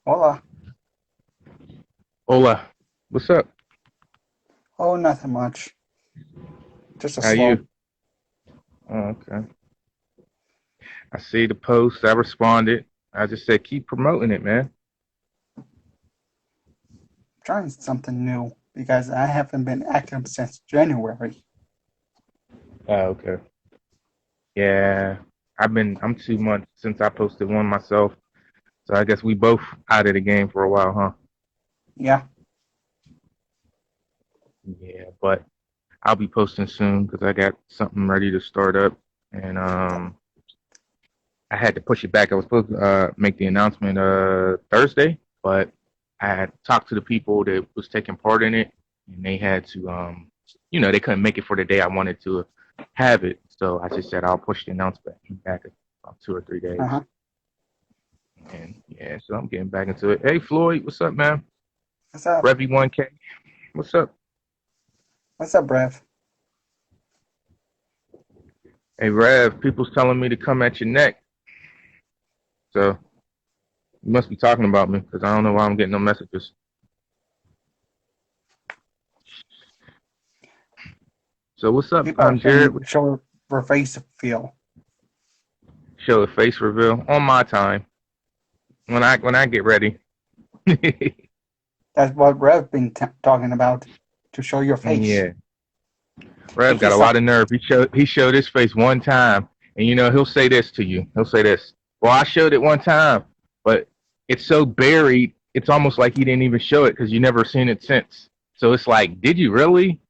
Hola. Hola, what's up? Oh, nothing much. Just a How slow. you? Oh, okay. I see the post. I responded. I just said keep promoting it, man. Trying something new because I haven't been active since January. Okay. Yeah, I'm 2 months since I posted one myself, so I guess we both out of the game for a while, huh? Yeah. Yeah, but I'll be posting soon because I got something ready to start up, and I had to push it back. I was supposed to make the announcement Thursday, but I had talked to the people that was taking part in it, and they had to they couldn't make it for the day I wanted to have it. So I just said I'll push the announcement back about 2 or 3 days. Uh-huh. And yeah, so I'm getting back into it. Hey Floyd, what's up, man? What's up? Revy 1K, what's up? What's up, Brev? Hey Rev, people's telling me to come at your neck. So you must be talking about me because I don't know why I'm getting no messages. So what's up, People are saying Jared? you show your face feel. Show a face reveal on my time when I get ready. That's what Rev been talking about. To show your face. Yeah, Rev If got a he's lot up. of nerve. He showed his face one time, and he'll say this to you. He'll say this. Well, I showed it one time, but it's so buried. It's almost like he didn't even show it because you never seen it since. So it's like, did you really?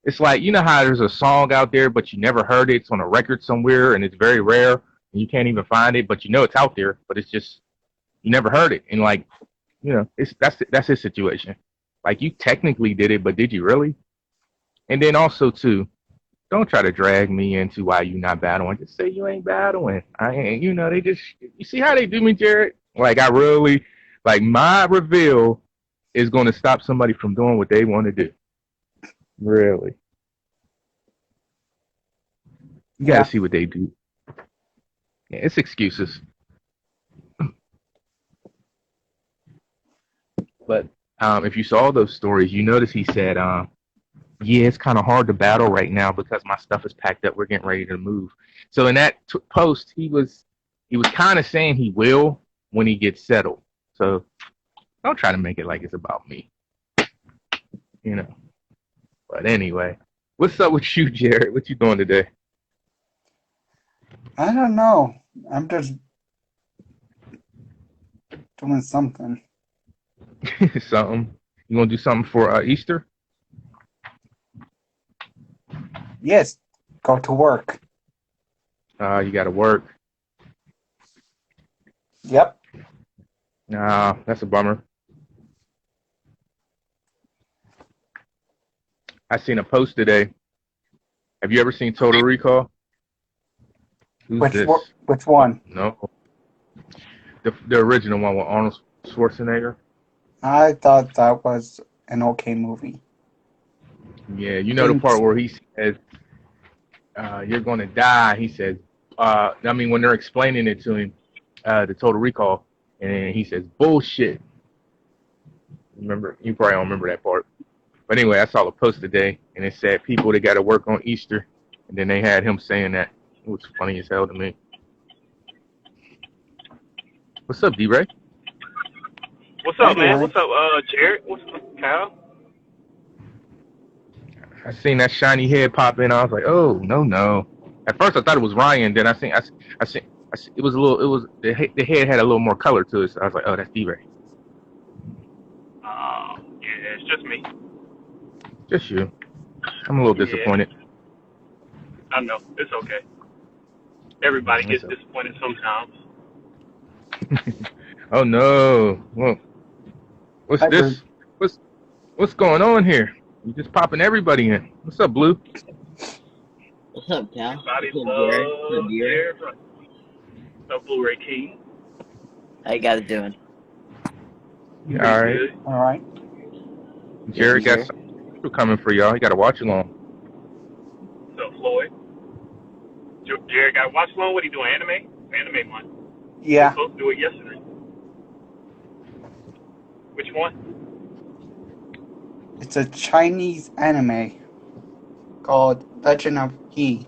It's like how there's a song out there, but you never heard it. It's on a record somewhere, and it's very rare, and you can't even find it, but you know it's out there, but it's just you never heard it. And like it's that's his situation. Like you technically did it, but did you really? And then also too, don't try to drag me into why you not battling. Just say you ain't battling. I ain't. They just you see how they do me, Jared. Like I really like my reveal is going to stop somebody from doing what they want to do. Really, you got to Yeah. see what they do. Yeah, it's excuses. But if you saw those stories, you notice he said, yeah, it's kind of hard to battle right now because my stuff is packed up. We're getting ready to move. So in that post, he was kind of saying he will when he gets settled. So don't try to make it like it's about me, you know. But anyway, what's up with you, Jared? What you doing today? I don't know. I'm just doing something. Something? You gonna do something for Easter? Yes. Go to work. You got to work. Yep. Nah, that's a bummer. I seen a post today. Have you ever seen Total Recall? Who's this? Which Oh, one? no, the original one with Arnold Schwarzenegger. I thought that was an okay movie. Yeah, you know the Didn't. part where he says, "You're going to die." He says, I mean, when they're explaining it to him, the Total Recall, and then he says, "Bullshit." Remember? You probably don't remember that part. But anyway, I saw a post today, and it said people that got to work on Easter, and then they had him saying that. It was funny as hell to me. What's up, D-Ray? What's Hi, up, man? D-Ray. What's up, Jared? What's up, Kyle? I seen that shiny head pop in. I was like, "Oh no, no." At first, I thought it was Ryan. Then I seen, it was a little. It was the head had a little more color to it. So I was like, "Oh, that's D-Ray." Yeah, it's just me. Just you. I'm a little Yeah, disappointed. I know. It's okay. Everybody That's gets disappointed sometimes. Oh no. Well, what's Hi, Bird. this? What's what's going on here? You just popping everybody in. What's up, Blue? What's up, Cal? Everybody What's up, Jared? What's up, loves Deere? Jared. The Blu-ray King. How you guys doing? You Pretty all right? good. All right. Good to Jared got hear. something special coming for y'all. You got to watch along. So Floyd, Jared got to watch along. What he doing? Anime? Anime one. He was Yeah. supposed to do it yesterday. Which one? It's a Chinese anime called Legend of Yi.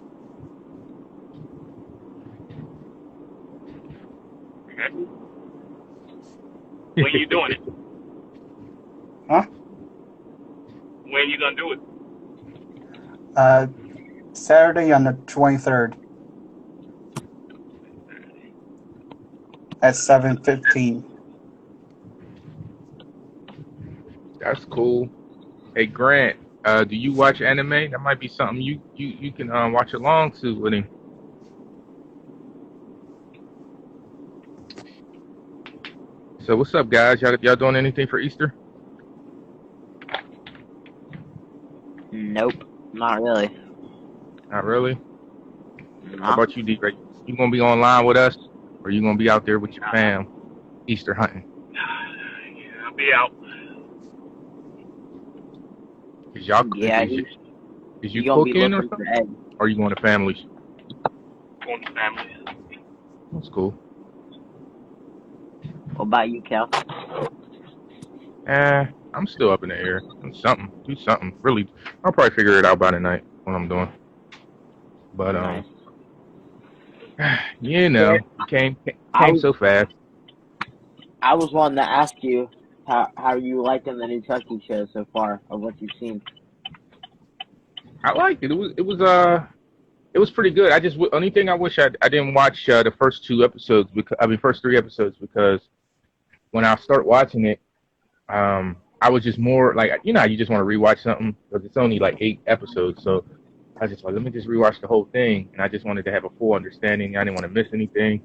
Okay. When you doing it? Huh? When you gonna do it? Saturday on the 23rd at 7:15. That's cool. Hey Grant, do you watch anime? That might be something you can watch along to with him. So what's up, guys? Y'all doing anything for Easter? Nope, not really. Not really. No. How about you, D-Ray? You gonna be online with us, or you gonna be out there with your fam, Easter hunting? Yeah, I'll be out. Is y'all? Yeah, Is you gonna be cooking or looking for something? eggs. Or are you going to families? Going to family. That's cool. What about you, Cal? I'm still up in the air. Do something. Really, I'll probably figure it out by tonight what I'm doing. But Nice. you know, came so fast. I was wanting to ask you how you liking the new Chucky show so far, of what you've seen. I liked it. It was pretty good. Only thing I wish I didn't watch the first 2 episodes first 3 episodes, because when I start watching it, I was just more like, you know how you just want to rewatch something because it's only like 8 episodes, so I was just like, let me just rewatch the whole thing, and I just wanted to have a full understanding. I didn't want to miss anything,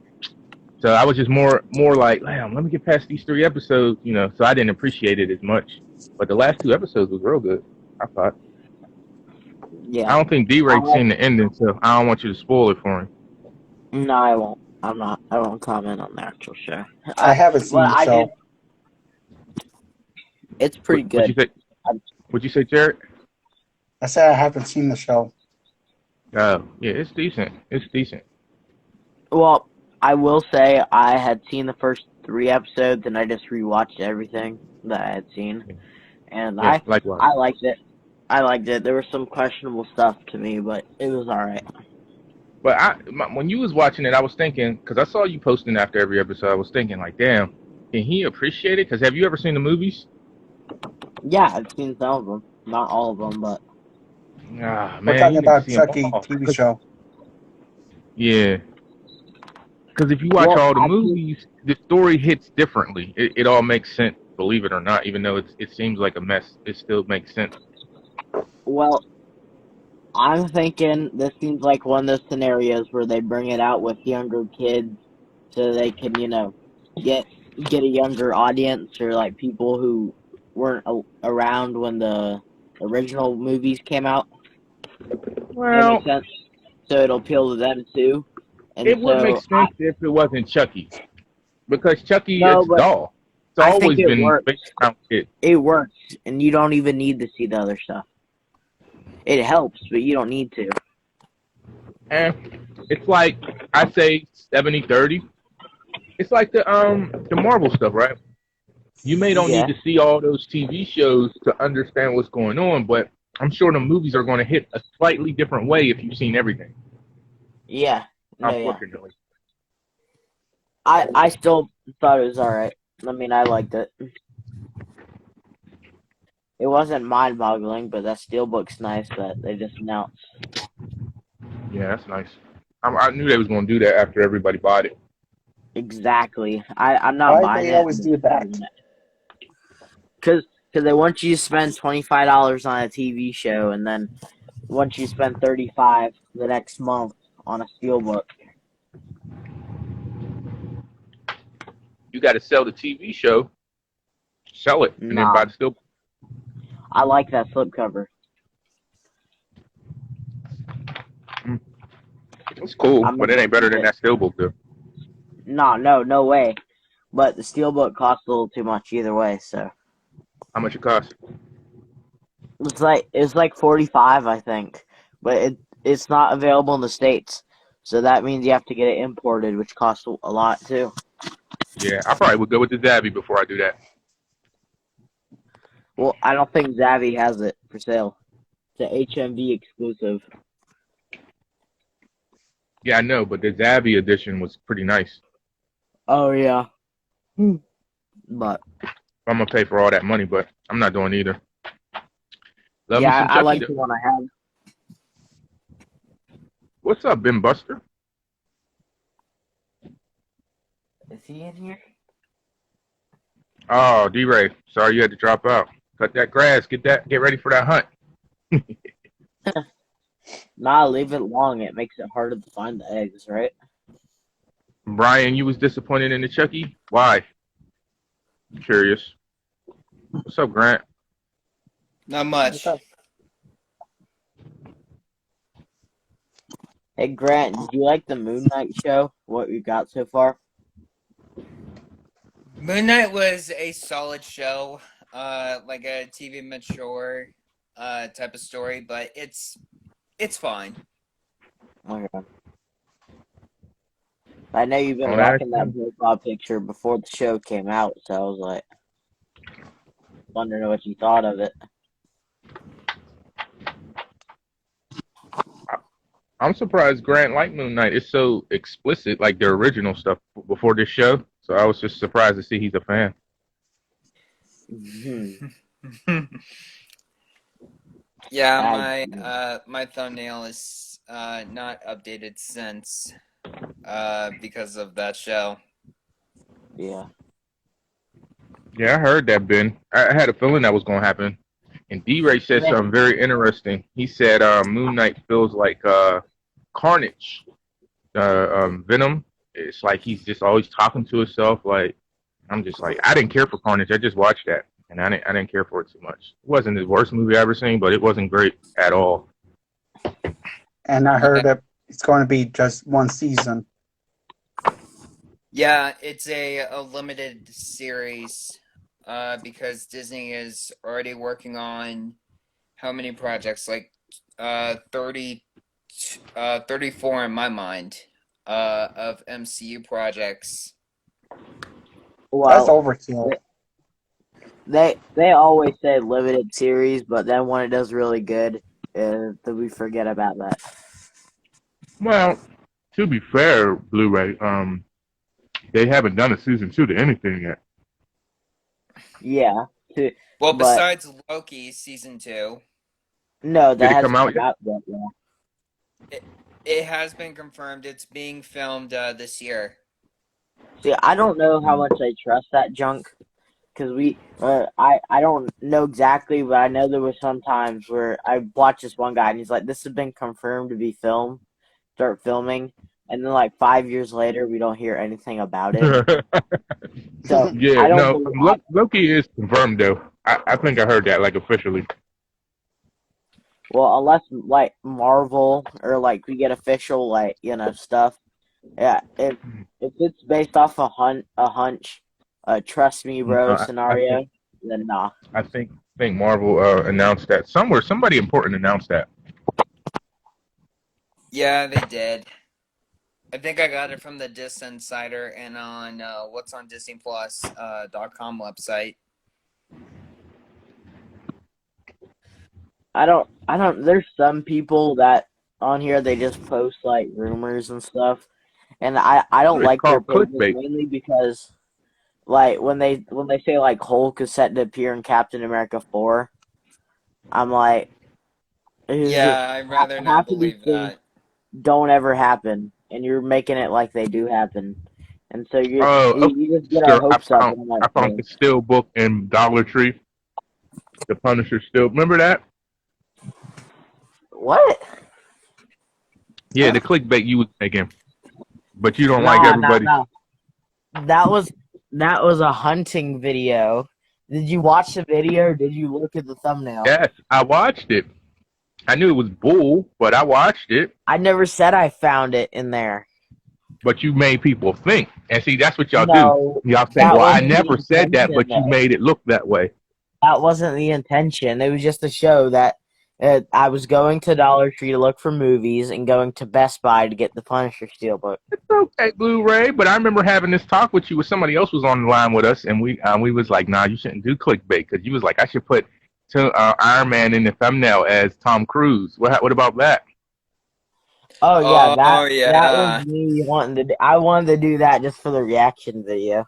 so I was just more like, damn, let me get past these 3 episodes, you know. So I didn't appreciate it as much, but the last 2 episodes was real good, I thought. Yeah. I don't think D-Ray's seen the ending, so I don't want you to spoil it for him. No, I won't. I won't comment on the actual show. I haven't seen the show. It's pretty good. What'd you say, Jared? I said I haven't seen the show. Oh, yeah, it's decent. Well, I will say I had seen the first 3 episodes, and I just rewatched everything that I had seen, and Yeah, I liked it. I liked it. There was some questionable stuff to me, but it was all right. But when you was watching it, I was thinking, because I saw you posting after every episode, I was thinking, like, damn, can he appreciate it? Because have you ever seen the movies? Yeah, I've seen some of them. Not all of them, but... Ah, man, We're talking about Chucky TV show. Yeah. Because if you watch all the movies, the story hits differently. It all makes sense, believe it or not. Even though it seems like a mess, it still makes sense. Well, I'm thinking this seems like one of those scenarios where they bring it out with younger kids so they can, you know, get a younger audience, or like people who weren't around when the original movies came out. Well, that makes sense. So it'll appeal to them too. And it would make sense if it wasn't Chucky, because Chucky is doll. It's always been based around kids. It works, and you don't even need to see the other stuff. It helps, but you don't need to. And it's like, I say 70-30. It's like the Marvel stuff, right? You don't need to see all those TV shows to understand what's going on, but I'm sure the movies are going to hit a slightly different way if you've seen everything. Yeah. Unfortunately. I still thought it was alright. I mean, I liked it. It wasn't mind-boggling, but that steelbook's nice that they just announced. Yeah, that's nice. I knew they was going to do that after everybody bought it. Exactly. I'm not buying it. Why they always do that? Because they want you to spend $25 on a TV show, and then once you spend $35 the next month on a steelbook. You got to sell the TV show, sell it, and then buy the steelbook. I like that slipcover. It's cool, but it ain't better than that steelbook, though. No way. But the steelbook costs a little too much either way, so. How much it costs? It's like $45, I think, but it's not available in the States, so that means you have to get it imported, which costs a lot too. Yeah, I probably would go with the Zabby before I do that. Well, I don't think Zavi has it for sale. It's an HMV exclusive. Yeah, I know, but the Zavi edition was pretty nice. Oh yeah. But I'm gonna pay for all that money, but I'm not doing either. Love me yeah, some I Chucky like though. the one I have. What's up, Ben Buster? Is he in here? Oh, D-Ray. Sorry you had to drop out. Cut that grass. Get ready for that hunt. Nah, leave it long. It makes it harder to find the eggs, right? Brian, you was disappointed in the Chucky? Why? Curious. What's up, Grant? Not much. Hey Grant, did you like the Moon Knight show? What you got so far? Moon Knight was a solid show, like a TV mature type of story, but it's fine. Okay. I know you've been Oh, rocking that that's- profile picture before the show came out, so I was like, wondering what you thought of it. I'm surprised Grant liked Moon Knight. It's so explicit, like the original stuff before this show. So I was just surprised to see he's a fan. Yeah, my thumbnail is not updated since because of that show. Yeah. Yeah, I heard that, Ben. I had a feeling that was going to happen. And D-Ray said Yeah. something very interesting. He said Moon Knight feels like Carnage, Venom. It's like he's just always talking to himself. Like, I'm just like, I didn't care for Carnage. I just watched that, and I didn't care for it too much. It wasn't the worst movie I ever seen, but it wasn't great at all. And I heard that it's going to be just one season. Yeah, it's a limited series because Disney is already working on how many projects? Like 34 in my mind of MCU projects. Well, That's overkill. They always say limited series, but then when it does really good, we forget about that. Well, to be fair, Blu-ray, they haven't done a season 2 to anything yet. Yeah. Well, But- besides Loki season 2, No, Did that it hasn't come out come out yet. Yeah. it has been confirmed it's being filmed this year. See, I don't know how much I trust that junk, because I don't know exactly, but I know there was some times where I watched this one guy and he's like, "This has been confirmed to be filmed, start filming," and then like 5 years later, we don't hear anything about it. So Yeah, I no, don't believe, Loki is confirmed though. I think I heard that like officially. well, unless like Marvel or like we get official stuff. Yeah, if it's based off a hunch, trust me, bro I scenario, then nah. I think Marvel announced that somewhere. Somebody important announced that. Yeah, they did. I think I got it from the Dis Insider and on what's on Disney Plus .com website. I don't. There's some people that on here they just post like rumors and stuff, and I don't It's like their called pages clickbait. mainly because like when they say like Hulk is set to appear in Captain America 4, I'm like, Yeah, I'd rather half not of these believe things that. don't ever happen, and you're making it like they do happen, and so you just get our Still, hopes up. And I'm like, I found the still book in Dollar Tree. The Punisher still. Remember that? what? Yeah, the clickbait you was making, but you don't Nah, like everybody. nah. That was a hunting video. Did you watch the video or did you look at the thumbnail? Yes, I watched it. I knew it was bull, but I watched it. I never said I found it in there. But you made people think, and see, that's what y'all No, do. Y'all say, that "Well, I wasn't the never said that," but intention, you made it look that way. That wasn't the intention. It was just to show that I was going to Dollar Tree to look for movies and going to Best Buy to get the Punisher Steelbook. It's okay, Blu-ray. But I remember having this talk with you with somebody else was on the line with us, and we was like, nah, you shouldn't do clickbait, because you was like, I should put Iron Man in the thumbnail as Tom Cruise. What about that? Oh yeah, Oh that was yeah. me wanting to. I wanted to do that just for the reaction video.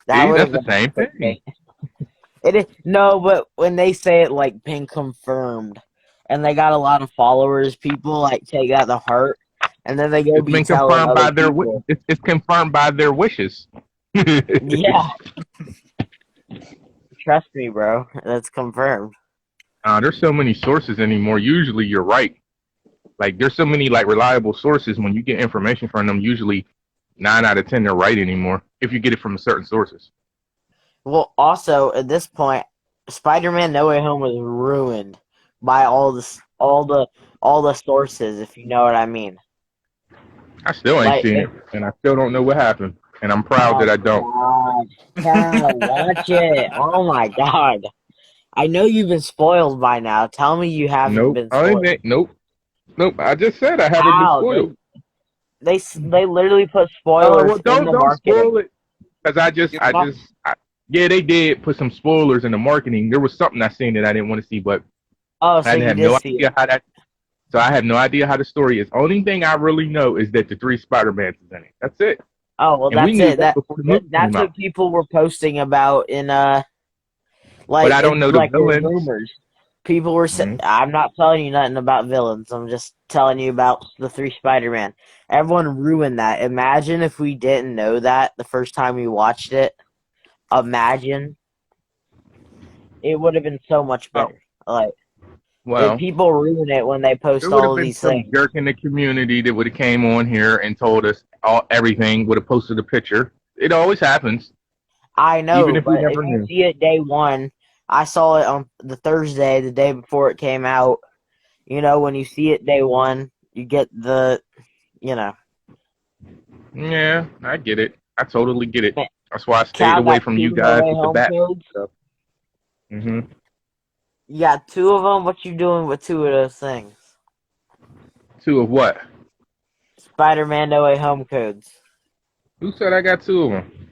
That See, would that's have the been same clickbait. thing. It is no, but when they say it like been confirmed, and they got a lot of followers, people like take that to heart, and then they go It's be been telling confirmed other by their people. it's confirmed by their wishes. Yeah, trust me, bro. That's confirmed. There's so many sources anymore. Usually, you're right. Like, there's so many like reliable sources. When you get information from them, usually 9 out of 10 they're right anymore. If you get it from certain sources. Well, also at this point, Spider-Man: No Way Home was ruined by all the sources, if you know what I mean. I still ain't Like, seen it, and I still don't know what happened. And I'm proud that oh I don't. God, Cal, watch it. Oh my God, I know you've been spoiled by now. Tell me you haven't Nope. been spoiled. Nope. Nope. I just said I haven't been How spoiled. they literally put Well, spoilers in the don't marketing. spoil it, because You yeah, they did put some spoilers in the marketing. There was something I seen that I didn't want to see, but Oh, I so didn't you have did no see it. idea how that. So I have no idea how the story is. Only thing I really know is that the 3 Spider-Mans is in it. That's it. Oh well, And we that's knew it. that before the movie That's came what out. people were posting about in But like I don't it's know the like villains. rumors. People were Mhm. I'm not telling you nothing about villains. I'm just telling you about the 3 Spider-Man. Everyone ruined that. Imagine if we didn't know that the first time we watched it. Imagine it would have been so much Oh, better. Like well, people ruin it when they there post would all have of been these some things. jerk in the community that would have came on here and told us everything. Would have posted a picture. It always happens, I even know, if we but if never you knew. see it day one, I saw it on the Thursday, the day before it came out. You know, when you see it day one, you get you know, Yeah, I get it. I totally get it. That's why I stayed Cal away got from two you No guys Way with the Home bat codes. stuff. hmm You got two of them. What you doing with two of those things? 2 of what? Spider-Man No Way Home codes. Who said I got 2 of them?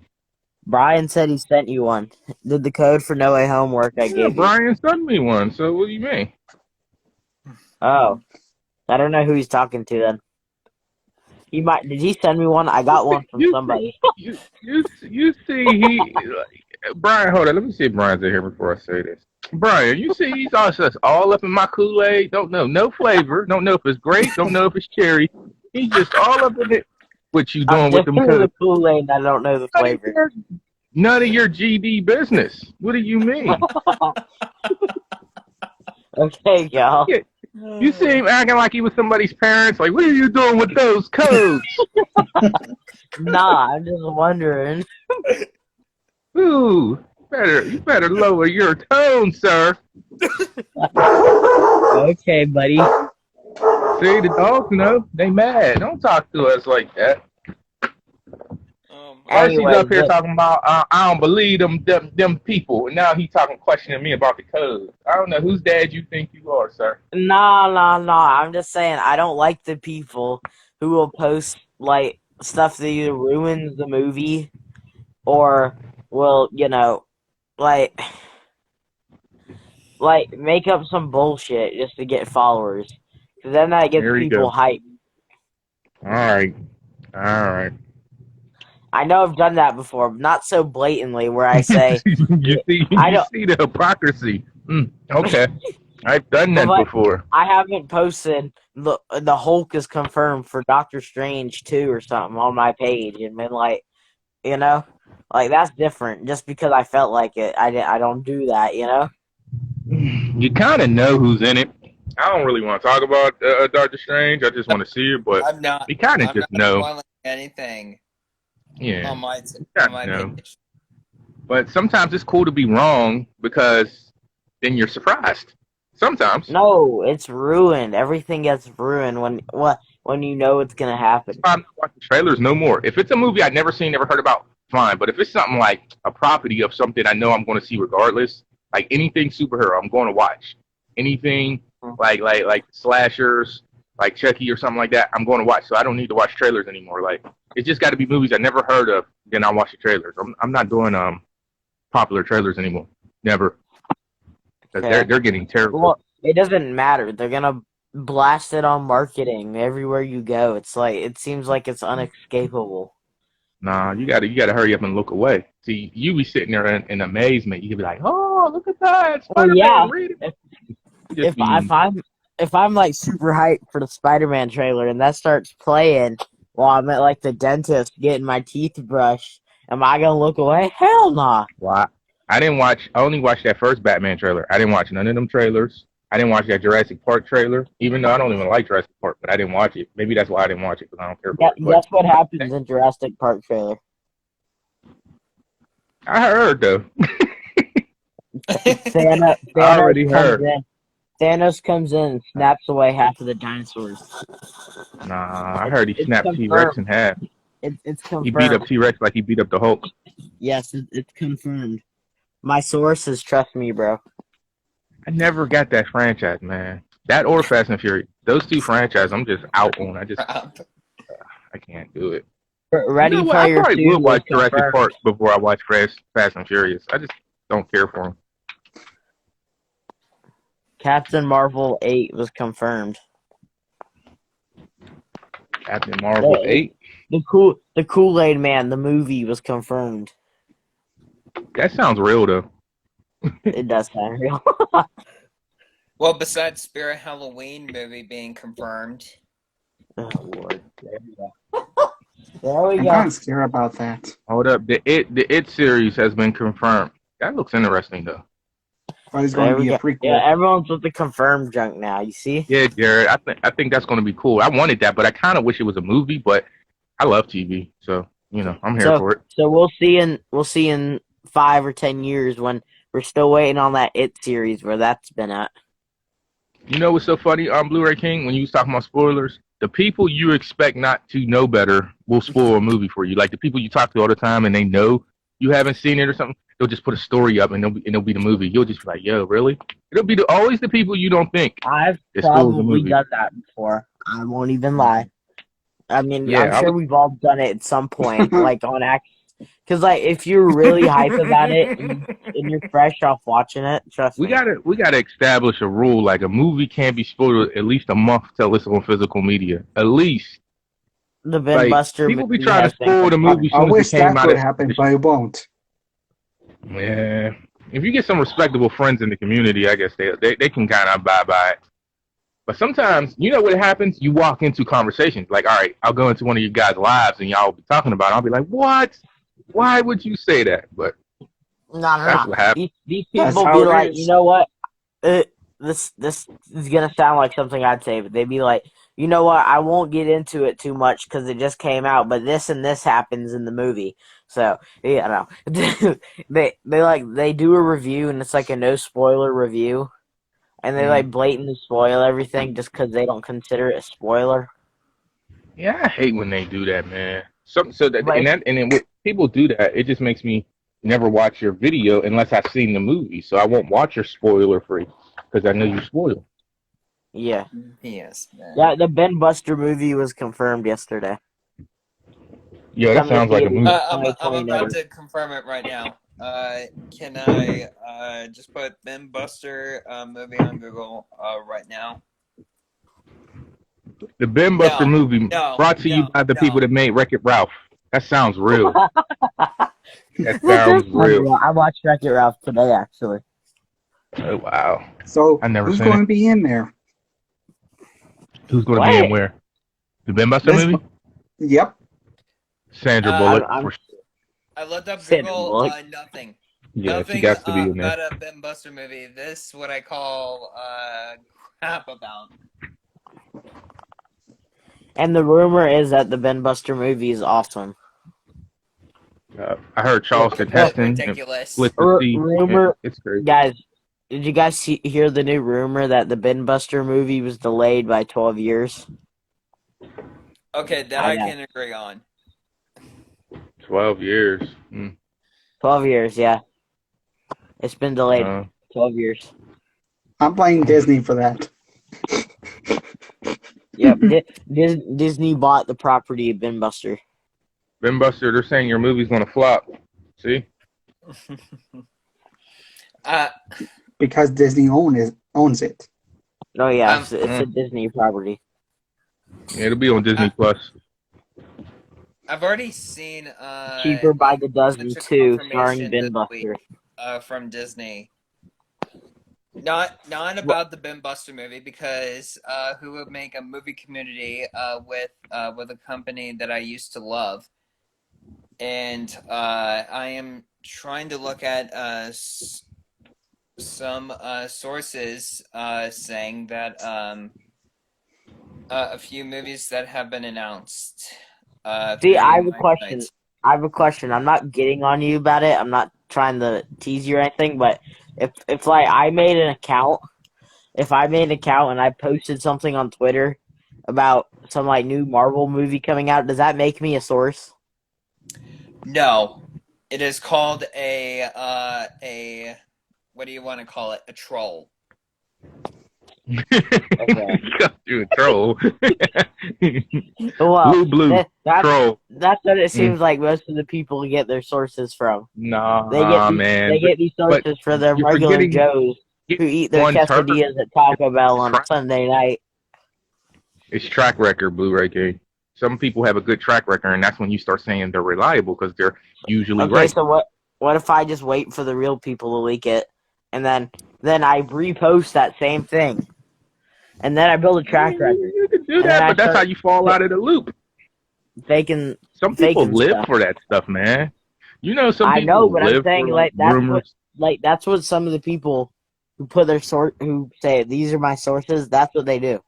Brian said he sent you one. Did the code for No Way Home work I Yeah, gave you? Brian sent me one. So what do you mean? Oh, I don't know who he's talking to then. He might. Did he send me one? I got one from You see, somebody. you see, Brian. Hold on, let me see if Brian's in here before I say this. Brian, you see, he's all up in my Kool-Aid. Don't know no flavor. Don't know if it's grape. Don't know if it's cherry. He's just all up in it. What you I'm doing with dipping them in the codes? Kool-Aid and I don't know the None of flavor. your, none of your GD business. What do you mean? Okay, y'all. Yeah, you see him acting like he was somebody's parents. Like, what are you doing with those codes? Nah, I'm just wondering. Ooh, you better lower your tone, sir. Okay, buddy. See, the dogs know. They mad. Don't talk to us like that. First he's Anyways, up here talking about I don't believe them people, and now he's questioning me about the code. I don't know whose dad you think you are, sir. nah. I'm just saying I don't like the people who will post like stuff that either ruins the movie or will, like make up some bullshit just to get followers. 'Cause then that gets Here we people go. hyped. All right. I know I've done that before, but not so blatantly where I say you I don't. see the hypocrisy. Okay, I've done But that like, before. I haven't posted the Hulk is confirmed for Doctor Strange 2 or something on my page and been like, you know, like that's different. Just because I felt like it, I don't do that, you know. You kind of know who's in it. I don't really want to talk about Doctor Strange. I just want to see it, but I'm not. you kind of I'm just not know. spoiling anything Yeah, on my you kind of know. page. But sometimes it's cool to be wrong because then you're surprised. Sometimes. No, it's ruined. Everything gets ruined when you know it's gonna happen. I'm not watching trailers no more. If it's a movie I've never seen, never heard about, fine. But if it's something like a property of something I know I'm going to see regardless, like anything superhero, I'm going to watch. Anything like slashers, like Chucky or something like that, I'm going to watch. So I don't need to watch trailers anymore. Like it's just got to be movies I never heard of. Then I'll watch the trailers. I'm not doing popular trailers anymore. Never. Because they're getting terrible. Well, it doesn't matter. They're gonna blast it on marketing everywhere you go. It's like it seems like it's unescapable. Nah, you gotta hurry up and look away. See, you be sitting there in amazement. You could be like, "Oh, look at that, Well, Spider-Man!" yeah. Read it. If I'm like super hyped for the Spider-Man trailer and that starts playing while I'm at like the dentist getting my teeth brushed, am I gonna look away? Hell nah. Why? I only watched that first Batman trailer. I didn't watch none of them trailers. I didn't watch that Jurassic Park trailer, even though I don't even like Jurassic Park, but I didn't watch it. Maybe that's why I didn't watch it, because I don't care for it. That's what happens in Jurassic Park trailer. I heard, though. Thanos I already heard. Thanos comes in and snaps away half of the dinosaurs. Nah, I heard he It's snapped confirmed. T-Rex in half. It's confirmed. He beat up T-Rex like he beat up the Hulk. Yes, it's confirmed. My sources trust me, bro. I never got that franchise, man. That or Fast and Furious. Those two franchises, I'm just out on. I can't do it. Ready Player I probably 2 would watch was Jurassic confirmed. Park before I watch Fast and Furious. I just don't care for them. Captain Marvel 8 was confirmed. Captain Marvel 8? The Kool-Aid Man, the movie was confirmed. That sounds real, though. It does sound real. Well, besides Spirit Halloween movie being confirmed. Oh, Lord. There we go. There we I'm go. kind of scared about that. Hold up. The It series has been confirmed. That looks interesting, though. But it's going to be a prequel. Yeah, everyone's with the confirmed junk now, you see? Yeah, Jared. I think that's going to be cool. I wanted that, but I kind of wish it was a movie, but I love TV. So, I'm here for it. So we'll see in 5 or 10 years when we're still waiting on that It series where that's been at. You know what's so funny on Blu-ray King? When you was talking about spoilers, the people you expect not to know better will spoil a movie for you. Like the people you talk to all the time and they know you haven't seen it or something, they'll just put a story up and it'll be the movie. You'll just be like, yo, really? It'll be always the people you don't think. I've probably done that before. I won't even lie. I mean, yeah, I'm sure we've all done it at some point, like on act. Because like, if you're really hype about it and you're fresh off watching it, trust me. We gotta establish a rule. Like a movie can't be spoiled at least a month till it's on physical media. At least. The Ben Buster. People be trying to spoil the movie. I wish that could happen, but it won't. Yeah, if you get some respectable friends in the community, I guess they can kind of abide by it. But sometimes, you know what happens? You walk into conversations like, all right, I'll go into one of you guys' lives and y'all will be talking about it. I'll be like, what? Why would you say that? But that's what happens. These people be like, you know what? This is gonna sound like something I'd say, but they'd be like, you know what? I won't get into it too much because it just came out, but this and this happens in the movie. So yeah, no, they do a review and it's like a no spoiler review, and they like blatantly spoil everything just because they don't consider it a spoiler. Yeah, I hate when they do that, man. And then when people do that, it just makes me never watch your video unless I've seen the movie. So I won't watch your spoiler free because I know you spoil. Yeah. Yes, man. Yeah, the Ben Buster movie was confirmed yesterday. Yeah, that sounds like a movie. I'm about to confirm it right now. Can I just put Ben Buster movie on Google right now? The Ben Buster movie brought to you by the people that made Wreck-It Ralph. That sounds real. That sounds real. I watched Wreck-It Ralph today, actually. Oh, wow. So, who's going to be in there? Who's going to be in where? The Ben Buster movie? Yep. Sandra Bullock. I looked up Google, nothing. Yeah, nothing she got to be in there. About a Ben Buster movie. This is what I call crap about. And the rumor is that the Ben Buster movie is awesome. I heard Charleston Heston. Ridiculous. Rumor, it's crazy. Guys, did you guys hear the new rumor that the Ben Buster movie was delayed by 12 years? Okay, that I can agree on. 12 years. 12 years, yeah. It's been delayed 12 years. I'm blaming Disney for that. Yep. Disney bought the property of Ben Buster. Ben Buster, they're saying your movie's gonna flop. See? uh, Because Disney owns it. Oh yeah, Um, it's a Disney property. Yeah, it'll be on Disney Plus. I've already seen Cheaper by the dozen bunch of too, starring confirmation Ben this Buster. week from Disney. Not about the Ben Buster movie, because who would make a movie community with a company that I used to love, and I am trying to look at some sources saying that a few movies that have been announced. See, Through I have a my question. site. I have a question. I'm not getting on you about it. I'm not trying to tease you or anything, but if like I made an account, if I made an account and I posted something on Twitter about some like new Marvel movie coming out, does that make me a source? No, it is called a what do you want to call it? A troll. You're a troll. Well, Blue, troll. that's what it seems like most of the people get their sources from. Nah, man. They get these But sources for their you're regular forgetting Joes who eat their one term. quesadillas at Taco Bell on Sunday night. It's track record, Blu-ray King. Some people have a good track record, and that's when you start saying they're reliable because they're usually Okay, right. so what if I just wait for the real people to leak it, and then I repost that same thing, and then I build a track record. You can do that, but that's how you fall out of the loop. Faking. Some people live stuff. for that stuff, man. You know, some I people know, but I'm live saying for like rumors. that's what some of the people who put their who say these are my sources. That's what they do,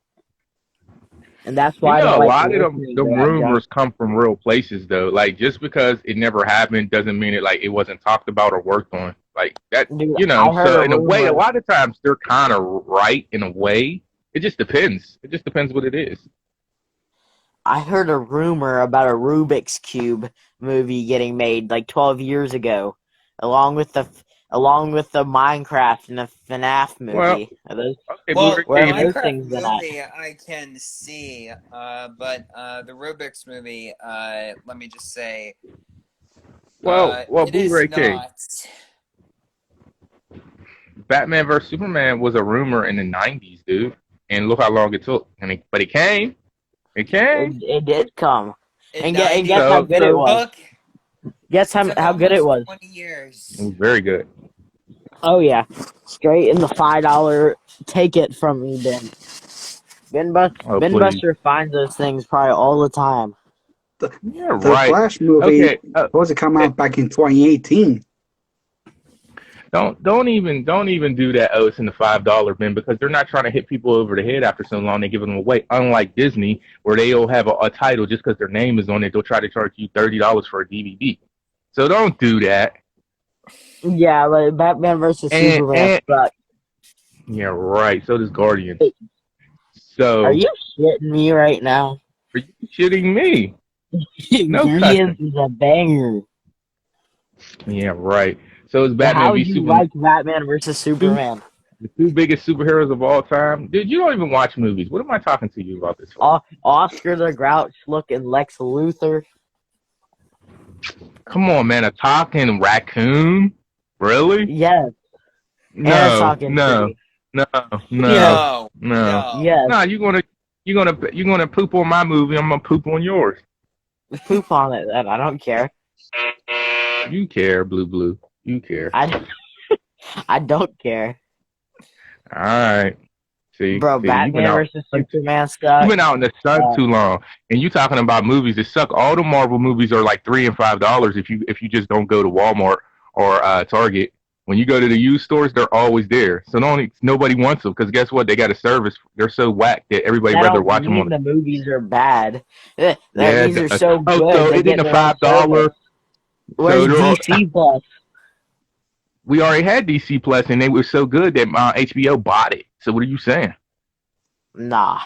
and that's why I don't A like lot of listening the to that junk. rumors come from real places, though. Like, just because it never happened doesn't mean it wasn't talked about or worked on. Like that, Dude, So in a way, a rumor. lot of times they're kind of right in a way. It just depends. It just depends what it is. I heard a rumor about a Rubik's Cube movie getting made like 12 years ago, along with the Minecraft and the FNAF movie. Well, okay, Well, the Blu-ray Minecraft movie I can see, but the Rubik's movie, let me just say, well, it is Blu-ray King. not. Batman vs Superman was a rumor in the '90s, dude, and look how long it took. But it came. It came. It did come. And guess So- how good it was. Guess how good it was. 20 years. It was very good. Oh yeah, straight in the $5. Take it from me, Ben. Ben please. Buster finds those things probably all the time. Yeah, The right. Flash movie Okay, supposed to come out back in 2018. Don't even do that. Oh, it's in the $5 bin, because they're not trying to hit people over the head after so long. They give them away. Unlike Disney, where they'll have a title just because their name is on it. They'll try to charge you $30 for a DVD. So don't do that. Yeah, like Batman versus Superman. But yeah, right. So does Guardians. So are you shitting me right now? Are you shitting me? No Guardians is a banger. Yeah, right. So is Batman How v do you Superman. like Batman versus Superman? The two biggest superheroes of all time. Dude, you don't even watch movies. What am I talking to you about this for? Oscar the Grouch looking Lex Luthor. Come on, man. A talking raccoon? Really? Yes. No. Yes. No, you're gonna poop on my movie. I'm gonna poop on yours. Poop on it then. I don't care. You care, Blue. You care. I don't care. All right. See, Batman versus Superman stuff. You've been out in the sun too long, and you talking about movies that suck. All the Marvel movies are like $3 and $5 if you just don't go to Walmart or Target. When you go to the used stores, they're always there. So nobody wants them, because guess what? They got a service. They're so whack that everybody rather watch them on. The movies are bad. These are so good. So it isn't $5. Where's DC Plus? We already had DC Plus, and they were so good that HBO bought it. So what are you saying? Nah.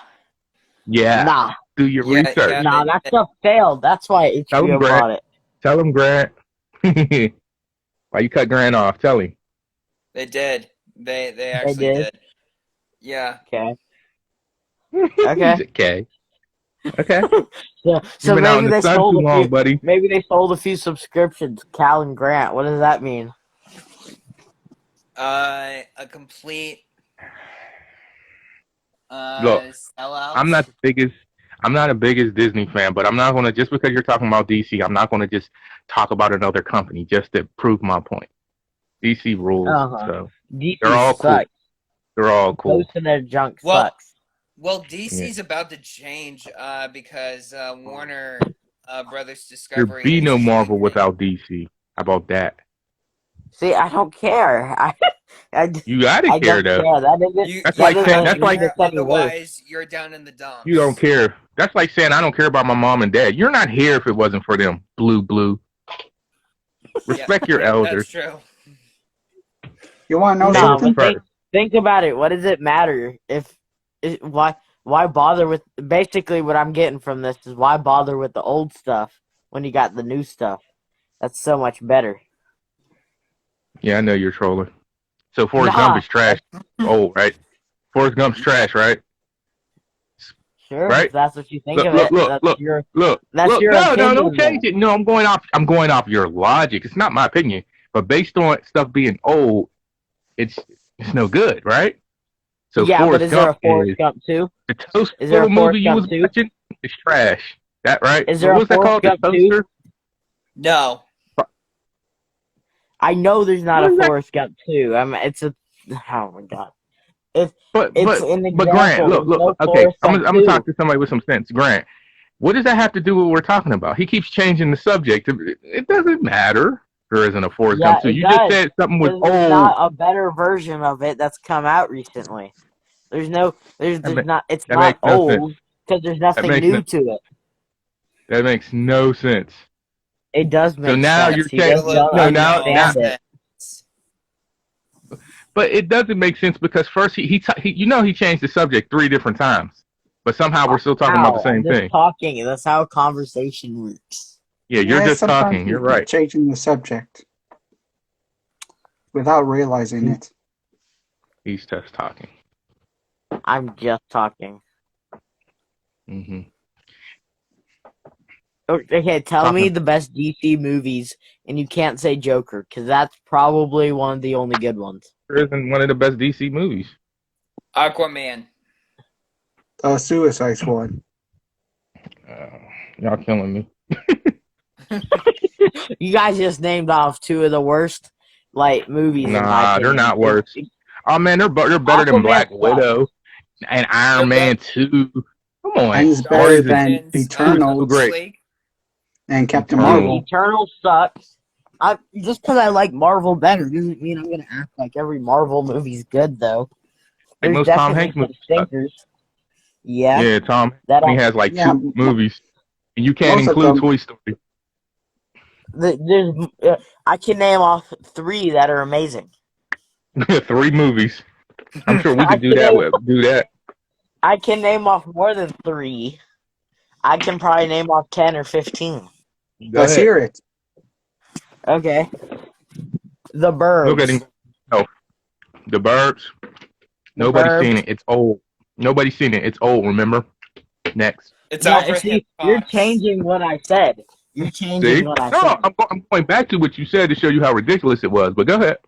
Yeah. Nah. Do your research. Yeah, nah, that stuff failed. That's why HBO bought it. Tell him, Grant. Why you cut Grant off? Tell him. They did. They actually did. Yeah. Okay. Okay. Okay. So You've been out in maybe the they sun sold too a long, few. buddy. Maybe they sold a few subscriptions. Cal and Grant. What does that mean? A complete Look, sellout. I'm not the biggest. I'm not the biggest Disney fan, but I'm not gonna just because you're talking about DC. I'm not gonna just talk about another company just to prove my point. DC rules, Uh-huh. so DC they're all cool. sucks. They're all cool. Posting their junk Well, sucks. Well, DC's about to change because Warner Brothers There'd Discovery be is no Marvel changing. without DC. How about that? See, I don't care. You gotta I care don't though. care. That doesn't. You That's That like saying. doesn't That's gotta mean like care, it's any worse. otherwise you're down in the dumps. you don't care. That's like saying I don't care about my mom and dad. You're not here if it wasn't for them. Blue. Respect your elders. That's true. You want to know They No, were something? but first. think about it. What does it matter if why bother with? Basically, what I'm getting from this is why bother with the old stuff when you got the new stuff. That's so much better. Yeah, I know you're trolling. So Forrest Nah. Gump is trash. Oh, right. Forrest Gump's trash, right? Sure, Right? if that's what you think Look, of look, it. look, That's look, your look. your No, opinion. don't change it. No, I'm going off your logic. It's not my opinion, but based on stuff being old, it's no good, right? So Yeah, but Forrest is there a Gump Forrest is Gump 2? the toaster Is there a movie Forrest you was Gump 2? watching. It's trash. That right? Is there What a was that called? Forrest The Gump 2? toaster? No. I know there's not What a is that? Forrest Gump 2. I mean, it's a. Oh my god. It's But an example. Grant, There's look. no Okay, Forrest I'm Gump gonna 2. talk to somebody with some sense. Grant, what does that have to do with what we're talking about? He keeps changing the subject. It doesn't matter. There isn't a Forrest Yeah, Gump 2. it You just does. said something was Because there's old. not a better version of it that's come out recently. There's not. It's That not makes no sense. old because there's nothing makes new no- to it. That makes no sense. It does make now sense. you're He saying- just Well, don't no, now- understand it. But it doesn't make sense because first he changed the subject 3 different times, but somehow we're still talking about the same I'm just thing. talking. That's how a conversation works. Yeah, you're Yeah, just sometimes talking. You're you keep right. changing the subject without realizing it. He's just talking. I'm just talking. hmm Okay, tell me the best DC movies, and you can't say Joker, because that's probably one of the only good ones. There isn't one of the best DC movies. Aquaman. Suicide Squad. Y'all killing me. You guys just named off 2 of the worst movies. In my Nah, opinion. they're not worse. Oh man, they're better than Aquaman Black sucks. Widow and Iron Man 2. Come on, And it's What better is it? than And, Eternals so great. League. and Captain Eternals. Marvel. Eternal sucks. Just because I like Marvel better doesn't mean I'm gonna act like every Marvel movie's good though. Like There's most Tom definitely Hanks some movies suck. stinkers. Yeah, Yeah, Tom. that He has like yeah. 2 movies, and you can't Most of include them. Toy Story. I can name off 3 that are amazing. 3 movies. I'm sure we I could do can that. name- Do that. I can name off more than 3. I can probably name off 10 or 15. Go Let's ahead. hear it. Okay. The Burbs. Look at him. Oh, The Burbs. Nobody's Burbs. seen it. It's old. Nobody's seen it. It's old. Remember? Next. It's Yeah, over see, hip-hop. you're changing what I said. You're changing See? what I No, said. I'm going back to what you said to show you how ridiculous it was. But go ahead.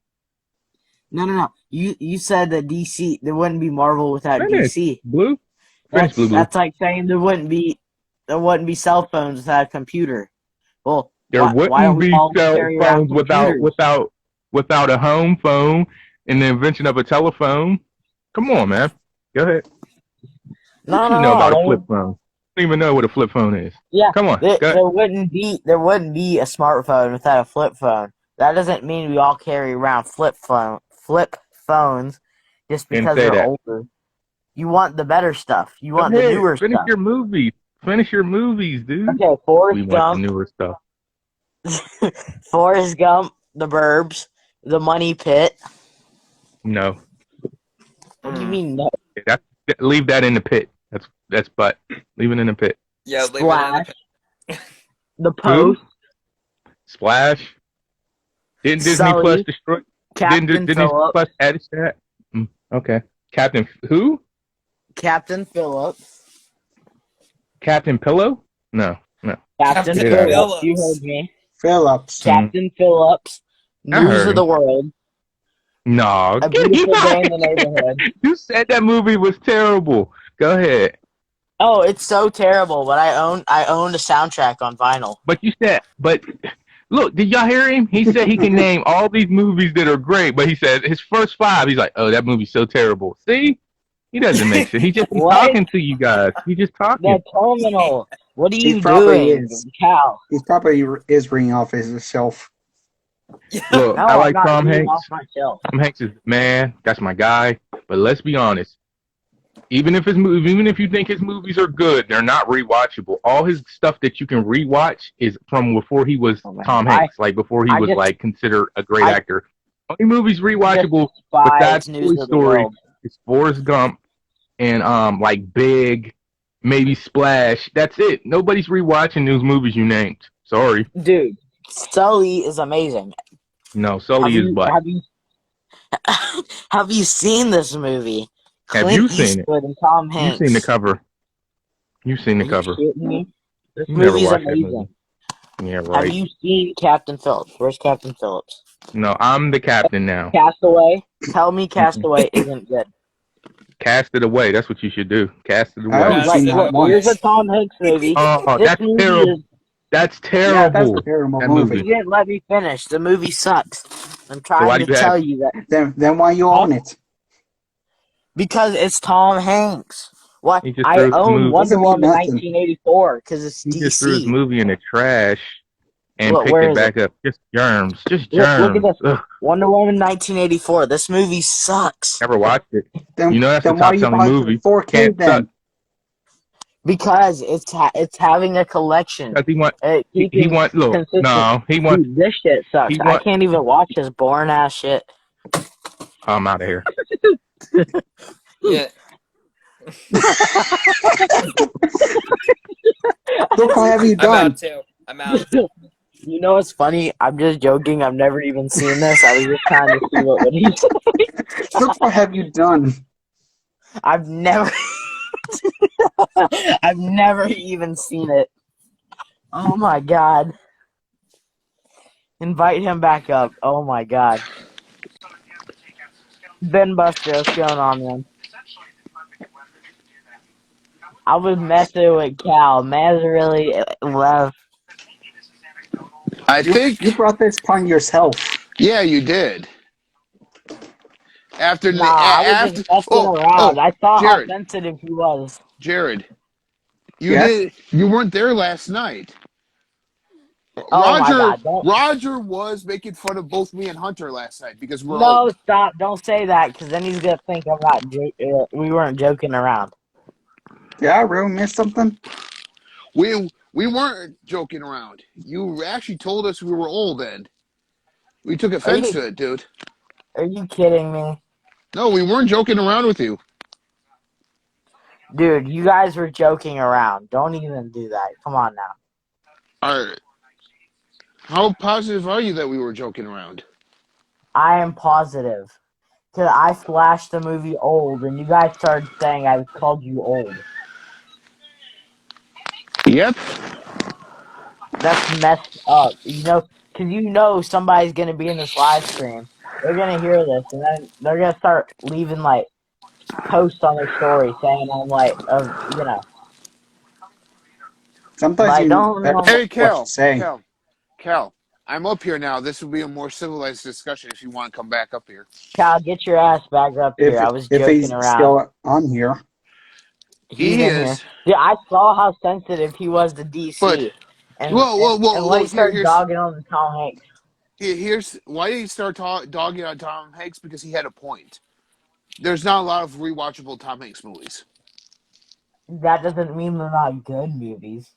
No. You said that DC there wouldn't be Marvel without Finish. DC. Blue. Finish, Blue. That's like saying there wouldn't be cell phones without a computer. Well, There why don't wouldn't we be all cell carry around phones computers? without a home phone and the invention of a telephone. Come on, man. Go ahead. No, What no, you know about no. a flip phone? I don't even know what a flip phone is. Yeah, Come on. there, Go ahead. there wouldn't be a smartphone without a flip phone. That doesn't mean we all carry around flip phones just Didn't because say they're that. older. You want the better stuff. You Go want the ahead. newer Finish stuff. your movies. Finish your movies, dude. Okay, We Forrest want the Gump, newer stuff. Forrest Gump, The Burbs, The Money Pit. No. What do you mean no? Leave that in the pit. That's butt. Leave it in the pit. Yeah, leave it in Splash, the The Post, Splash. Didn't Disney Sully, Plus destroy? Captain Didn't Disney Phillips, Plus add that? Okay. Captain who? Captain Phillips, Captain Pillow? No. Captain Captain Yeah. Phillips, you Phillips. heard me. Phillips. Captain Phillips, I News heard of the him. World, No, A get Beautiful Day out. in the Neighborhood. You said that movie was terrible. Go ahead. Oh, it's so terrible, but I own the soundtrack on vinyl. But look, did y'all hear him? He said he can name all these movies that are great, but he said his first 5, he's like, oh, that movie's so terrible. See? He doesn't make sense. He just be What? talking to you guys. He just talking. The Terminal. What are He you probably doing, is. Cal? He probably is reading off himself. Look, No, I I'm like not Tom reading Hanks. off myself. Tom Hanks is man. That's my guy. But let's be honest. Even if you think his movies are good, they're not rewatchable. All his stuff that you can rewatch is from before he was Oh, man. Tom Hanks, like before he I was just- like considered a great I- actor. Only movies rewatchable Despise besides News Toy of the Story World. is Forrest Gump and like Big, maybe Splash. That's it. Nobody's rewatching those movies you named. Sorry. Dude, Sully is amazing. No, Sully is black. Have you seen this movie? Have Clint you seen it? Eastwood and Tom You've Hanks. seen the cover. You've seen the Are you cover. kidding me? This You never movie's watched that amazing. movie. Yeah, Have right. you seen Captain Phillips? Where's Captain Phillips? No, I'm the captain now. Castaway? Tell me Castaway isn't good. Cast it away. That's what you should do. Cast it I away. haven't Right, seen look, that Here's a once. Tom Hanks movie. Oh, This that's movie terrible. is. That's Yeah, that's terrible. a terrible That movie. You didn't let me finish. The movie sucks. I'm why trying do to you tell have- you that Then why you own it? because it's Tom Hanks. Why He just I threw his own movie- Wonder Doesn't mean Woman nothing. 1984 because it's He just threw his DC. movie in the trash and Look, picked where it is back up. Just germs. Just Look germs. at this. Ugh, Wonder Woman 1984. This movie sucks never watched it. Then, You know that's the then why top you selling buy movie. the 4K Can't then? suck. because it's having a collection. Because he want. He Keeping want. Look. consistent. No. He wants. Dude, this shit sucks. he I want- can't even watch this boring ass shit. I'm out of here. Yeah. Look what have you I'm done? out too. I'm out. You know what's funny? I'm just joking. I've never even seen this. I was just trying to see what he said. Look what have you done? I've never I've never even seen it. Oh my god. Invite him back up. Oh my god. Ben Buster, what's going on, man? I was messing with Cal. Man's really left. I think, You brought this upon yourself. yeah, you did. After Nah, I was just messing around. I saw Jared. how sensitive he was. Jared, Yes? you weren't there last night. Oh my God, don't- Roger was making fun of both me and Hunter last night because we're No, old. stop. Don't say that, because then he's going to think I'm not we weren't joking around. Yeah, I really missed something. We weren't joking around. You actually told us we were old, and we took offense to it, dude. Are you kidding me? No, we weren't joking around with you. Dude, you guys were joking around. Don't even do that. Come on now. All right. How positive are you that we were joking around? I am positive. Because I flashed the movie Old, and you guys started saying I called you old. Yep. That's messed up. You know, because you know somebody's going to be in this live stream. They're going to hear this, and then they're going to start leaving, like, posts on their story saying I'm, like, you know. Sometimes Like, you don't- better Hey, what Cal. you say. Cal. I'm up here now. This will be a more civilized discussion if you want to come back up here. Cal, get your ass back up here. I was If joking he's around. still on here. He's He in is. here. Yeah, I saw how sensitive he was to DC. But- and Whoa, when he started here's- dogging on Tom Hanks. Here's why did he start dogging on Tom Hanks? Because he had a point. There's not a lot of rewatchable Tom Hanks movies. That doesn't mean they're not good movies.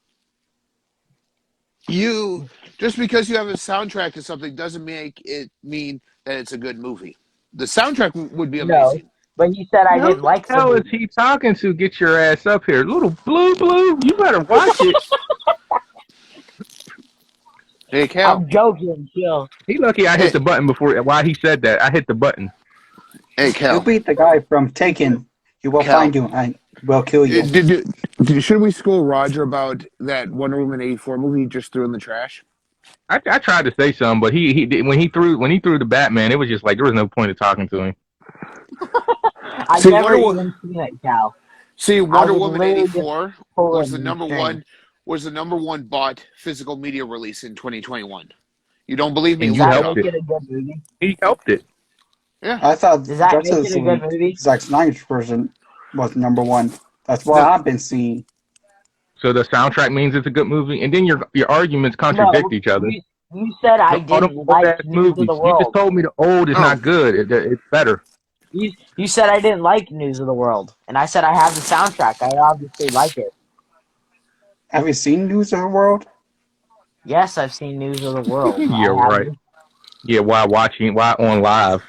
Just because you have a soundtrack to something doesn't make it mean that it's a good movie. The soundtrack would be No. amazing. But you said I Who didn't like the hell the is he talking to? Get your ass up here. Little blue. You better watch it. Hey, Cal. I'm joking, chill. He lucky I hit the button before. Why he said that? I hit the button. Hey, You Cal. beat the guy from Taken. He will Cal. find you. will kill you. Should we school Roger about that Wonder Woman 84 movie he just threw in the trash? I tried to say something, but he did, when he threw the Batman, it was just like there was no point of talking to him. I've never even seen it, Cal. See, I Wonder would Woman literally 84 pull was a the number string. one bought physical media release in 2021. You don't believe me? And Does you Look it that up. helped make it. it a good movie? He helped it. Yeah. I thought Does that make Justice it a good League, movie? Zack Snyder's version, was number one. That's what No. I've been seeing. So the soundtrack means it's a good movie, and then your arguments contradict No, each other. you said I All them didn't old like ass News of movies. the You just World. told me the old is Oh. not good. It's better. You said I didn't like News of the World, and I said I have the soundtrack. I obviously like it. Have you seen News of the World? Yes, I've seen News of the World. Yeah, I have. right. Yeah, why on live?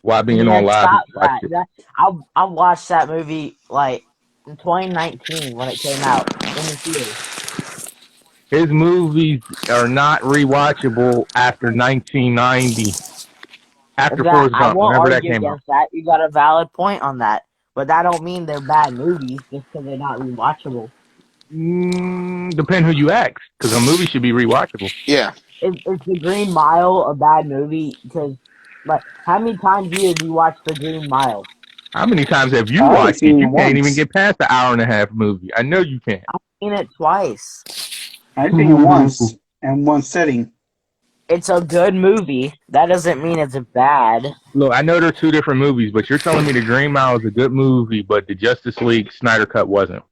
Why being Man, on live? stop Watch that. it. I watched that movie like in 2019 when it came out in the theater. His movies are not rewatchable after 1990. After That Forrest I Gump, won't whenever that argue came out. against that. You got a valid point on that, but that don't mean they're bad movies just because they're not rewatchable. Depend who you ask, because a movie should be rewatchable. Yeah. Is The Green Mile a bad movie? Because like, how many times have you watched The Green Mile? How many times have you I only watched it? seen You it can't even once. get past the hour and a half movie. I know you can't. I've seen it twice. I've seen it once in one sitting. It's a good movie. That doesn't mean it's bad. Look, I know they're two different movies, but you're telling me The Green Mile is a good movie, but the Justice League Snyder Cut wasn't.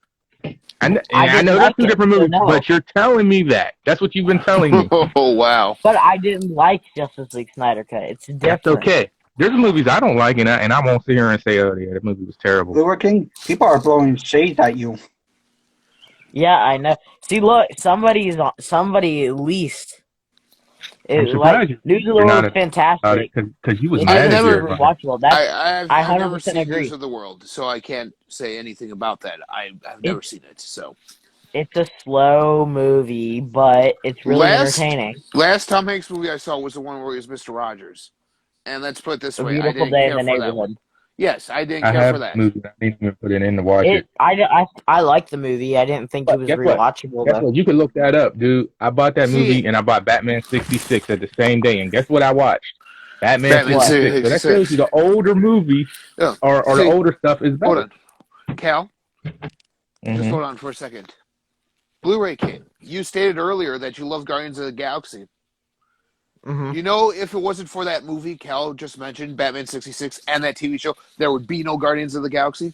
I didn't know like they're two it, different so movies, no. but you're telling me that. That's what you've been telling me. Oh, wow. But I didn't like Justice League Snyder Cut. It's different. That's okay. There's movies I don't like, and I won't sit here and say, oh, yeah, that movie was terrible. Blue King, people are blowing shade at you. Yeah, I know. See, look, somebody at least. I'm It, surprised like News of the you're World not is fantastic. Because you was It mad doesn't at mean never- it's everybody. rewatchable. That's I've 100% never seen agree. News of the World, so I can't say anything about that. I've never seen it, so. It's a slow movie, but it's really entertaining. Last Tom Hanks movie I saw was the one where he was Mr. Rogers. And let's put it this A way, I Beautiful didn't Day in care the for that one. Neighborhood. Yes, I didn't I care have for that. movies. I didn't even put it in to watch it. I liked the movie. I didn't think it was Guess what? rewatchable Guess though. what? You can look that up, dude. I bought that See- movie and I bought Batman 66 at the same day. And guess what I watched? Batman 66. So that shows you the older movies Yeah. or the See, older stuff is better. Hold on. Cal, just Mhm. hold on for a second. Blu-ray King, you stated earlier that you love Guardians of the Galaxy. Hmm. You know, if it wasn't for that movie Cal just mentioned, Batman 66, and that TV show, there would be no Guardians of the Galaxy?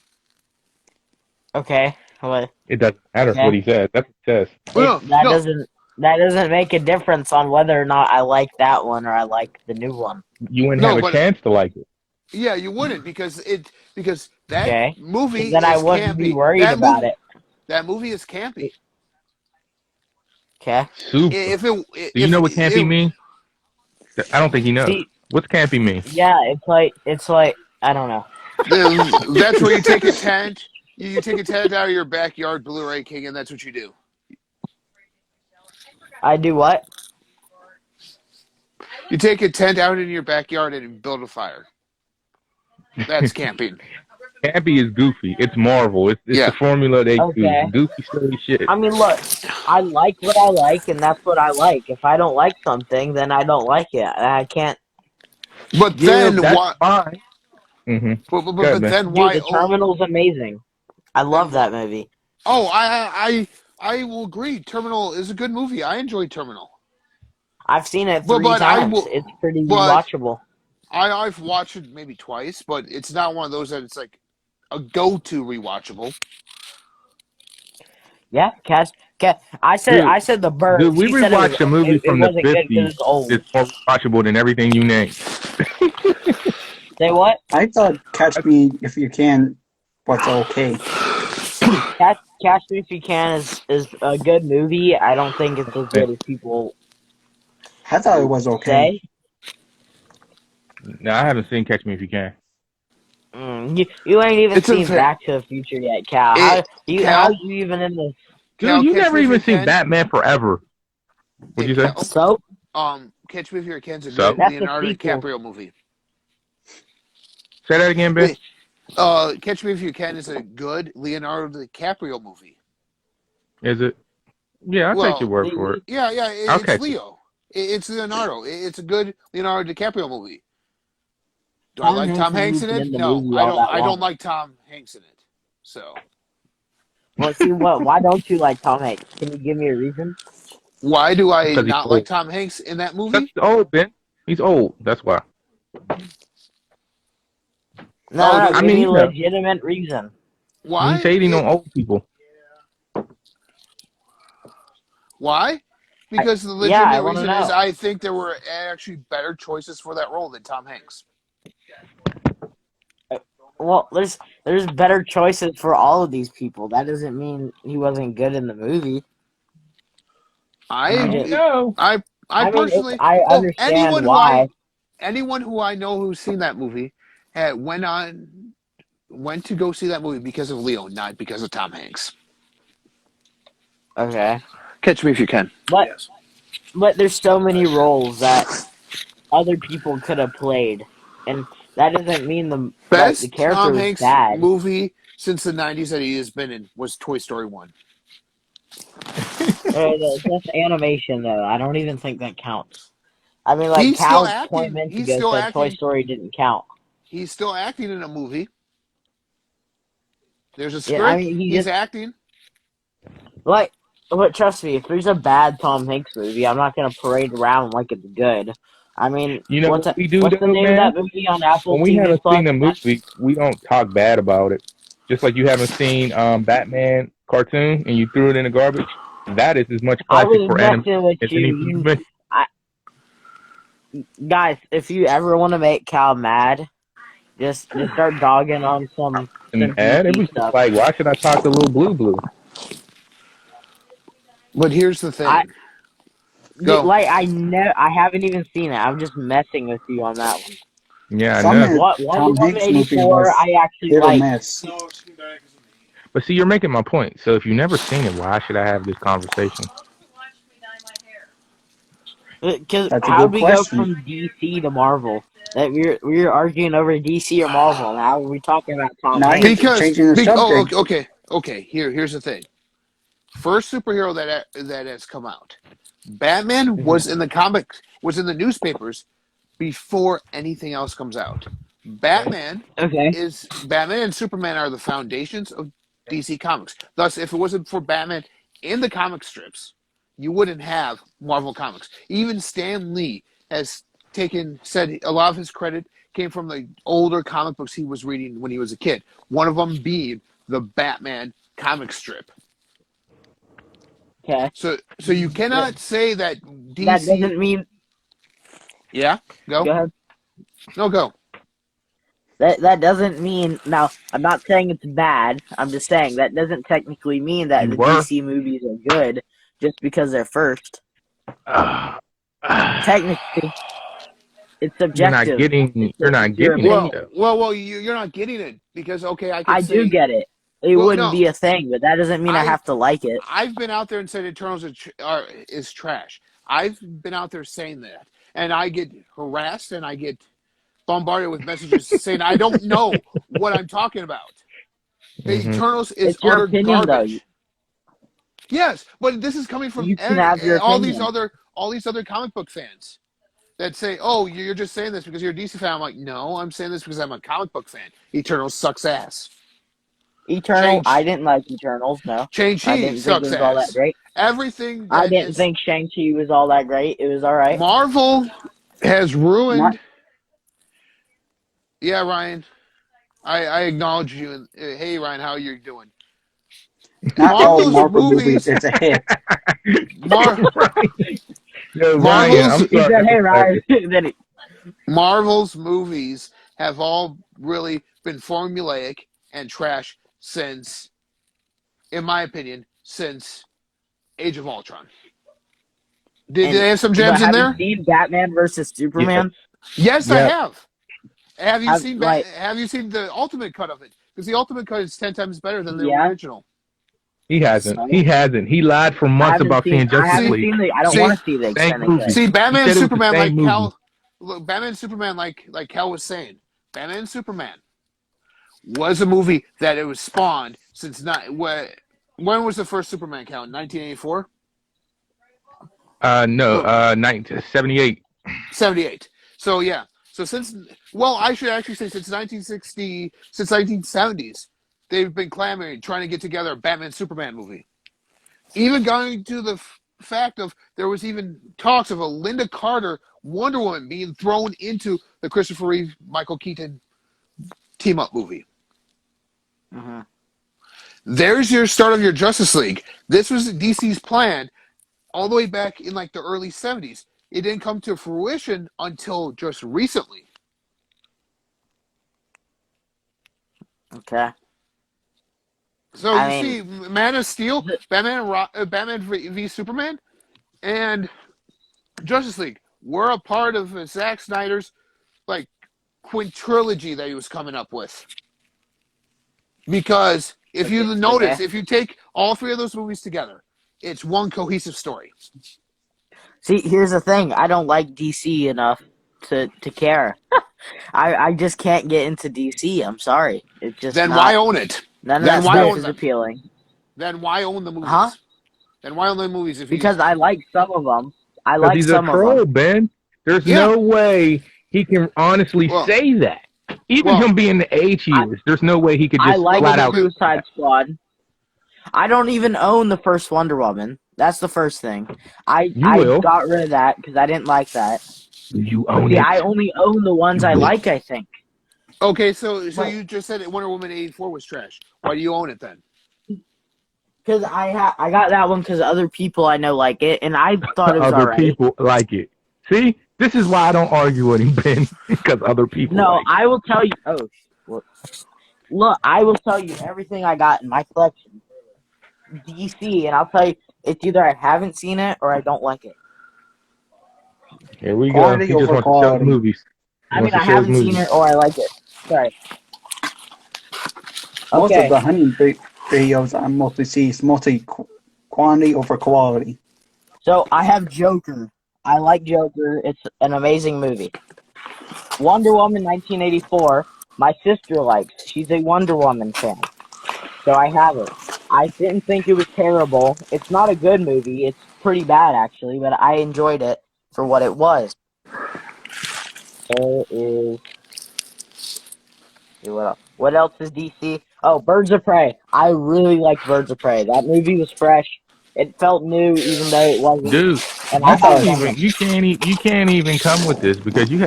Okay. Well, It doesn't matter Okay. what he says. That's what he says. No, that doesn't make a difference on whether or not I like that one or I like the new one. You wouldn't No, have a but- chance to like it. Yeah, you wouldn't because that Okay. movie Then I is wouldn't campy. be worried about it. That movie is campy. Okay. Super. Do you know what campy means? I don't think he knows. See, What's campy mean? yeah, it's like I don't know. That's where you take a tent. You take a tent out of your backyard, Blu-ray King, and that's what you do. I do what? You take a tent out in your backyard and build a fire. That's camping. Campy is goofy. It's Marvel. It's Yeah. the formula they Okay. use. Goofy, silly shit. I mean, look, I like what I like, and that's what I like. If I don't like something, then I don't like it. I can't. But then That's why? fine. Mm-hmm. But then why? Dude, The Terminal's amazing. I love that movie. I will agree. Terminal is a good movie. I enjoy Terminal. I've seen it But- 3 but I times. will- It's pretty but- rewatchable. I've watched it maybe twice, but it's not one of those that it's like a go-to rewatchable. Yeah, Cass. I said The Bird. Dude, we He said it was- rewatched a movie it from the wasn't good 'cause 50s. it's old. It's more watchable than everything you named. Say what? I thought Catch Me If You Can was okay. Catch Me If You Can is a good movie. I don't think it's as good as people I thought it was okay. say. No, I haven't seen Catch Me If You Can. You ain't even It's seen unfair. Back to the Future yet, Cal. Cal- How are you even in this? Cal, Dude, you Catch never Me If even You seen Can? Batman Forever. What'd you say? Cal- So Catch Me If You Can's a So? good That's a Leonardo sequel. DiCaprio movie. Say that again, Ben. Catch Me If You Can is a good Leonardo DiCaprio movie. Is it? Yeah, I'll take your Well, word for it. yeah, I'll it's catch it. Leo. It's Leonardo. It's a good Leonardo DiCaprio movie. Do I Tom like Hanks Tom Hanks isn't in it? in the No, movie all that I don't long. like Tom Hanks in it. So Well, see, why don't you like Tom Hanks? Can you give me a reason? why do I Because he's not like old. Tom Hanks in that That's movie? old, Ben. He's old. That's why. Oh, No, I give mean, me a legitimate reason. why? he's hating on old people. Why? Because the Yeah, I legitimate want to reason is know. I think there were actually better choices for that role than Tom Hanks. Well, there's better choices for all of these people. That doesn't mean he wasn't good in the movie. I don't I know. I personally I understand why. anyone who I know who's seen that movie went to go see that movie because of Leo, not because of Tom Hanks. Okay, Catch Me If You Can. but there's so many roles that other people could have played, and that doesn't mean the Best character Tom was Hanks bad. movie since the 90s that he has been in was Toy Story 1. That's animation though. I don't even think that counts. I mean, like He's still Cal 20 acting. minutes ago said Toy Story didn't count. He's still acting in a movie. There's a Yeah, I script. mean, He's acting. like, but trust me, if there's a bad Tom Hanks movie, I'm not gonna parade around like it's good. I mean, You know what we do, what's the though, name of man? that movie on Apple When we TV haven't Plus? seen a movie, we don't talk bad about it. Just like you haven't seen Batman cartoon and you threw it in the garbage. That is as much I classic was for anime messing with as you. anything you mentioned. Guys, if you ever want to make Cal mad, just start dogging on some And it DC was just stuff. like, why should I talk to little blue? But here's the thing. Go. Like I haven't even seen it. I'm just messing with you on that one. Yeah, I Some know. of Wonder Tom Woman Hanks movies 84, was I actually hit or liked. miss. But see, you're making my point. So if you've never seen it, why should I have this conversation? Because That's a how good do we go question. from DC to Marvel? That we're arguing over DC or Marvel, and how are we talking about Tom Now Hanks? you're changing the subject. Okay. Here's the thing. First superhero that has come out. Batman was in the comics, was in the newspapers before anything else comes out. Batman Okay. and Superman are the foundations of DC Comics. Thus, if it wasn't for Batman in the comic strips, you wouldn't have Marvel Comics. Even Stan Lee has said a lot of his credit came from the older comic books he was reading when he was a kid. One of them being the Batman comic strip. Okay. So you cannot say that DC. That doesn't mean. Yeah. Go ahead. No, go. That doesn't mean. Now, I'm not saying it's bad. I'm just saying that doesn't technically mean that You the were. DC movies are good just because they're first. Technically, it's subjective. You're not getting opinion. it. Well, you're not getting it because I do get it. It wouldn't be a thing, but that doesn't mean I have to like it. I've been out there and said Eternals is trash. I've been out there saying that, and I get harassed and I get bombarded with messages saying I don't know what I'm talking about. The Eternals is it's your utter opinion, garbage. Though. Yes, but this is coming from You can have your all opinion. these other comic book fans that say, "Oh, you're just saying this because you're a DC fan." I'm like, no, I'm saying this because I'm a comic book fan. Eternals sucks ass. I didn't like Eternals, no. Shang-Chi sucks think it was all that ass. great. Everything I didn't think Shang-Chi was all that great. It was all right. Marvel has ruined. Yeah, Ryan. I acknowledge you. And hey, Ryan, how are you doing? Not all Marvel movies is a hit. Marvel's movies have all really been formulaic and trash since, in my opinion, since Age of Ultron. Did they have some gems in there? Have you seen Batman versus Superman? Yes, I have. Have you seen the ultimate cut of it? Because the ultimate cut is 10 times better than the original. He hasn't. He lied for months about seeing Justice League. I don't want to see the extended cut. See, Batman and Superman Batman and Superman, like Cal was saying, Batman and Superman was a movie that it was spawned since when was the first Superman count? 1984? No, 1978. 78. So yeah. So I should actually say since 1970s, they've been clamoring, trying to get together a Batman Superman movie. Even going to the fact of there was even talks of a Linda Carter Wonder Woman being thrown into the Christopher Reeve Michael Keaton team up movie. Mm-hmm. There's your start of your Justice League. This was DC's plan all the way back in like the early 70s. It didn't come to fruition until just recently. Okay. So see, Man of Steel, Batman v Superman, and Justice League were a part of Zack Snyder's like quintrilogy that he was coming up with. Because if you notice, if you take all three of those movies together, it's one cohesive story. See, here's the thing. I don't like DC enough to care. I just can't get into DC. I'm sorry. It's just why own it? None of that stuff is appealing. Then why own the movies? Huh? Then why own the movies? Because I like some of them. He's a troll, Ben. There's no way he can honestly say that. Even him being the age he is, there's no way he could just flat out. Suicide Squad. I don't even own the first Wonder Woman. That's the first thing. I got rid of that because I didn't like that. You own it. I only own the ones I like, I think. Okay, so you just said that Wonder Woman 84 was trash. Why do you own it then? Because I got that one because other people I know like it, and I thought it was other alright. people like it. See, this is why I don't argue with him, Ben, because other people. No, like I will tell you. Oh, look, I will tell you everything I got in my collection. DC, and I'll tell you, it's either I haven't seen it or I don't like it. Here we go. He just wants to show the movies. I mean, I haven't seen it or I like it. Sorry. Most of the hunting videos I mostly see is mostly quantity over quality. So I have Joker. I like Joker. It's an amazing movie. Wonder Woman 1984. My sister likes. She's a Wonder Woman fan. So I have it. I didn't think it was terrible. It's not a good movie. It's pretty bad, actually, but I enjoyed it for what it was. There is... What else is DC? Oh, Birds of Prey. I really liked Birds of Prey. That movie was fresh. It felt new, even though it wasn't. Dude, and I you can't even come with this because you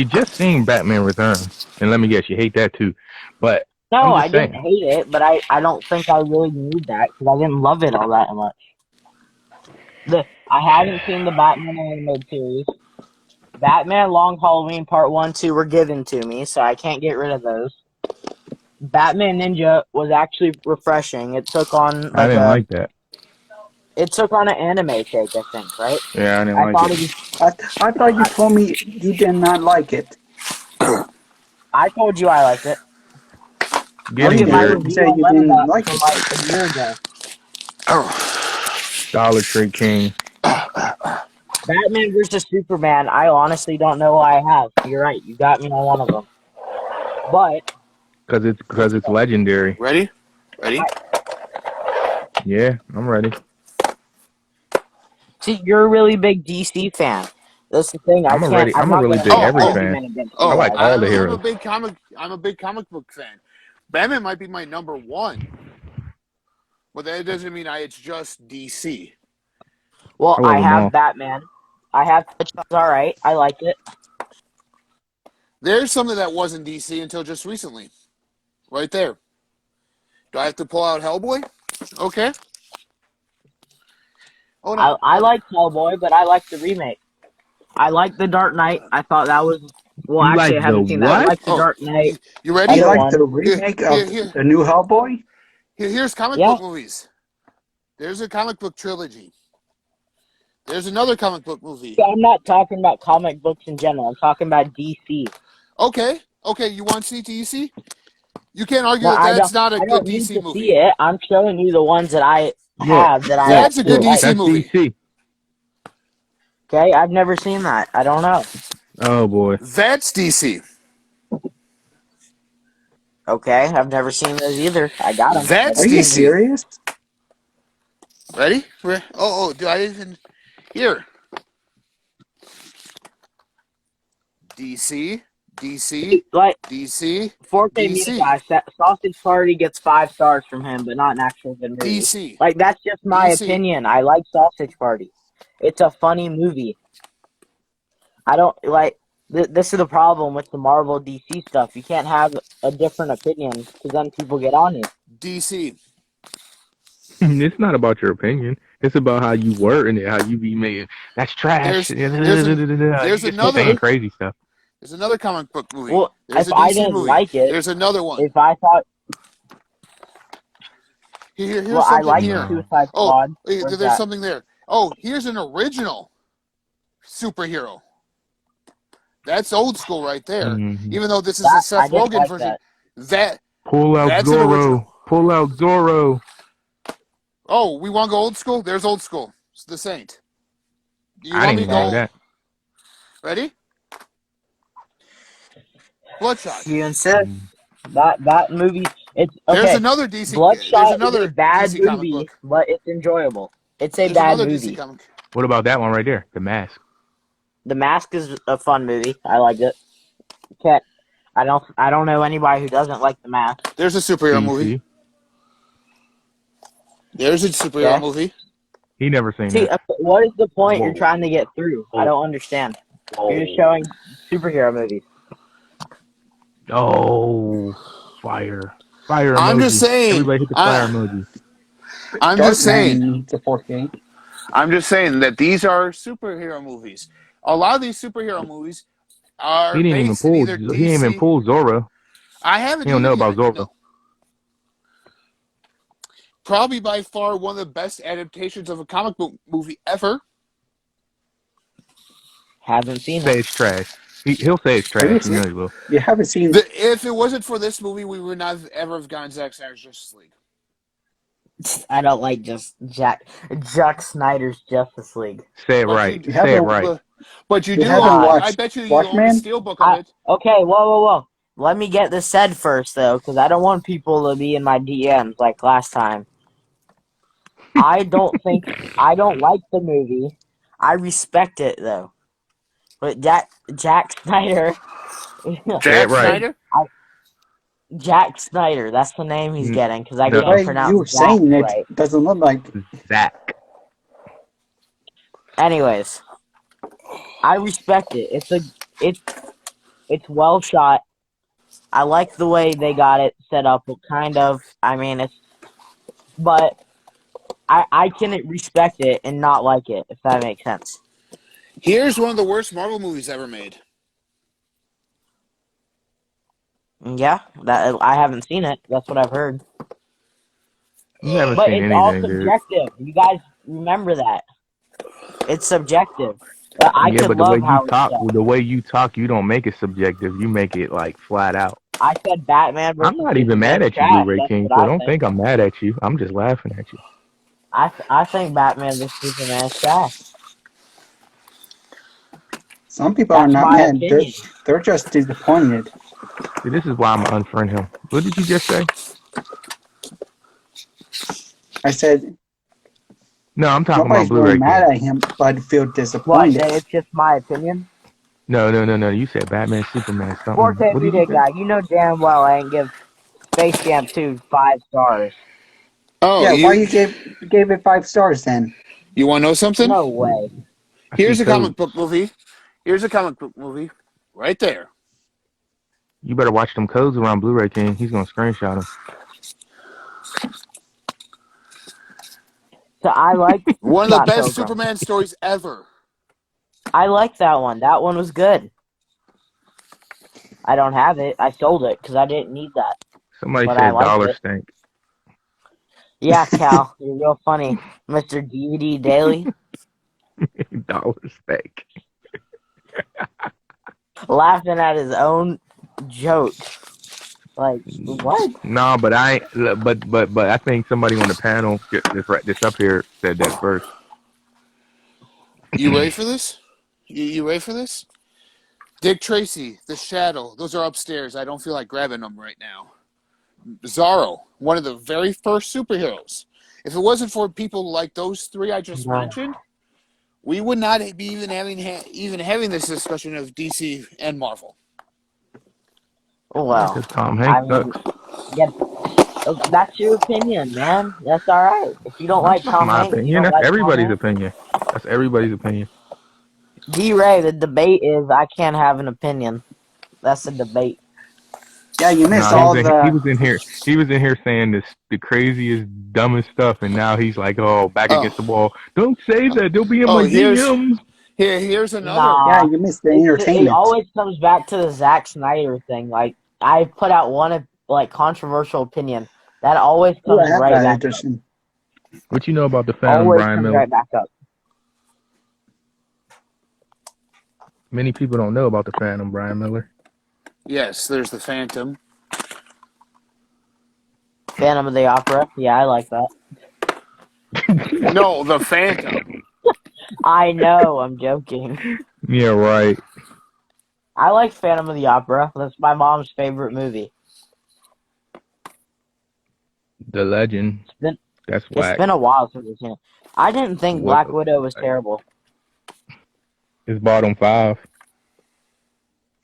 just seen Batman Returns, and let me guess, you hate that too. But no, I didn't hate it, but I don't think I really need that because I didn't love it all that much. I haven't seen the Batman animated series. Batman Long Halloween Part 1, 2 were given to me, so I can't get rid of those. Batman Ninja was actually refreshing. It took on I didn't like that. It took on an anime take, I think, right? Yeah, I didn't like it. I thought you told me you did not like it. I told you I liked it. Get him, Jared. You said you didn't like it. Like a year ago. Dollar Tree King. Batman vs. Superman, I honestly don't know why I have. You're right, you got me on one of them. But... Because it's legendary. Ready? Yeah, I'm ready. See, you're a really big DC fan. That's the thing. I'm a really big every fan. I like all the heroes. I'm a big comic book fan. Batman might be my number one, but that doesn't mean it's just DC. Well, I have Batman. I have it's all right. I like it. There's something that wasn't DC until just recently. Right there. Do I have to pull out Hellboy? Okay. Oh no. I like Hellboy, but I like the remake. I like The Dark Knight. I thought that was... Well, you actually, I haven't seen that. I like The Dark Knight. You ready? You like the remake of the new Hellboy? Here's comic book movies. There's a comic book trilogy. There's another comic book movie. I'm not talking about comic books in general. I'm talking about DC. Okay. You want to see DC? You can't argue that's not a good DC movie. See it. I'm showing you the ones that I have. That's a good DC movie. DC. Okay, I've never seen that. I don't know. Oh boy. That's DC. Okay, I've never seen those either. I got them. That's Are you DC. serious? Ready? Do I even here? DC, DC, Like DC, 4K Media DC, Guy, Sausage Party gets 5 stars from him, but not an actual good movie. DC, Like that's just my DC. opinion. I like Sausage Party. It's a funny movie. I don't like. This is the problem with the Marvel DC stuff. You can't have a different opinion because then people get on it. DC. It's not about your opinion. It's about how you wording it, how you be making. That's trash. There's Just another- saying crazy stuff. There's another comic book movie. Well, There's if a I DC didn't movie. like it, There's another one. if I thought, Here's well, I something like here. Suicide Oh, Squad. there's Where's that? something there. Oh, here's an original superhero. That's old school right there. Mhm. Even though this is That- a Seth I didn't Rogen like version. that. Pull out That's an Zorro. original. Pull out Zorro. Oh, we want to go old school? There's old school. It's The Saint. Do you I want didn't me to even know go? that. Ready? Bloodshot. You insist. That movie, it's There's okay. another DC. Bloodshot There's another is a bad DC comic movie, book. but it's enjoyable. It's a There's bad another movie. DC comic. What about that one right there? The Mask. The Mask is a fun movie. I like it. Can't. I don't know anybody who doesn't like The Mask. There's a superhero DC. movie. There's a superhero Yeah. movie. He never seen See, that. what is the point you're Whoa. trying to get through? I don't understand. You're just showing superhero movies. Oh, fire. Fire emoji. I'm just saying. Everybody hit the fire emoji. I'm just saying. Darkman needs a 4K. I'm just saying that these are superhero movies. A lot of these superhero movies are He didn't even based in pull. either He didn't even DC. pull Zorro. I haven't. He don't know either about yet, Zorro. no. Probably by far one of the best adaptations of a comic book movie ever. Haven't seen Say it. it's trash. He'll say it's trash. You know he will. You haven't seen If it wasn't for this movie, we would not have ever have gotten Zack Snyder's Justice League. I don't like just Jack Snyder's Justice League. Say it But right. you- Say it right. But you You do. haven't I watched bet you own Watchmen? the steelbook of it. Okay, whoa. Let me get this said first, though, because I don't want people to be in my DMs like last time. I don't like the movie. I respect it, though. But Jack Snyder... Say it right. Snyder? Jack Snyder, that's the name he's getting, because I No. the can't way pronounce you were Jack saying it right. doesn't look like. Zach. Anyways, I respect it. It's well shot. I like the way they got it set up. Kind of. I mean, but I can respect it and not like it, if that makes sense. Here's one of the worst Marvel movies ever made. Yeah, that I haven't seen it. That's what I've heard. You haven't But seen it's all anything, dude. subjective. You guys remember that. It's subjective. I Yeah, could but the way love you how talk, it's done. the way you talk, you don't make it subjective. You make it like flat out. I said Batman versus I'm not even mad Superman at you, trash. Blu-ray That's King. what So I don't think I'm mad at you. I'm just laughing at you. I think Batman vs Superman is trash. Some people are That's not my mad. opinion. They're just disappointed. See, this is why I'm gonna unfriend him. What did you just say? I said No, I'm talking nobody's about Blu-ray really mad King. at him, but feel What? disappointed. It's just my opinion. No. You said Batman, Superman, something. 4K What did Media you say? Guy, you know damn well I ain't give Space Jam 2 5 stars. Oh, Yeah, why you gave it 5 stars then? You want to know something? No way. Here's I a see comic codes. book movie. Here's a comic book movie. Right there. You better watch them codes around Blu-ray King. He's gonna screenshot them. So I like One of the Scott best Pilgrim. Superman stories ever. I like that one. That one was good. I don't have it. I sold it because I didn't need that. Somebody But I said liked dollar it. stink. Yeah, Cal, you're real funny, Mr. DVD Daily. Dollar stink. Laughing at his own joke. Like, what? No, but I think somebody on the panel this up here said that first. You ready for this? You ready for this? Dick Tracy, The Shadow. Those are upstairs. I don't feel like grabbing them right now. Zorro, one of the very first superheroes. If it wasn't for people like those three I just mentioned, we would not be even having this discussion of DC and Marvel. Oh, well, Because Tom I Hanks mean, sucks. yeah, that's your opinion, man. That's all right. If you don't That's like not Tom my Hanks, you opinion. don't That's like Tom everybody's Hanks. opinion. That's everybody's opinion. D-Ray, the debate is I can't have an opinion. That's a debate. Yeah, you missed Nah, all he the. was in here. He was in here saying the craziest, dumbest stuff, and now he's like, "Oh, back Oh, against the wall. Don't say that. They'll be in my here's DMs." another. Yeah, Nah, you missed the it entertainment. always comes back to the Zack Snyder thing. Like, I put out one like controversial opinion. That always Oh, I comes have right that back up. edition. What you know about the Phantom, Always Brian comes Miller? right back up. Many people don't know about the Phantom, Brian Miller. Yes, there's the Phantom. Phantom of the Opera. Yeah, I like that. No, the Phantom. I know, I'm joking. Yeah, right. I like Phantom of the Opera. That's my mom's favorite movie. The Legend. It's been That's it's whack. been a while since I've seen it. I didn't think What Black Widow was terrible. It's bottom 5.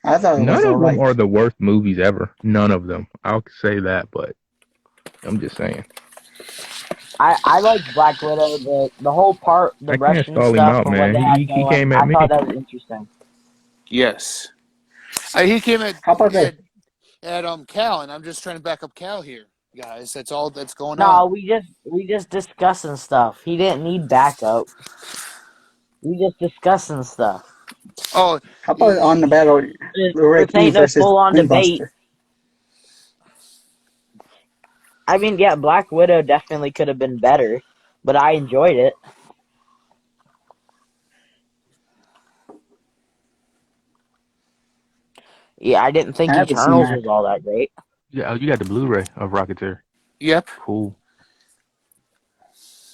I thought it was None of them alright. are the worst movies ever. None of them. I'll say that, but I'm just saying. I like Black Widow, the whole part, the I can't Russian stall him stuff out, and what man. they had He going. came at I me. thought that was interesting. Yes. He came How about that? at Cal, and I'm just trying to back up Cal here, guys. That's all that's going No, on. we just discussing stuff. He didn't need backup. We just discussing stuff. Oh, How about on the battle, This Rick E ain't no versus full on debate. Windbuster? I mean, yeah, Black Widow definitely could have been better, but I enjoyed it. Yeah, I didn't think I haven't seen Eternals that. was all that great. Yeah, you got the Blu-ray of Rocketeer. yep. Cool.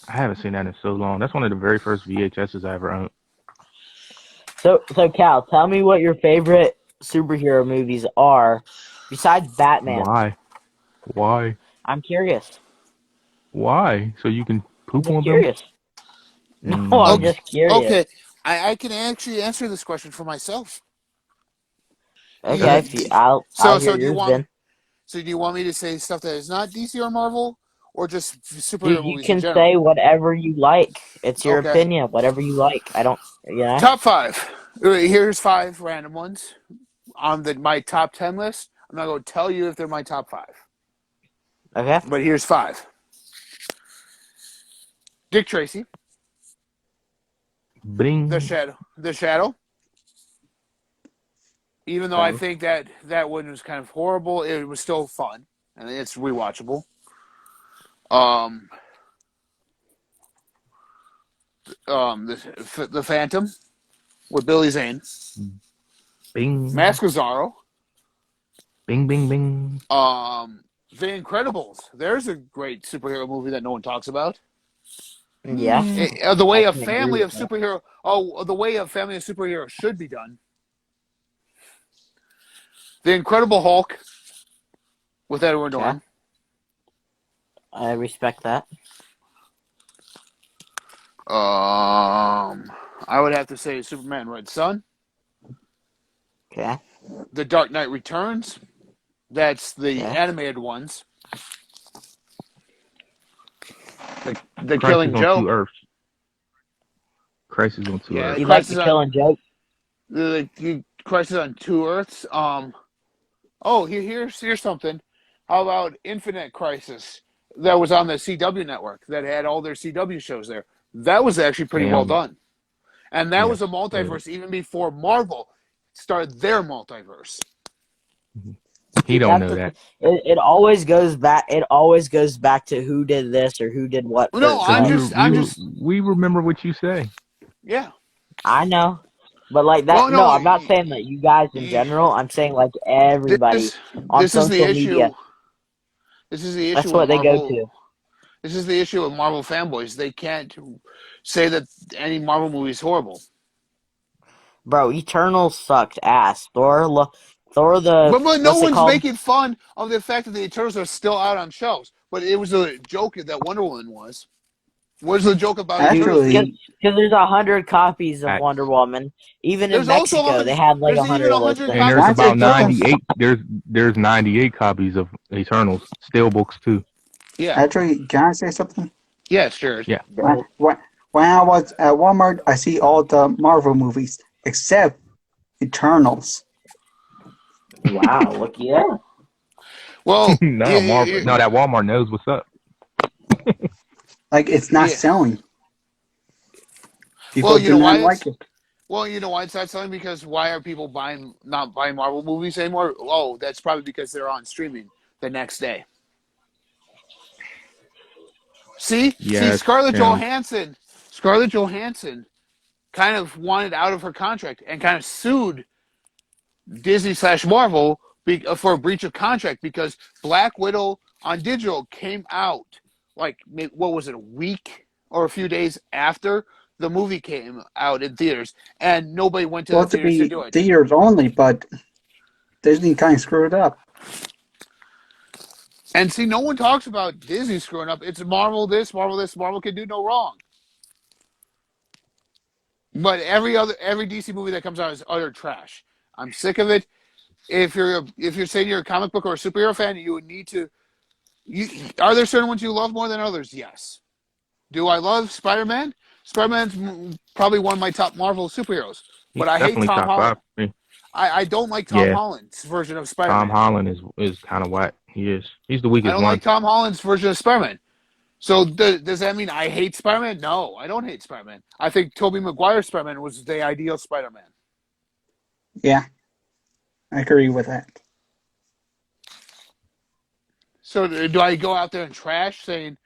I haven't seen that in so long. That's one of the very first VHSs I ever owned. So Cal, tell me what your favorite superhero movies are besides Batman. Why? I'm curious. Why? So you can I'm poop just on them? curious. No, I'm Okay. just curious. Okay. I can actually answer this question for myself. Okay, if you, I'll hear So do you yours want then. so do you want me to say stuff that is not DC or Marvel, or just superhero Dude, you movies in can general? say whatever you like. It's your Okay. opinion. Whatever you like. I don't. Top 5. Here's 5 random ones on my top 10 list. I'm not going to tell you if they're my top 5, Okay. but here's 5. Dick Tracy, Bing. The Shadow. Even though I think that one was kind of horrible, it was still fun and it's rewatchable. The Phantom with Billy Zane. Bing. Mask of Zorro. Bing, bing, bing. The Incredibles. There's a great superhero movie that no one talks about. Yeah. The way I a can family agree of with that. superhero. Oh, the way a family of superheroes should be done. The Incredible Hulk with Edward Okay. Norton. I respect that. I would have to say Superman Red Sun. Okay. The Dark Knight Returns. That's the animated ones. The Killing on Joke. 2 Earths. Crisis on 2 Yeah, Earths. You like Crisis the on Killing Joke? the Crisis on 2 Earths. Here's something. How about Infinite Crisis? That was on the CW network. That had all their CW shows there. That was actually pretty well done. And that was a multiverse even before Marvel started their multiverse. He don't know that. It always goes back. It always goes back to who did this or who did what. No, We remember what you say. Yeah. I know, but like that. Well, no, no, I'm not saying that you guys in general. I'm saying like everybody on this is the social issue. media. This is the issue. That's what they go to. This is the issue with Marvel fanboys. They can't say that any Marvel movie is horrible. Bro, Eternals sucked ass. Thor the But no what's it one's called? making fun of the fact that the Eternals are still out on shelves. But it was a joke that Wonder Woman was. What is the joke about Eternals? Actually, Because there's 100 copies of Facts. Wonder Woman. Even in There's also Mexico, they 100. had like There's even 100 of those 100 things. And there's can I copies. say about something? 98. There's 98 copies of Eternals, steelbooks too. Yeah. Actually, can I say something? Yeah, sure. Yeah. When I was at Walmart, I see all the Marvel movies except Eternals. Wow, look at that. Well, No, Marvel. No, that Walmart knows what's up. Like, it's not Yeah. selling. People Well, you do know not why like it. Well, you know why it's not selling? Because why are people not buying Marvel movies anymore? Oh, that's probably because they're on streaming the next day. See, Yes, Scarlett yeah. Johansson kind of wanted out of her contract and kind of sued Disney/Marvel for a breach of contract because Black Widow on digital came out like what was it, a week or a few days after the movie came out in theaters, and nobody went to the Supposed to theaters to be do it. theaters only, but Disney kind of screwed up. And see, no one talks about Disney screwing up. It's Marvel this, Marvel this. Marvel can do no wrong. But every DC movie that comes out is utter trash. I'm sick of it. If you're saying you're a comic book or a superhero fan, you would need to. Are there certain ones you love more than others? Yes. Do I love Spider-Man? Spider-Man's probably one of my top Marvel superheroes. He's But I hate definitely Tom top Holland. 5 for me. I don't like Tom Yeah. Holland's version of Tom Spider-Man. Holland is kind of whack. He is. He's the I weakest don't one. like Tom Holland's version of Spider-Man. So does that mean I hate Spider-Man? No, I don't hate Spider-Man. I think Tobey Maguire's Spider-Man was the ideal Spider-Man. Yeah, I agree with that. So do I go out there and trash saying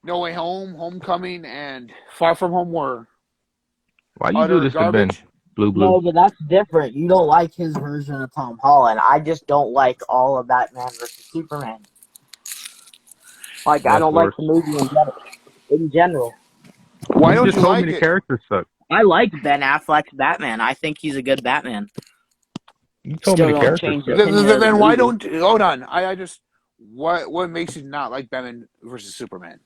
No Way Home, Homecoming, and Far From Home were Why you utter do this to Ben? garbage? Blue. No, but that's different. You don't like his version of Tom Holland. I just don't like all of Batman versus Superman. Like, I That's don't worse. like the movie in general. Why You don't just you told like me the it? characters suck. I like Ben Affleck's Batman. I think he's a good Batman. You told Still me the don't characters change suck. the opinion of the Then why movie. don't hold on? I just what makes you not like Batman versus Superman?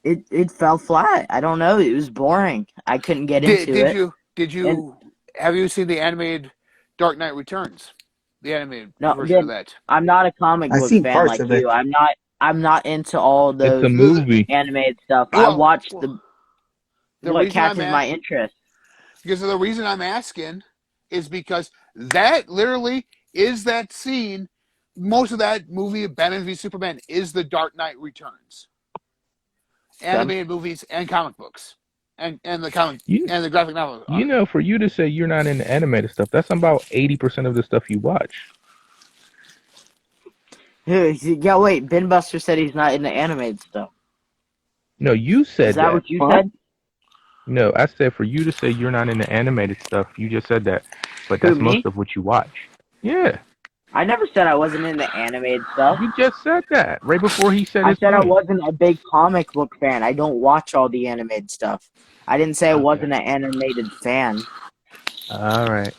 It fell flat. I don't know. It was boring. I couldn't get into it. Did you have you seen the animated Dark Knight Returns? The animated No, version of again, that. I'm not a comic I've book seen fan parts like of it. you. I'm not into all It's a those movie. animated stuff. I Well, watch the what reason I'm catches my interest. because the reason I'm asking is because that literally is that scene. Most of that movie, Batman v Superman, is the Dark Knight Returns. Animated movies and comic books, and the comic and the graphic novel. You know, for you to say you're not into animated stuff, that's about 80% of the stuff you watch. Yeah, wait. Ben Buster said he's not into animated stuff. No, you said Is that what you What? said? No, I said for you to say you're not into animated stuff, you just said that. But Who, that's me? most of what you watch. Yeah. I never said I wasn't into animated stuff. You just said that right before he said I his said I name. wasn't a big comic book fan. I don't watch all the animated stuff. I didn't say I Okay. wasn't an animated fan. All right.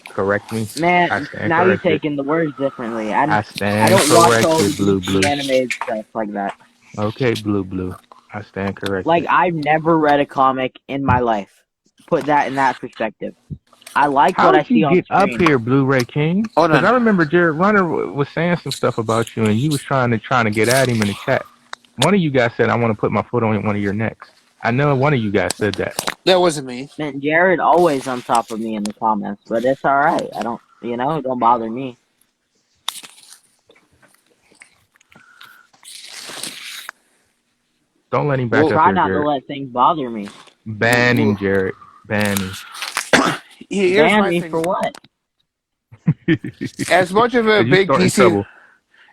Correct me. I Man, stand now you're corrected. taking the words differently. I I stand don't watch all corrected, the Blue. DC animated stuff like that. Okay, Blue. I stand corrected. Like, I've never read a comic in my life. Put that in that perspective. I like How what I did see you on get up screen. here, Blu-ray King? Hold Because on. I remember Jared Runner was saying some stuff about you, and you was trying to get at him in the chat. One of you guys said, "I want to put my foot on one of your necks." I know one of you guys said that. That wasn't me. Man, Jared always on top of me in the comments, but it's alright. I don't, it don't bother me. Don't let him back Well, up try here, not Jared. to let things bother me. Ban him, Jared. Ban him. Here's Ban my me thing. for what? As much of a You big start in DC, trouble.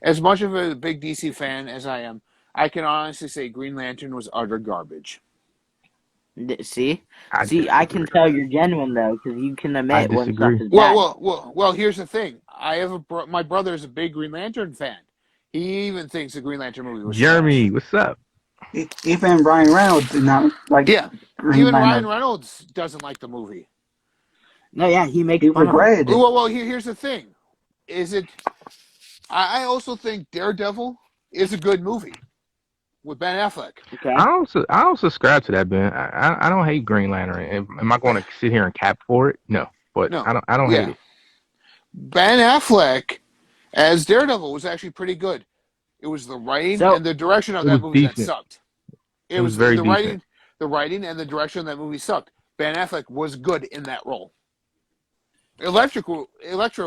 as much of a big DC fan as I am, I can honestly say Green Lantern was utter garbage. See? I I can disagree. tell you're genuine, though, because you can admit when stuff disagree. is bad. Well. Here's the thing. I have my brother is a big Green Lantern fan. He even thinks the Green Lantern movie was Jeremy, what's up? Even Ryan Reynolds did not like trash. Yeah, Green even Ryan Lantern. Reynolds doesn't like the movie. No, yeah, he makes He fun of it. regretted it. Well, here's the thing. Is it? I also think Daredevil is a good movie with Ben Affleck. Okay. I don't subscribe to that, Ben. I don't hate Green Lantern. Am I going to sit here and cap for it? No, but No. I don't hate Yeah. it. Ben Affleck as Daredevil was actually pretty good. It was the writing So- and the direction of It that was movie that decent. sucked. It was very the decent. writing and the direction of that movie sucked. Ben Affleck was good in that role. Electra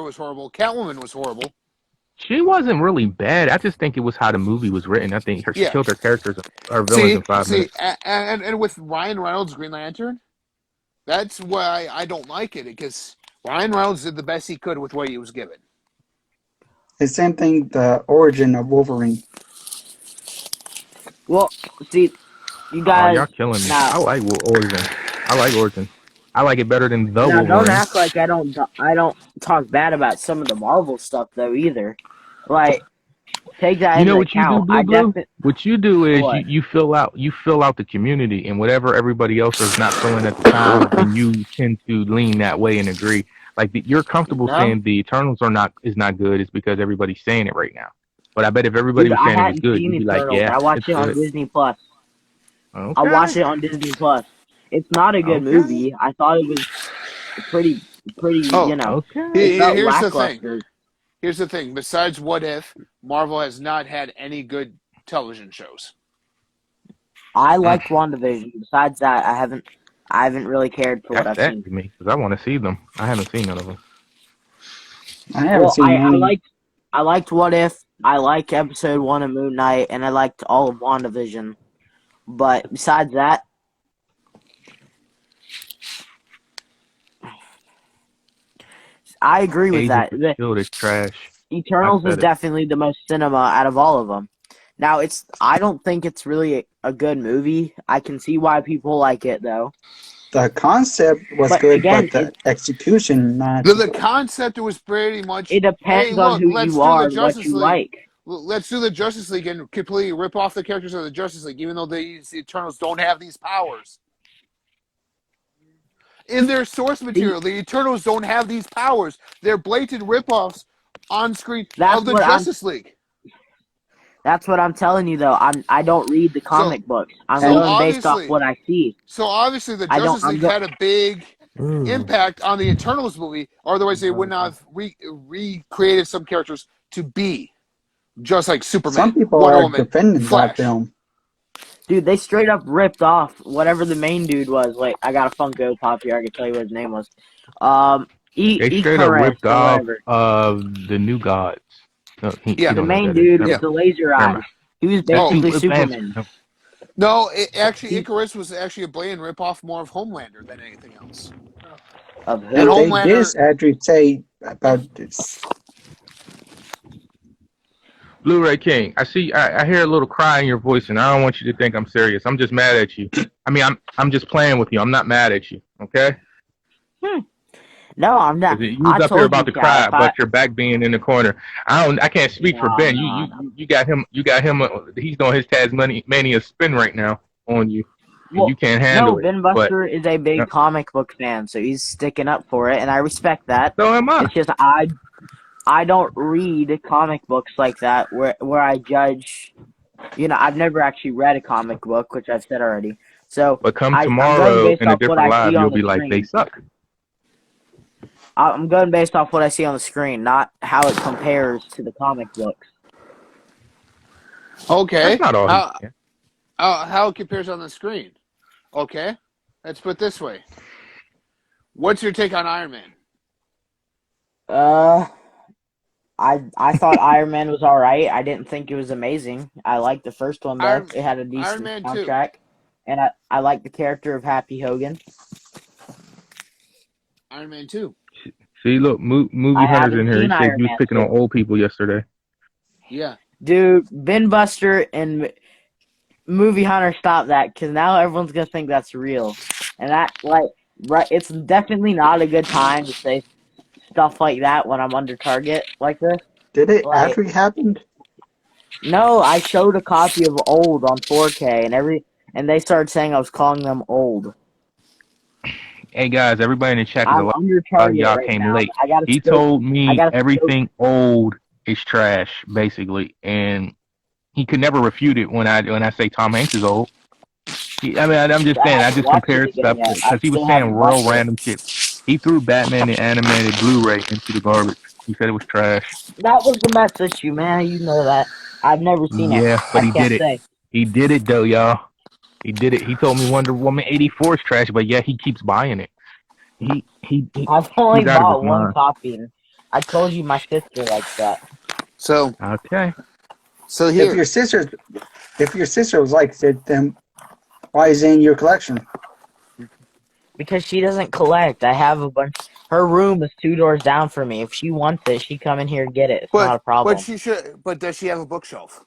was horrible. Catwoman was horrible. She wasn't really bad. I just think it was how the movie was written. I think she Yeah. killed her characters or villains in 5 minutes. And with Ryan Reynolds' Green Lantern, that's why I don't like it, because Ryan Reynolds did the best he could with what he was given. The same thing, the origin of Wolverine. Well, see, you Oh, guys. y'all killing me. Now, I like Origin. I like Origin. I like it better than the now Wolverine. don't act like I don't talk bad about some of the Marvel stuff though either. Like, take that You into know what you do, account. Blue? What you do is What? you fill out the community, and whatever everybody else is not feeling at the time, then you tend to lean that way and agree. Like you're comfortable No. saying the Eternals is not good, is because everybody's saying it right now. But I bet if everybody Dude, was I saying it was hadn't good, seen you'd be like, Eternals. yeah, I watched it's it on good. Disney Plus. Okay. I watched it on Disney Plus. It's not a good Okay. movie. I thought it was pretty. Oh, You know, Okay. it felt Here's the lackluster. thing. Here's the thing. Besides What If, Marvel has not had any good television shows. I liked WandaVision. Besides that, I haven't really cared for what That's I've that seen. to me, because I want to see them. I haven't seen none of them. I haven't seen any. I liked What If. I like episode 1 of Moon Knight, and I liked all of WandaVision. But besides that, I agree with that. Agents of Shield is trash. Eternals I is said it. definitely the most cinema out of all of them. Now, I don't think it's really a good movie. I can see why people like it, though. The concept was But good, again, but the execution not. The concept was pretty much. It depends Hey, look, on who let's you do are the and what Justice you League. like. Let's do the Justice League and completely rip off the characters of the Justice League, even though the Eternals don't have these powers. In their source material, the Eternals don't have these powers. They're blatant ripoffs on screen of the Justice League. That's what I'm telling you, though. I don't read the comic books. I'm going based off what I see. So obviously, the Justice League had a big impact on the Eternals movie. Otherwise, they would not have recreated some characters to be just like Superman. Some people Wonder are Woman, defending Flash. that film. Dude, they straight up ripped off whatever the main dude was. Wait, I got a Funko Pop here. I can tell you what his name was. They straight up ripped or off whatever. the New Gods. No, he The don't know main that dude is. with the laser Never eyes. mind. He was That's basically too Superman. advanced. No, Icarus was actually a blatant ripoff more of Homelander than anything else. Of who? And They Homelander- did actually say about this. Blu-ray King, I hear a little cry in your voice, and I don't want you to think I'm serious. I'm just mad at you. I mean, I'm just playing with you. I'm not mad at you. Okay? No, I'm not. You was up here about to cry, Cal, but your back being in the corner. I can't speak for Ben. You got him. He's doing his Tasmania spin right now on you. And you can't handle it. Ben Buster is a big comic book fan, so he's sticking up for it, and I respect that. So am I. It's just I don't read comic books like that where I judge. I've never actually read a comic book, which I've said already. So, but come tomorrow in a different live, you'll be like, they suck. I'm going based off what I see on the screen, not how it compares to the comic books. Okay. That's not all. How it compares on the screen. Okay. Let's put it this way. What's your take on Iron Man? I thought Iron Man was alright. I didn't think it was amazing. I liked the first one though. It had a decent soundtrack. And I like the character of Happy Hogan. Iron Man 2. See, look, movie hunters in here. He said he was picking on old people yesterday. Yeah. Dude, Ben Buster and Movie Hunter, stop that, because now everyone's going to think that's real. And it's definitely not a good time to say stuff like that when I'm under target like this. Did it actually happen? No, I showed a copy of Old on 4K, and they started saying I was calling them old. Hey guys, everybody in the chat, because I'm a lot under of Target y'all right came now. late. I got a He scope. told I me got a scope. everything old is trash, basically, and he could never refute it when I say Tom Hanks is old. I'm just I saying, I haven't just watched it compared again stuff yet. I because he was still saying haven't real watched it. random shit. He threw Batman the animated Blu-ray into the garbage. He said it was trash. That was the best issue, man. You know that. I've never seen it. Yeah, but I he did can't it. say. He did it though, y'all. He did it. He told me Wonder Woman 84 is trash, but yeah, he keeps buying it. I've only He's out of his bought one mind. copy, and I told you my sister likes that. So Okay. so If here, your sister was like it, then why is it in your collection? Because she doesn't collect. I have a bunch. Her room is 2 doors down from me. If she wants it, she come in here and get it. It's not a but problem. she should. But does she have a bookshelf?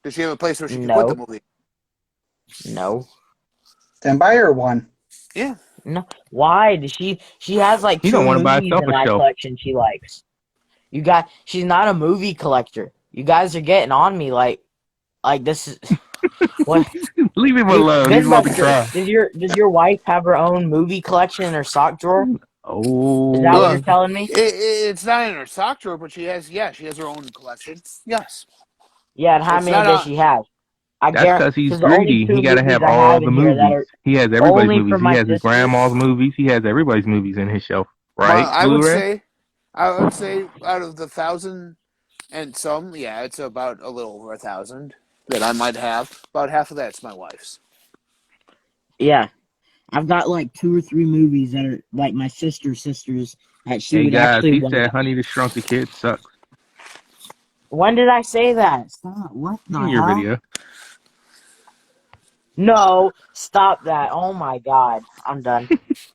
Does she have a place where she can put the No, movie? no, Then buy her one. Yeah. no. Why? Does she has like He 2 don't want to buy movies himself in a that shelf. collection she likes. She's not a movie collector. You guys are getting on me like this is what. Leave him alone. He's about to Benbuster, cry. does your wife have her own movie collection in her sock drawer? Is that what Oh, you're telling me? It's not in her sock drawer, but she has her own collection. Yes. Yeah, and how It's many not does on. she have? I that's guarantee, because he's because the only greedy. 2 He got to movies have I have all the in here that movies. are He has everybody's only movies. from He my has his sister. grandma's movies. He has everybody's movies in his shelf, Well, right? Blu-ray. I would say out of the 1,000 and some, yeah, it's about a little over 1,000 that I might have. About half of that's my wife's. Yeah, I've got like 2 or 3 movies that are like my sister's sisters that she Hey would guys, actually he want. said Honey the Shrunk the Kid sucks. When did I say that? Stop. What the In your hell? video. No, stop that. Oh my god. I'm done.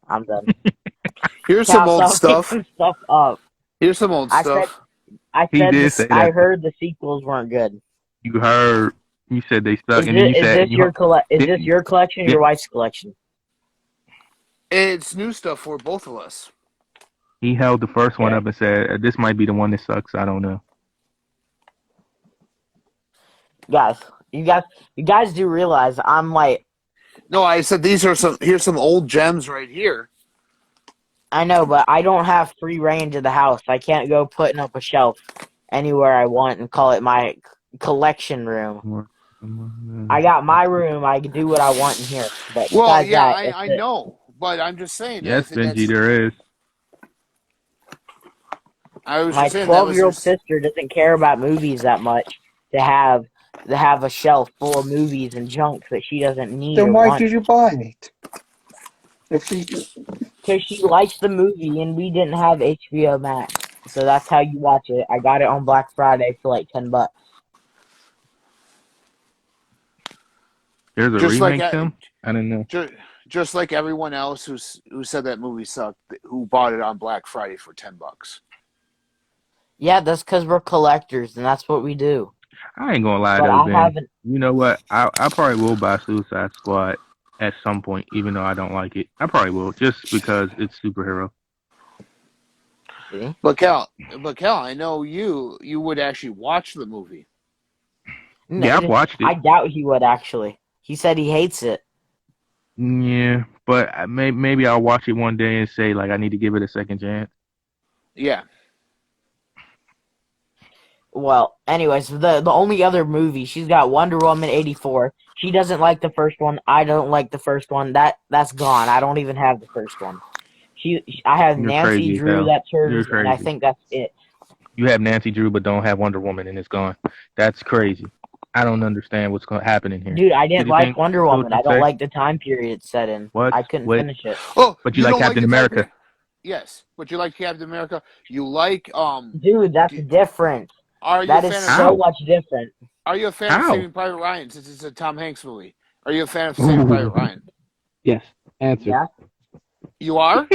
I'm done. Here's some Cal, old stop stuff. making stuff up. Here's some old I said stuff. He did this. say I that. heard the sequels weren't good. You heard. You said they suck, and then you Is said this your is this didn't- your collection or your didn't- wife's collection? It's new stuff for both of us. he held the first one Okay. up and said, "This might be the one that sucks." I don't know. Guys, you guys do realize I'm like, No, I said here's some old gems right here. I know, but I don't have free range of the house. I can't go putting up a shelf anywhere I want and call it my collection room. I got my room. I can do what I want in here. But Well, besides yeah, that, I know, but I'm just saying Yes, that Benji, that's. there is. I was my just saying that was 12-year-old sister doesn't care about movies that much to have a shelf full of movies and junk that she doesn't need Then or why want. did you buy it? If she, Because she likes the movie and we didn't have HBO Max. So that's how you watch it. I got it on Black Friday for like $10. There's a just like remake, Tim. I don't know. just like everyone else who said that movie sucked, who bought it on Black Friday for $10. Yeah, that's because we're collectors and that's what we do. I ain't gonna lie But though, I Ben. haven't. You know what? I probably will buy Suicide Squad at some point, even though I don't like it. I probably will, just because it's superhero. See? But Cal, I know you would actually watch the movie. Yeah, I've watched I it. doubt he would actually. He said he hates it. Yeah, but maybe I'll watch it one day and say like I need to give it a second chance. Yeah. Well, anyways, the only other movie she's got Wonder Woman 84. She doesn't like the first one. I don't like the first one. That's gone. I don't even have the first one. I have You're Nancy crazy, Drew. hell. That's You're hers, and I crazy. think that's it. You have Nancy Drew, but don't have Wonder Woman, and it's gone. That's crazy. I don't understand what's happening here. Dude, I didn't City like Tank, Wonder still Woman. what I you don't say? like the time period it's set in. What? I couldn't Wait. finish it. Oh, But you like don't Captain the time America. Yes, but you like Captain America. You like Dude, that's different. Are you That a is fan so How? much different. Are you a fan of How? Saving Private Ryan since it's a Tom Hanks movie? Are you a fan of Saving Private Ryan? Yes. Answer. Yeah. You are?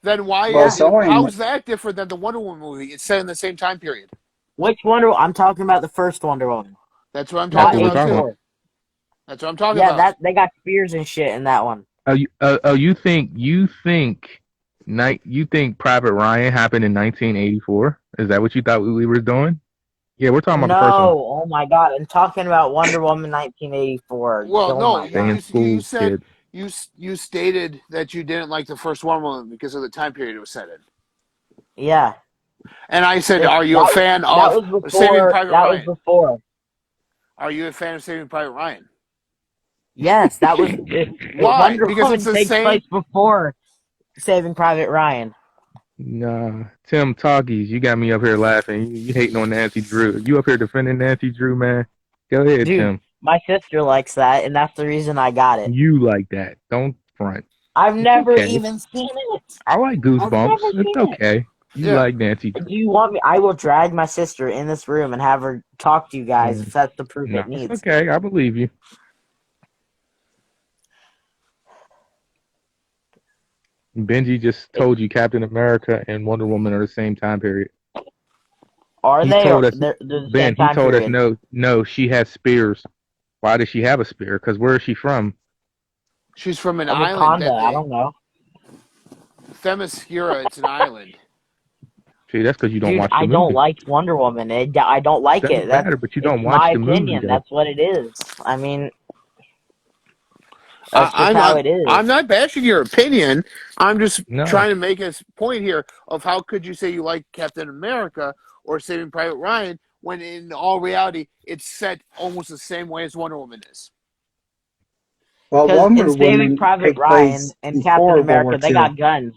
Then why well, is someone, how's that different than the Wonder Woman movie? It's set in the same time period. Which Wonder? I'm talking about the first Wonder Woman, That's what I'm That's talking not what we're about talking too. about. 84. That's what I'm talking Yeah, about. that they got spears and shit in that one. You think Private Ryan happened in 1984? Is that what you thought we were doing? Yeah, we're talking about the first one. No, oh my god! I'm talking about Wonder Woman 1984. Well, Oh no, my god! Stay in school, you said kid. you stated that you didn't like the first Wonder Woman because of the time period it was set in. Yeah. And I said, It- are you a fan that of was before, Saving Private that Ryan? was before. Are you a fan of Saving Private Ryan? Yes, that was Why? Wonder Because Woman it's the takes same. place before Saving Private Ryan. Nah, Tim Talkies, you got me up here laughing. You hating on Nancy Drew. You up here defending Nancy Drew, man? Go ahead, Dude, Tim. my sister likes that, and that's the reason I got it. You like that. Don't front. I've It's never okay. even seen it. I like I've never Goosebumps. seen It's it. okay. You Yeah. like Nancy Drew. Do you want me? I will drag my sister in this room and have her talk to you guys if that's the proof No, it needs. it's okay. I believe you. Benji just told you Captain America and Wonder Woman are the same time period. Are He they? told us, They're the Ben, same time he told period. us no, she has spears. Why does she have a spear? Because where is she from? She's from an island. Wakanda, I don't know. Themyscira, it's an island. See, that's because you don't Dude, watch the I movie. don't like Wonder Woman. I don't like Doesn't it. That's matter, but you it's don't watch my the movie, opinion. though. That's what it is. I mean, that's just how it is. I'm not bashing your opinion. I'm just No. trying to make a point here of how could you say you like Captain America or Saving Private Ryan when in all reality it's set almost the same way as Wonder Woman is. Well, Because Wonder in Saving Woman Private takes Ryan place and before Captain World America, War they II. got guns.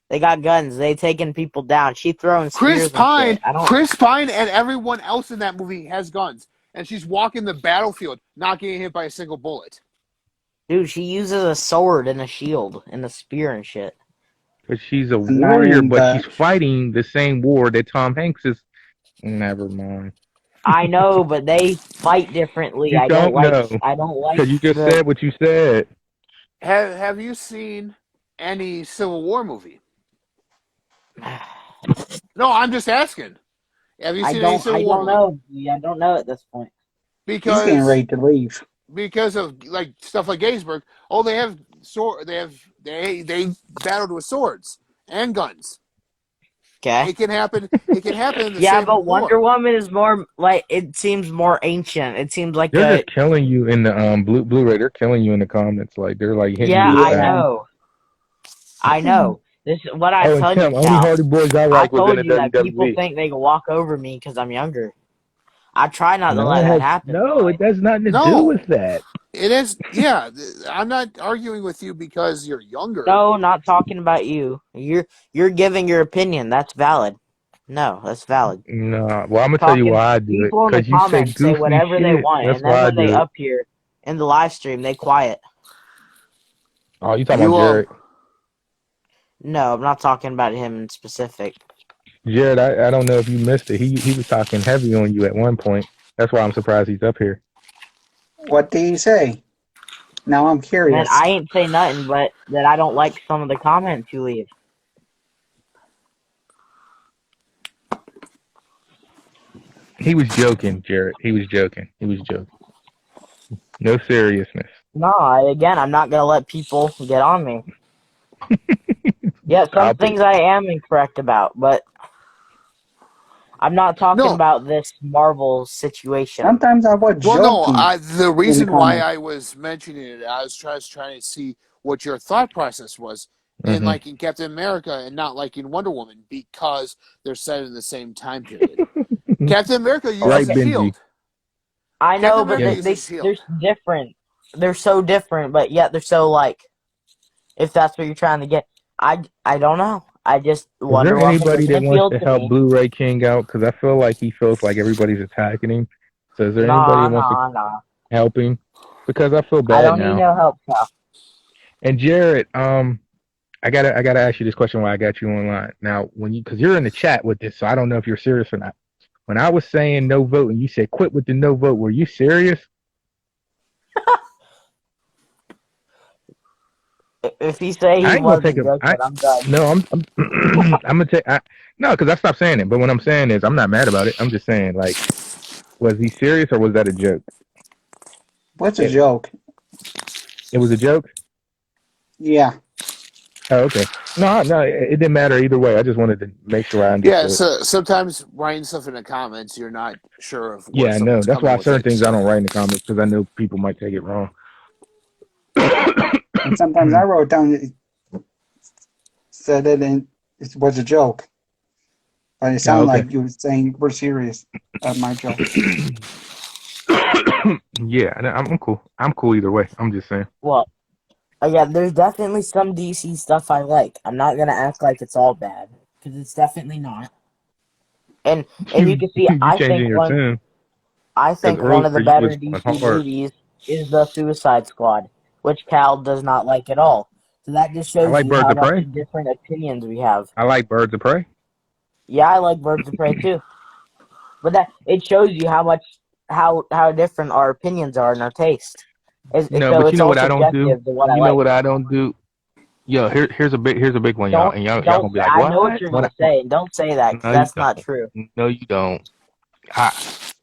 They got guns. They taking people down. She throwing Chris spears and shit. Chris Pine and everyone else in that movie has guns. And she's walking the battlefield, not getting hit by a single bullet. Dude, she uses a sword and a shield and a spear and shit. But she's a And not warrior, in but the- she's fighting the same war that Tom Hanks is. Never mind. I know, but they fight differently. You I don't don't like. know. I don't like. Because you just said what you said. Have you seen any Civil War movie? No, I'm just asking. Have you I seen any don't. Civil I War don't movie? know. I don't know at this point. He's getting ready to leave. Because of like stuff like Gettysburg. Oh, they have sword. They battled with swords and guns. Okay. It can happen. It can happen in the Yeah, same but Wonder war. Woman is more like it seems more ancient. It seems like They're just killing you in the Blu-ray. They're killing you in the comments. Like they're like hitting yeah, you with I that. know. I know. This what I Oh, and told Tim, you. only Cal. Hardy Boys I I like was in told the you that people WWE. think they can walk over me because I'm younger. I try not to let that happen. No, it has nothing to do No. with that. It is. Yeah, I'm not arguing with you because you're younger. No, not talking about you. You're giving your opinion. That's valid. No, that's valid. No, well, I'm gonna tell you why I do it. People in the Because you say comments say goofy whatever shit. they want, That's and then why I when they do it. up here in the live stream, they quiet. Oh, you talking about Jared? No, I'm not talking about him in specific. Jared, I don't know if you missed it. He was talking heavy on you at one point. That's why I'm surprised he's up here. What did he say? Now I'm Man, curious. I ain't say nothing, but that I don't like some of the comments you leave. He was joking, Jared. He was joking. No seriousness. No, I'm not gonna let people get on me. Yeah, some things I am incorrect about, but I'm not talking about this Marvel situation. Sometimes I was joking. Well, no, the reason why I was mentioning it, I was trying to see what your thought process was in liking Captain America and not liking Wonder Woman because they're set in the same time period. Captain America uses a shield. I know, but Captain they're different. They're so different, but yet they're so like. If that's what you're trying to get, I don't know. I just wonder. Is there anybody that wants to help me. Blu-ray King out? Because I feel like he feels like everybody's attacking him. So is there anybody that wants to help him? Because I feel bad I don't now. need no help, pal. And Jared, I gotta ask you this question while I got you online. Now, because you're in the chat with this, so I don't know if you're serious or not. When I was saying no vote and you said quit with the no vote, were you serious? If he say he wasn't joking, I'm done. No, I'm gonna take. No, because I stopped saying it. But what I'm saying is, I'm not mad about it. I'm just saying, like, was he serious or was that a joke? What's a joke? It was a joke? Yeah. Oh, okay. No, it didn't matter either way. I just wanted to make sure I understood. Yeah, so sometimes writing stuff in the comments, you're not sure of. Yeah, I know. That's why certain things I don't write in the comments because I know people might take it wrong. And sometimes I wrote down said it and it was a joke, but it sounded okay. like you were saying we're serious at my joke. Yeah, I'm cool. I'm cool either way. I'm just saying. Well, again, there's definitely some DC stuff I like. I'm not gonna act like it's all bad, because it's definitely not. And you can see, You changing your tune I because think one earlier of the you better was DC going hard. movies is the Suicide Squad, which Cal does not like at all. So that just I shows like you Birds how of much Prey. different opinions we have. I like Birds of Prey. Yeah, I like Birds of Prey too, but that it shows you how much how different our opinions are and our taste. No, So but you it's know all what I don't do. subjective to what I You know like. what I don't do. Yo, here's a big one, y'all, Don't and y'all don't gonna be like, I know what what? you're What? gonna say, and don't say that because No, you that's not don't. true. No, you don't. I,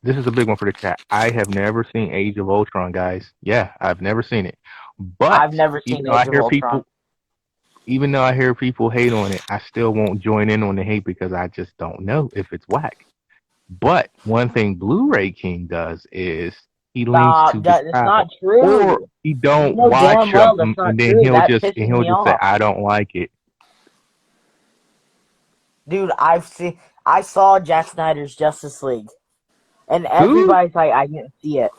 this is a big one for the chat. I have never seen Age of Ultron, guys. Yeah, I've never seen it. I've But never seen Age of Ultron. even though I hear people hate on it, I still won't join in on the hate because I just don't know if it's whack. But one thing Blu-ray King does is he leans Stop! to the It's travel, not or true. he You don't know watch damn well them, that's not and then true. That pisses he'll me just say off. I don't like it. Dude, I saw Jack Snyder's Justice League, and Who? everybody's like, I didn't see it.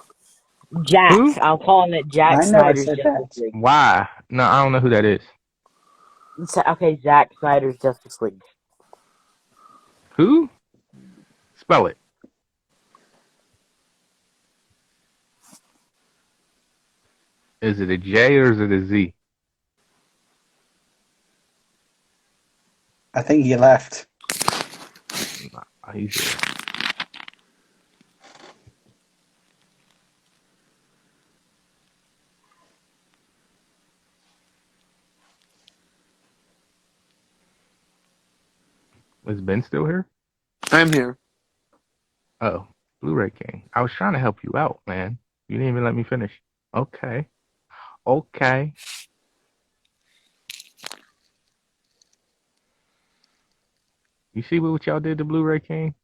Jack, Who? I'm calling it Jack I never Snyder's said Justice that. League. Why? No, I don't know who that is. Okay, Zack Snyder's Justice League. Who? Spell it. Is it a J or is it a Z? I think he left. Nah, he's here. Is Ben still here? I'm here. Oh, Blu-ray King. I was trying to help you out, man. You didn't even let me finish. Okay. Okay. You see what y'all did to Blu-ray King?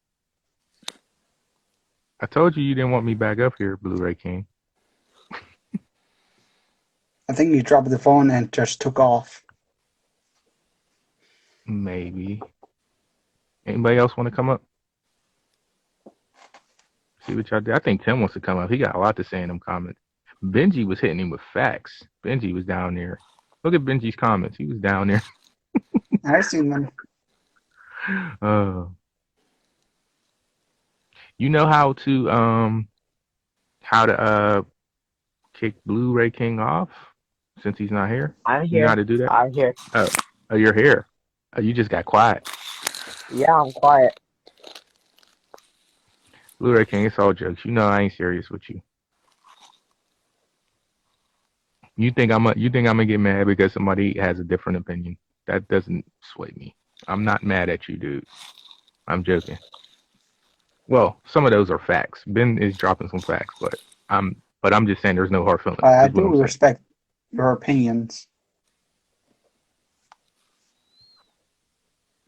I told you didn't want me back up here, Blu-ray King. I think he dropped the phone and just took off. Maybe. Anybody else want to come up? See what y'all did? I think Tim wants to come up. He got a lot to say in them comments. Benji was hitting him with facts. Benji was down there. Look at Benji's comments. He was down there. I've seen them. You know how to kick Blu-ray King off since he's not here? I'm You know here. how to do that? I'm here. Oh, you're here. Oh, you just got quiet. Yeah, I'm quiet. Blu-ray King, it's all jokes. You know I ain't serious with you. You think I'm gonna get mad because somebody has a different opinion? That doesn't sway me. I'm not mad at you, dude. I'm joking. Well, some of those are facts. Ben is dropping some facts, but I'm just saying there's no hard feelings. I Is what do I'm saying. respect your opinions.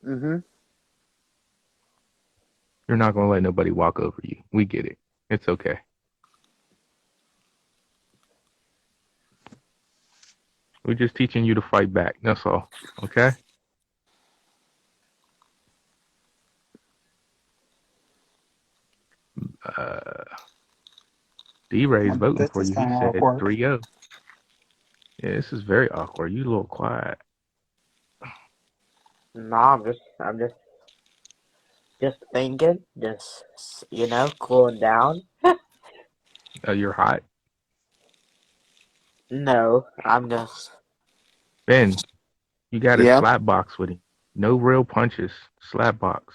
Mm-hmm. You're not gonna let nobody walk over you. We get it. It's okay. We're just teaching you to fight back. That's all. Okay? D-Ray's Well, voting this for is you. He kind of said awkward. 3-0. Yeah, this is very awkward. You a little quiet. No, I'm just thinking, cooling down. Oh, you're hot. No, I'm just. Ben, you got to Yeah. slap box with him. No real punches. Slap box.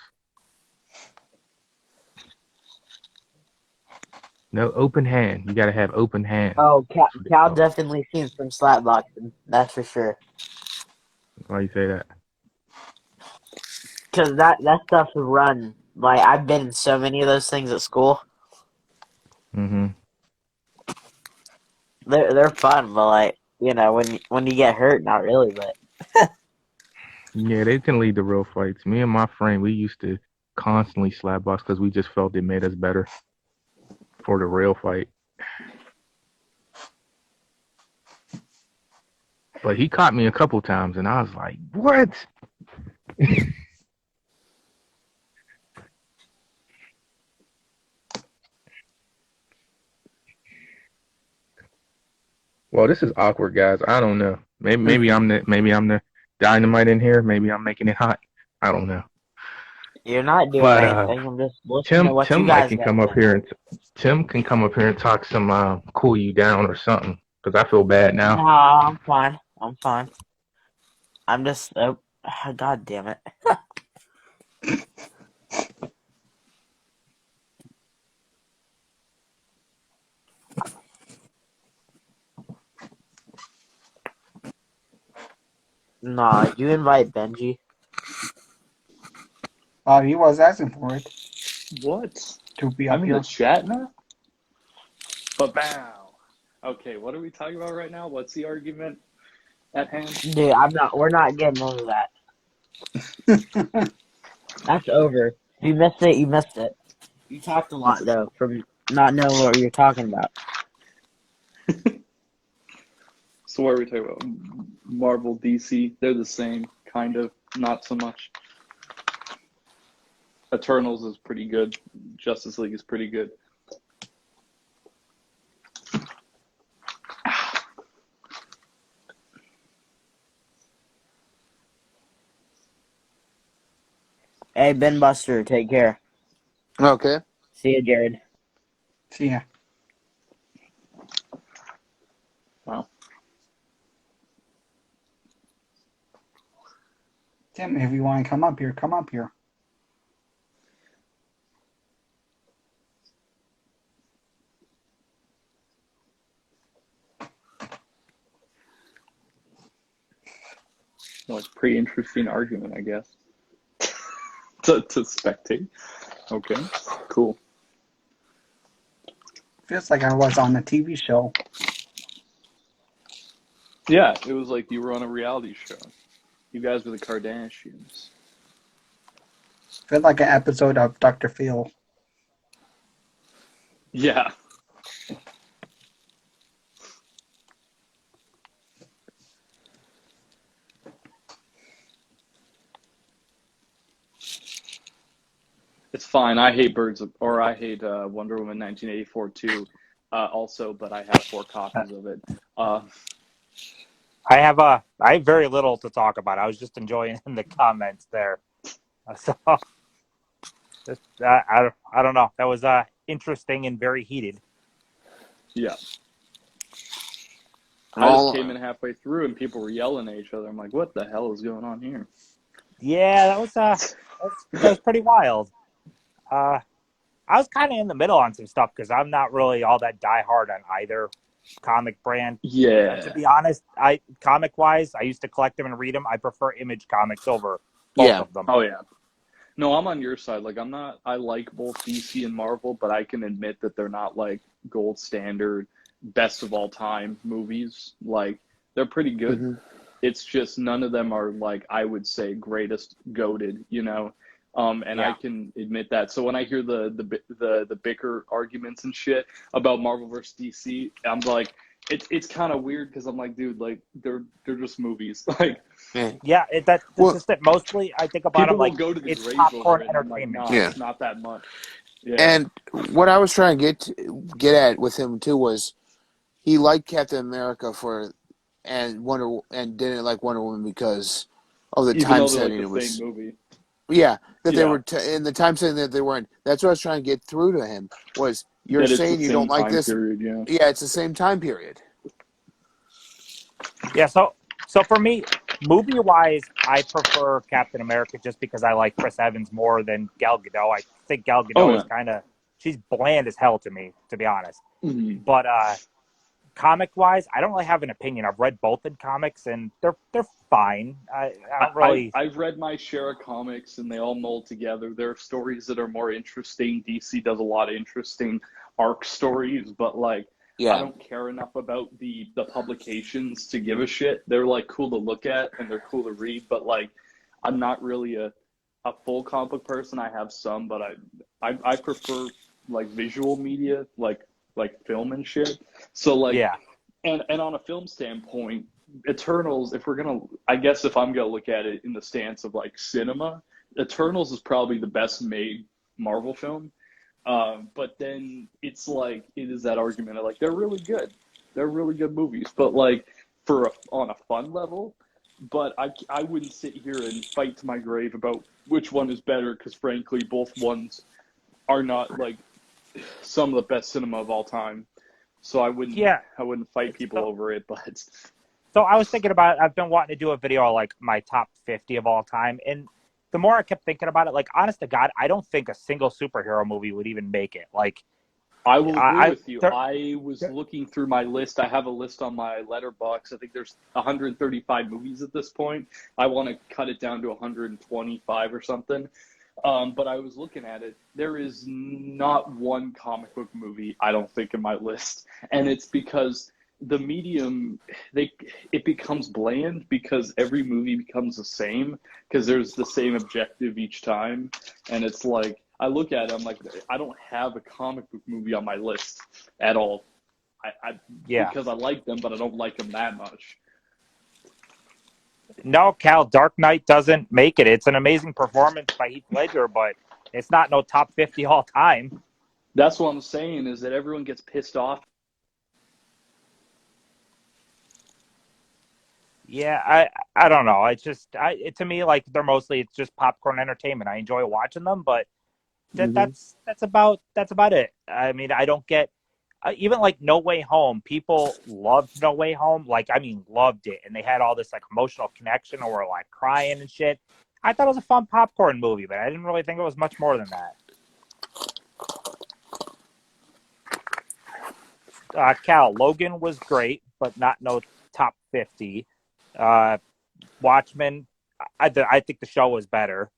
No open hand. You got to have open hand. Oh, That's what they Cal call it. definitely seen some slapboxing. That's for sure. Why you say that? Cause that stuff's run. Like I've been in so many of those things at school. Mm-hmm. They're fun, but like when you get hurt, not really. But Yeah, they can lead to real fights. Me and my friend, we used to constantly slap box because we just felt it made us better for the real fight. But he caught me a couple times, and I was like, "What?" Well, this is awkward, guys. I don't know. Maybe I'm the dynamite in here. Maybe I'm making it hot. I don't know. You're not doing But anything. I'm just listening to what you Tim might guys can got come to up here and Tim can come up here and talk some cool you down or something. Because I feel bad say. No, now. I'm fine. I'm fine. I'm just. God damn it. Nah, you invite Benji. He was asking for it What? to be I'm up in here. the chat now? But bow. Okay, what are we talking about right now? What's the argument at hand? Dude, we're not getting into that. That's over. If you missed it, you missed it. You talked a lot, though, from not knowing what you're talking about. So what are we talking about? Marvel, DC, they're the same, kind of, not so much. Eternals is pretty good. Justice League is pretty good. Hey, Ben Buster, take care. Okay. See you, Jared. See ya. Wow. Tim, if you want to come up here, come up here. Well, it's a pretty interesting argument, I guess. to spectate. Okay, cool. Feels like I was on a TV show. Yeah, it was like you were on a reality show. You guys were the Kardashians. Feels like an episode of Dr. Phil. Yeah. It's fine. I hate I hate Wonder Woman 1984 too. Also, but I have 4 copies of it. I have very little to talk about. I was just enjoying the comments there. So I don't know. That was interesting and very heated. Yeah. I just came in halfway through and people were yelling at each other. I'm like, what the hell is going on here? Yeah, that was pretty wild. I was kind of in the middle on some stuff because I'm not really all that diehard on either comic brand. Yeah. To be honest, comic wise, I used to collect them and read them. I prefer Image Comics over both of them. Oh yeah. No, I'm on your side. Like I like both DC and Marvel, but I can admit that they're not like gold standard, best of all time movies. Like they're pretty good. Mm-hmm. It's just none of them are like I would say greatest goated, you know. And I can admit that. So when I hear the bicker arguments and shit about Marvel versus DC, I'm like, it's kind of weird because I'm like, dude, like they're just movies. Like, yeah, that's just it. Mostly, I think about people them like will go to the it's grave popcorn over it, entertainment. Like, it's not that much. Yeah. And what I was trying to get at with him too was he liked Captain America and didn't like Wonder Woman because of the time setting. Like the same movie. Yeah, they were in the time setting that they weren't. That's what I was trying to get through to him. Was you're saying you don't like this? Period, yeah, it's the same time period. Yeah, so for me, movie wise, I prefer Captain America just because I like Chris Evans more than Gal Gadot. I think Gal Gadot is she's bland as hell to me, to be honest. Mm-hmm. But comic wise, I don't really have an opinion. I've read both in comics and they're fine. I don't really. I've read my share of comics and they all mold together. There are stories that are more interesting. DC does a lot of interesting arc stories, but like I don't care enough about the publications to give a shit. They're like cool to look at and they're cool to read, but like I'm not really a full comic book person. I have some, but I prefer like visual media, like film and shit. So like and on a film standpoint, Eternals, if we're gonna, I guess if I'm gonna look at it in the stance of like cinema, Eternals is probably the best made Marvel film. But then it's like it is that argument of like they're really good, movies, but like on a fun level. But I wouldn't sit here and fight to my grave about which one is better because frankly both ones are not like some of the best cinema of all time. So I wouldn't fight people over it, but. So I was thinking about it. I've been wanting to do a video on like my top 50 of all time. And the more I kept thinking about it, like honest to God, I don't think a single superhero movie would even make it. Like I will agree with you. I was looking through my list. I have a list on my letterbox. I think there's 135 movies at this point. I want to cut it down to 125 or something. But I was looking at it. There is not one comic book movie, I don't think, in my list. And it's because the medium, it becomes bland because every movie becomes the same because there's the same objective each time. And it's like, I look at it, I'm like, I don't have a comic book movie on my list at all. Because I like them, but I don't like them that much. No, Cal, Dark Knight doesn't make it. It's an amazing performance by Heath Ledger, but it's not no top 50 all time. That's what I'm saying is that everyone gets pissed off. Yeah, I don't know. It's just to me like it's just popcorn entertainment. I enjoy watching them, but that's about it. I mean, I don't get even like No Way Home. People loved No Way Home, loved it, and they had all this like emotional connection, or were like crying and shit. I thought it was a fun popcorn movie, but I didn't really think it was much more than that. Cal, Logan was great, but not no top 50. Watchmen, I think the show was better.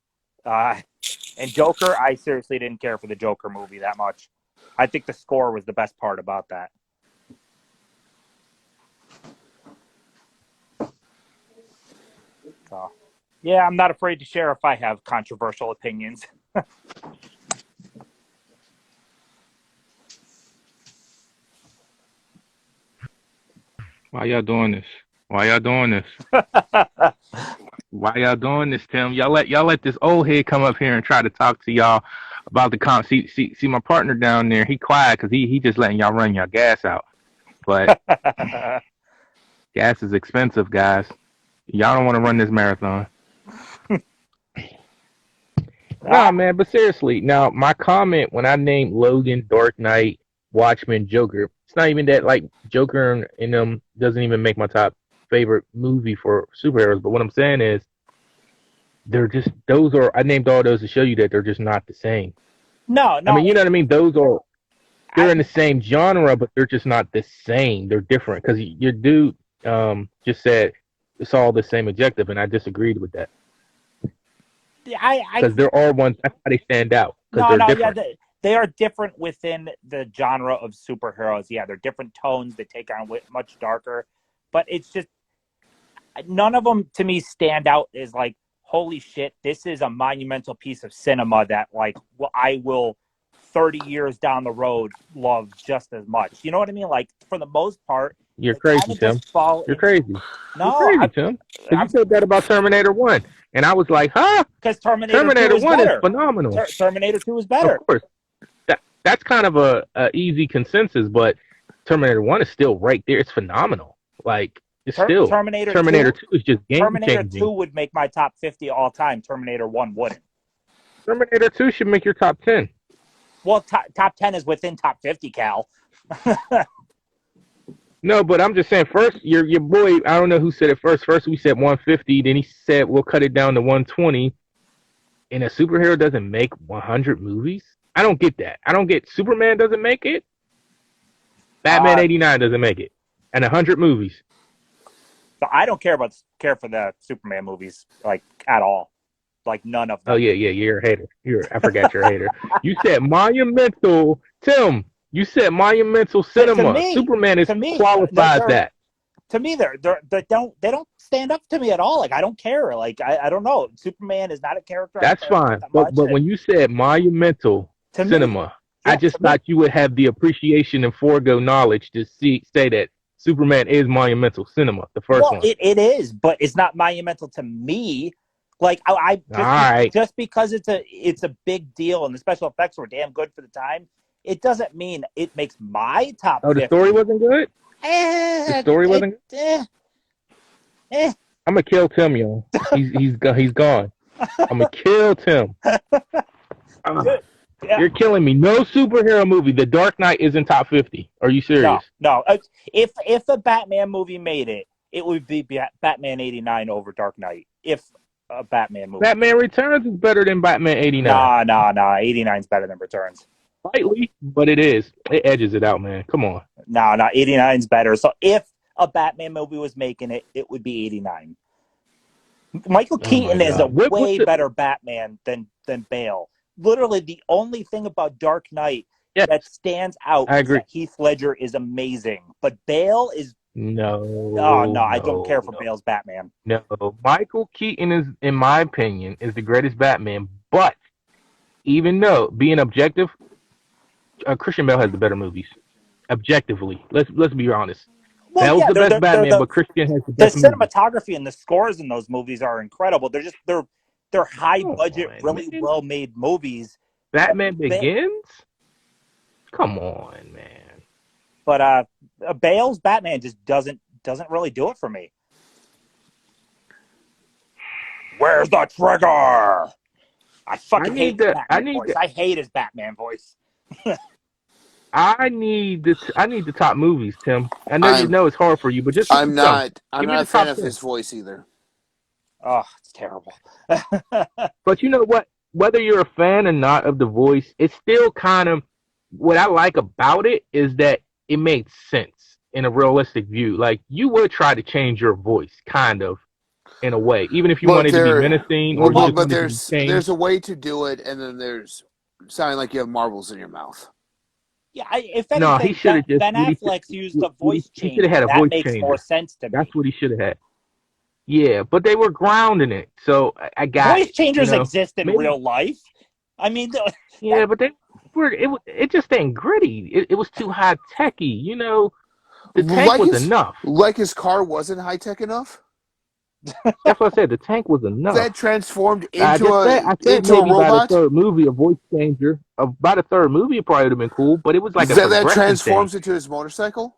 And Joker, I seriously didn't care for the Joker movie that much. I think the score was the best part about that. So, yeah, I'm not afraid to share if I have controversial opinions. Why y'all doing this? Why y'all doing this? Why y'all doing this, Tim? Y'all let this old head come up here and try to talk to y'all about the comp. See, my partner down there, he quiet because he just letting y'all run y'all gas out. But gas is expensive, guys. Y'all don't want to run this marathon. Nah, man, but seriously, now my comment when I named Logan, Dark Knight, Watchmen, Joker, it's not even that like Joker and them doesn't even make my top favorite movie for superheroes, but what I'm saying is I named all those to show you that they're just not the same. No. I mean, you know what I mean? They're in the same genre, but they're just not the same. They're different because your dude just said it's all the same objective, and I disagreed with that. Because there are ones, that's how they stand out. They are different within the genre of superheroes. Yeah, they're different tones. They take on much darker. But it's just, none of them to me stand out as like, holy shit, this is a monumental piece of cinema that like I will 30 years down the road love just as much. You know what I mean? Like for the most part, you're crazy, Tim. You're crazy. No, you're crazy, Tim. You said that about Terminator 1. And I was like, huh? Because Terminator 1 is phenomenal. Terminator 2 is better. Of course. That's kind of a easy consensus, but Terminator 1 is still right there. It's phenomenal. Like, it's still. Terminator 2 is just game Terminator changing. 2 would make my top 50 all time. Terminator 1 wouldn't. Terminator 2 should make your top 10. Well, top 10 is within top 50, Cal. No, but I'm just saying, first, your boy, I don't know who said it first. First, we said 150. Then he said, we'll cut it down to 120. And a superhero doesn't make 100 movies? I don't get that. I don't get Superman doesn't make it. Batman 89 doesn't make it. And 100 movies. So I don't care for the Superman movies, like, at all. Like, none of them. Oh, yeah, you're a hater. I forgot you're a hater. You said monumental, Tim. You said monumental cinema. Superman is qualified that. To me, they don't stand up to me at all. Like, I don't care. Like, I don't know. Superman is not a character. That's fine. But when you said monumental cinema, I just thought you would have the appreciation and forego knowledge to say that Superman is monumental cinema, the first Well, one. it is, but it's not monumental to me. Like I just, All right. just because it's a big deal and the special effects were damn good for the time, it doesn't mean it makes my top Oh, the 50. story wasn't good? The story wasn't good? I'm going to kill Tim, y'all. He's gone. I'm going to kill Tim. Yeah. You're killing me. No superhero movie. The Dark Knight is in top 50. Are you serious? No. If a Batman movie made it, it would be Batman 89 over Dark Knight. If a Batman movie. Batman Returns is better than Batman 89. Nah. 89 is better than Returns. Slightly, but it is. It edges it out, man. Come on. No, 89 is better. So if a Batman movie was making it, it would be 89. Michael Keaton is a way better Batman than Bale. Literally, the only thing about Dark Knight that stands out is that Heath Ledger is amazing. But Bale is... No, I don't care for Bale's Batman. No, Michael Keaton is, in my opinion, is the greatest Batman. But even though, being objective, Christian Bale has the better movies. Objectively. Let's be honest. Well, Bale's the best Batman, but Christian has the best movies. The cinematography and the scores in those movies are incredible. They're high budget, really well made movies. Batman Begins? Come on, man. But Bale's Batman just doesn't really do it for me. Where's the trigger? I fucking hate his Batman voice. I hate his Batman voice. I need the top movies, Tim. I know you know it's hard for you, but just I'm not a fan of his voice either. Oh, it's terrible. But you know what? Whether you're a fan or not of the voice, it's still kind of what I like about it is that it made sense in a realistic view. Like you would try to change your voice, kind of, in a way, even if you wanted to be menacing. But there's a way to do it, and then there's sounding like you have marbles in your mouth. Yeah, if anything, he should have Ben Affleck's used a voice changer. He should have had a voice makes changer. More sense to me. That's what he should have had. Yeah, but they were grounding it, so I got voice changers exist in real life. I mean, yeah, but they were. It just ain't gritty. It was too high techy. You know, the tank was enough. Like his car wasn't high tech enough. That's what I said. The tank was enough. That transformed into I said a maybe robot. By the third movie, a voice changer. By the third movie, it probably would have been cool. But it was like that transforms into his motorcycle.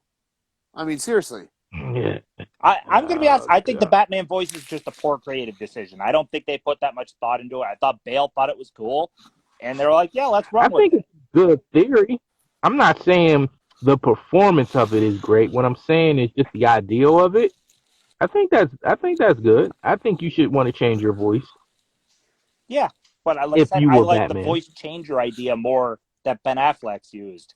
I mean, seriously. Yeah. I'm gonna be honest. I think the Batman voice is just a poor creative decision. I don't think they put that much thought into it. I thought Bale thought it was cool, and they're like, "Yeah, let's run with it." I think it's good theory. I'm not saying the performance of it is great. What I'm saying is just the ideal of it. I think that's good. I think you should want to change your voice. Yeah, but I like the voice changer idea more that Ben Affleck's used.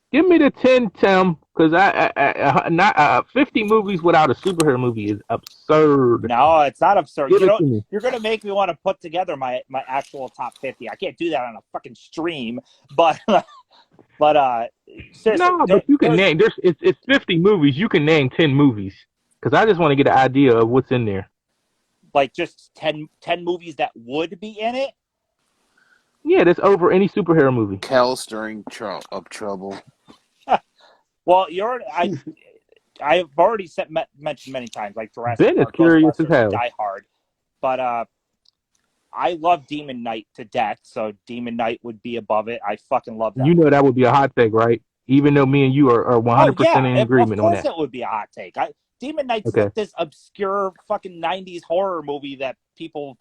Give me the 10, Tim, because I 50 movies without a superhero movie is absurd. No, it's not absurd. You're going to make me want to put together my actual top 50. I can't do that on a fucking stream, but seriously. No, but you can name. It's 50 movies. You can name 10 movies, because I just want to get an idea of what's in there. Like just 10 movies that would be in it? Yeah, that's over any superhero movie. Cal stirring up trouble. Well, I've already mentioned many times, like Jurassic Ben Park, is curious as hell. Die Hard, but I love Demon Knight to death, so Demon Knight would be above it. I fucking love that. You know that would be a hot take, right? Even though me and you are 100% in agreement on that. Of course it would be a hot take. Demon Knight's like this obscure fucking 90s horror movie that people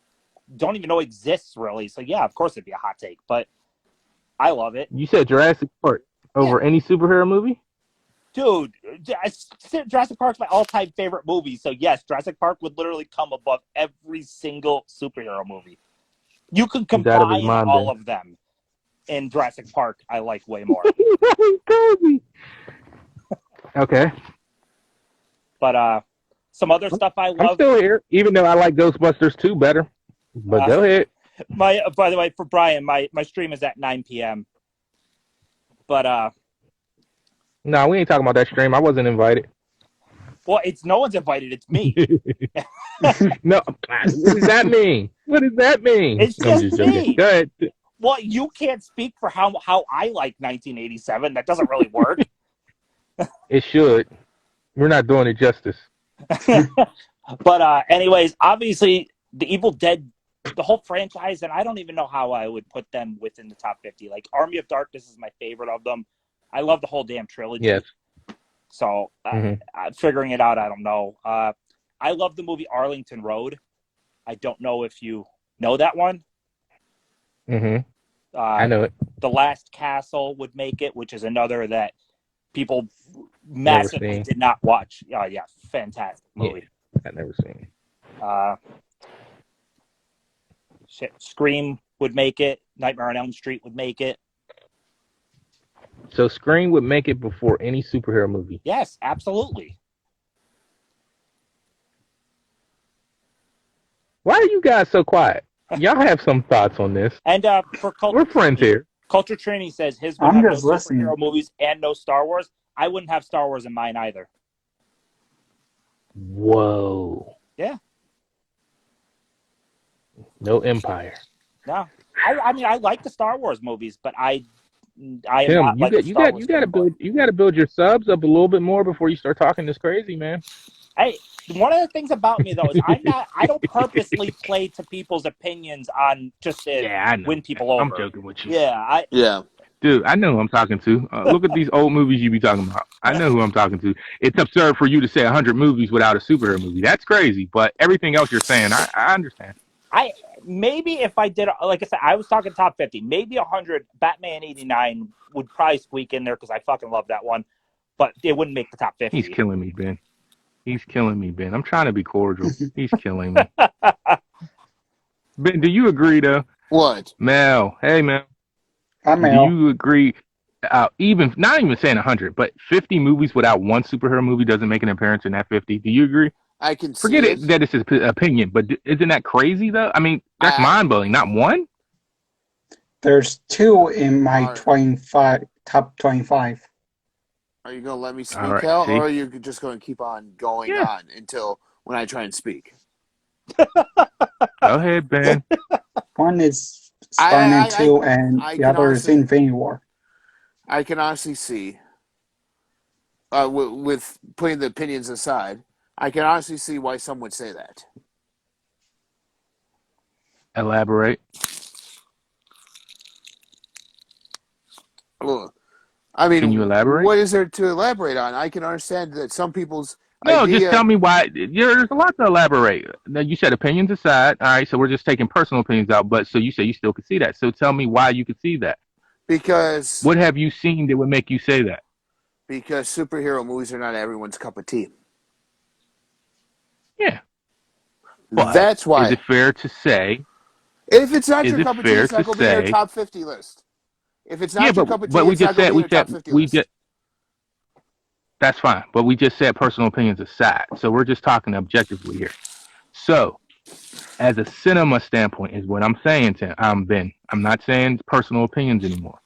don't even know exists, really. So, yeah, of course it'd be a hot take, but I love it. You said Jurassic Park over any superhero movie? Dude, Jurassic Park's my all-time favorite movie, so yes, Jurassic Park would literally come above every single superhero movie. You could combine all of them in Jurassic Park, I like way more. Okay. But some other stuff I love. I'm still here, even though I like Ghostbusters 2 better. But go ahead. By the way, for Brian, my stream is at 9 p.m. But no, we ain't talking about that stream. I wasn't invited. Well, no one's invited. It's me. No, what does that mean? What does that mean? It's just me. Go ahead. Well, you can't speak for how I like 1987. That doesn't really work. It should. We're not doing it justice. But anyways, obviously, the Evil Dead, the whole franchise, and I don't even know how I would put them within the top 50. Like, Army of Darkness is my favorite of them. I love the whole damn trilogy. Yes. So, figuring it out, I don't know. I love the movie Arlington Road. I don't know if you know that one. I know it. The Last Castle would make it, which is another that people massively did not watch. Yeah, fantastic movie. Yeah, I've never seen it. Scream would make it. Nightmare on Elm Street would make it. So Scream would make it before any superhero movie. Yes, absolutely. Why are you guys so quiet? Y'all have some thoughts on this. And for Culture We're friends here. Culture Training says his would I'm have no just listening. superhero movies and no Star Wars. I wouldn't have Star Wars in mine either. Whoa. Yeah. No Empire. No. I mean, I like the Star Wars movies, but I am Tim, not like a Star Wars fanboy. you gotta build your subs up a little bit more before you start talking this crazy, man. Hey, one of the things about me though is I don't purposely play to people's opinions on just to win people over. I'm joking with you. Yeah. Dude, I know who I'm talking to. Look at these old movies you be talking about. I know who I'm talking to. It's absurd for you to say 100 movies without a superhero movie. That's crazy. But everything else you're saying, I understand. Maybe if I did, like I said, I was talking top 50. Maybe 100. Batman 89 would probably squeak in there because I fucking love that one. But it wouldn't make the top 50. He's killing me, Ben. I'm trying to be cordial. He's killing me. Ben, do you agree, though? What? Mel. Hey, Mel. Hi, Mel. Do you agree, not even saying 100, but 50 movies without one superhero movie doesn't make an appearance in that 50? Do you agree? I can see Forget it that it's his opinion, but isn't that crazy, though? I mean, that's mind-blowing. Not one? There's two in my 25 top 25. Are you going to let me speak, right, Cal, see? or are you just going to keep on going on until when I try and speak? Go ahead, Ben. One is Spider-Man 2, and I the can other is honestly- Infinity War. I can honestly see, with putting the opinions aside, I can honestly see why some would say that. Elaborate. Well, I mean, Can you elaborate? What is there to elaborate on? I can understand that some people's No, idea... just tell me why. There's a lot to elaborate. Now, you said opinions aside. All right, so we're just taking personal opinions out, but so you say you still could see that. So tell me why you could see that. Because... What have you seen that would make you say that? Because superhero movies are not everyone's cup of tea. Yeah. But that's why. Is it fair to say... If it's not your cup of tea, it's not going to be in your top 50 list. If it's not your cup of tea, it's not going to be in your top 50 list. That's fine, but we just said personal opinions aside, so we're just talking objectively here. So, as a cinema standpoint is what I'm saying, Ben. I'm not saying personal opinions anymore.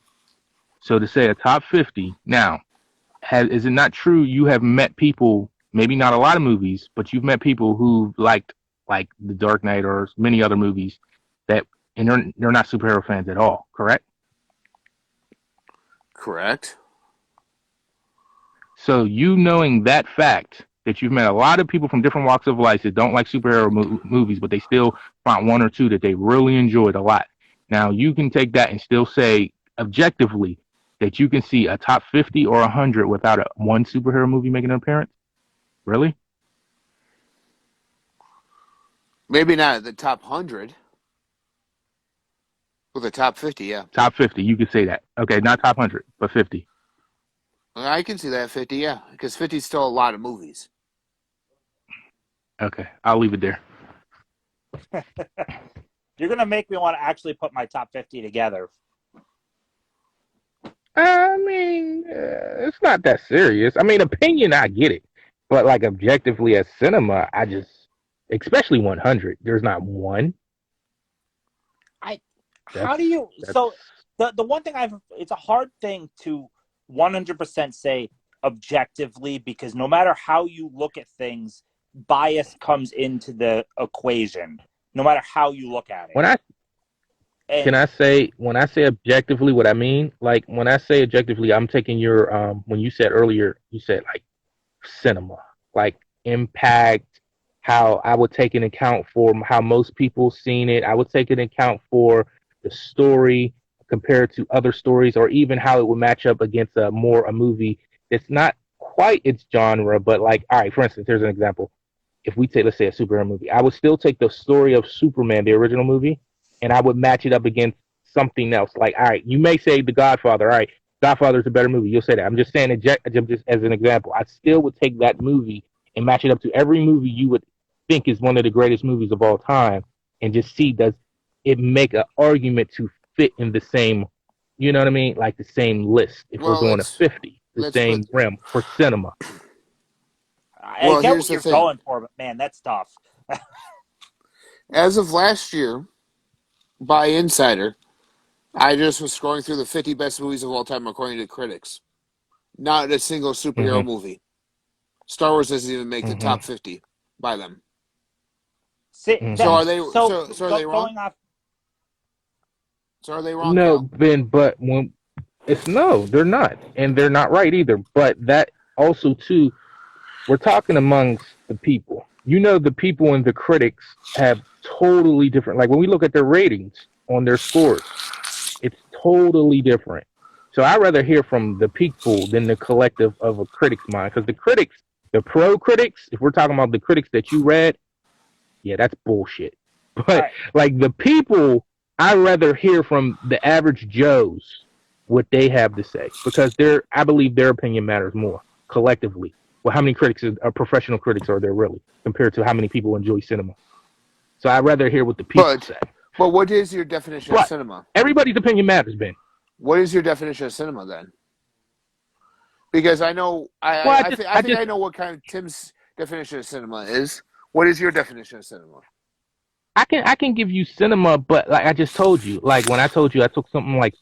So to say a top 50, now, is it not true you have met people, maybe not a lot of movies, but you've met people who liked like The Dark Knight or many other movies and they're not superhero fans at all, correct? Correct. So you knowing that fact, that you've met a lot of people from different walks of life that don't like superhero movies, but they still find one or two that they really enjoyed a lot. Now, you can take that and still say objectively that you can see a top 50 or 100 without one superhero movie making an appearance? Really? Maybe not the top 100. Well, the top 50, yeah. Top 50, you could say that. Okay, not top 100, but 50. I can see that 50, yeah. Because 50 is still a lot of movies. Okay, I'll leave it there. You're going to make me want to actually put my top 50 together. I mean, it's not that serious. I mean, opinion, I get it. But, like, objectively as cinema, I just, especially 100, there's not one. How do you... So, the one thing it's a hard thing to 100% say objectively, because no matter how you look at things, bias comes into the equation, no matter how you look at it. When I say objectively what I mean, like when I say objectively, I'm taking your when you said earlier, you said like cinema, like impact, how I would take into account for how most people seen it. I would take into account for the story compared to other stories, or even how it would match up against a movie that's not quite its genre, but like, all right, for instance, here's an example. If we take, let's say, a superhero movie, I would still take the story of Superman, the original movie, and I would match it up against something else. Like, all right, you may say The Godfather. All right, Godfather's a better movie. You'll say that. I'm just saying it just as an example. I still would take that movie and match it up to every movie you would think is one of the greatest movies of all time, and just see, does it make an argument to fit in the same, you know what I mean, like the same list. If we're Well, doing a 50, the let's put. same rim for cinema. I Well, get here's what the you're thing. going for, but man, that's tough. As of last year, by Insider, I just was scrolling through the 50 best movies of all time according to critics. Not a single superhero Mm-hmm. movie. Star Wars doesn't even make the Mm-hmm. top 50 by them. Mm-hmm. So are they? So So are they wrong? going off. So are they wrong? No, Cal? Ben, but when it's no, they're not, and they're not right either. But that also too, we're talking amongst the people. You know, the people and the critics have totally different. Like when we look at their ratings on their scores, it's totally different. So I'd rather hear from the people than the collective of a critic's mind, because the critics, the pro critics, if we're talking about the critics that you read, yeah, that's bullshit. But Right. like the people, I'd rather hear from the average Joes what they have to say, because I believe their opinion matters more collectively. Well, how many critics professional critics are there really compared to how many people enjoy cinema? So I'd rather hear what the people say. But what is your definition of But cinema? everybody's opinion matters, Ben. What is your definition of cinema then? Because I know I think I know what kind of Tim's definition of cinema is. What is your definition of cinema? I can give you cinema, but like I just told you, like when I told you I took something like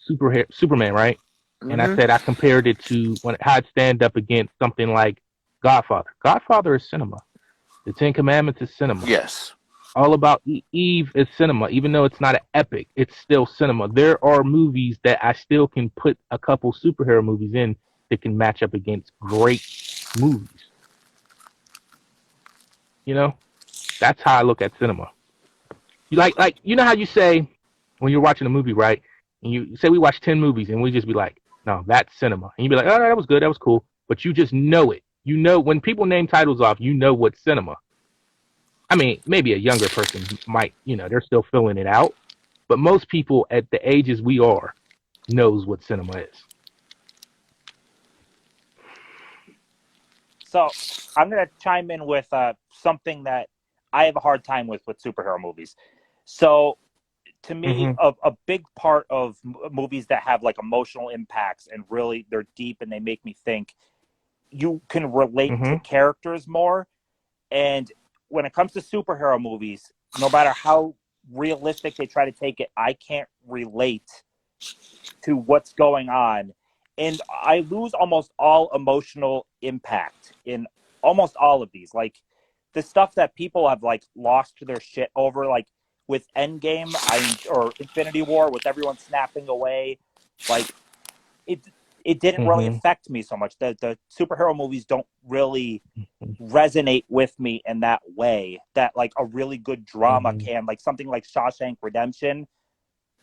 Superman, right? And I said I compared it to how it stand up against something like Godfather. Godfather is cinema. The Ten Commandments is cinema. Yes. All About Eve is cinema. Even though it's not an epic, it's still cinema. There are movies that I still can put a couple superhero movies in that can match up against great movies. You know, that's how I look at cinema. You like you know how you say when you're watching a movie, right? And you say we watch 10 movies and we just be like, no, that's cinema. And you be like, oh, that was good, that was cool. But you just know it. You know, when people name titles off, you know what's cinema. I mean, maybe a younger person might, they're still filling it out. But most people at the ages we are knows what cinema is. So I'm going to chime in with something that I have a hard time with superhero movies. So to me, a big part of movies that have like emotional impacts and really they're deep and they make me think, you can relate to characters more. And when it comes to superhero movies, no matter how realistic they try to take it, I can't relate to what's going on. And I lose almost all emotional impact in almost all of these. Like the stuff that people have like lost their shit over, like with Endgame or Infinity War, with everyone snapping away, like it didn't really affect me so much. The superhero movies don't really resonate with me in that way that like a really good drama can, like something like Shawshank Redemption,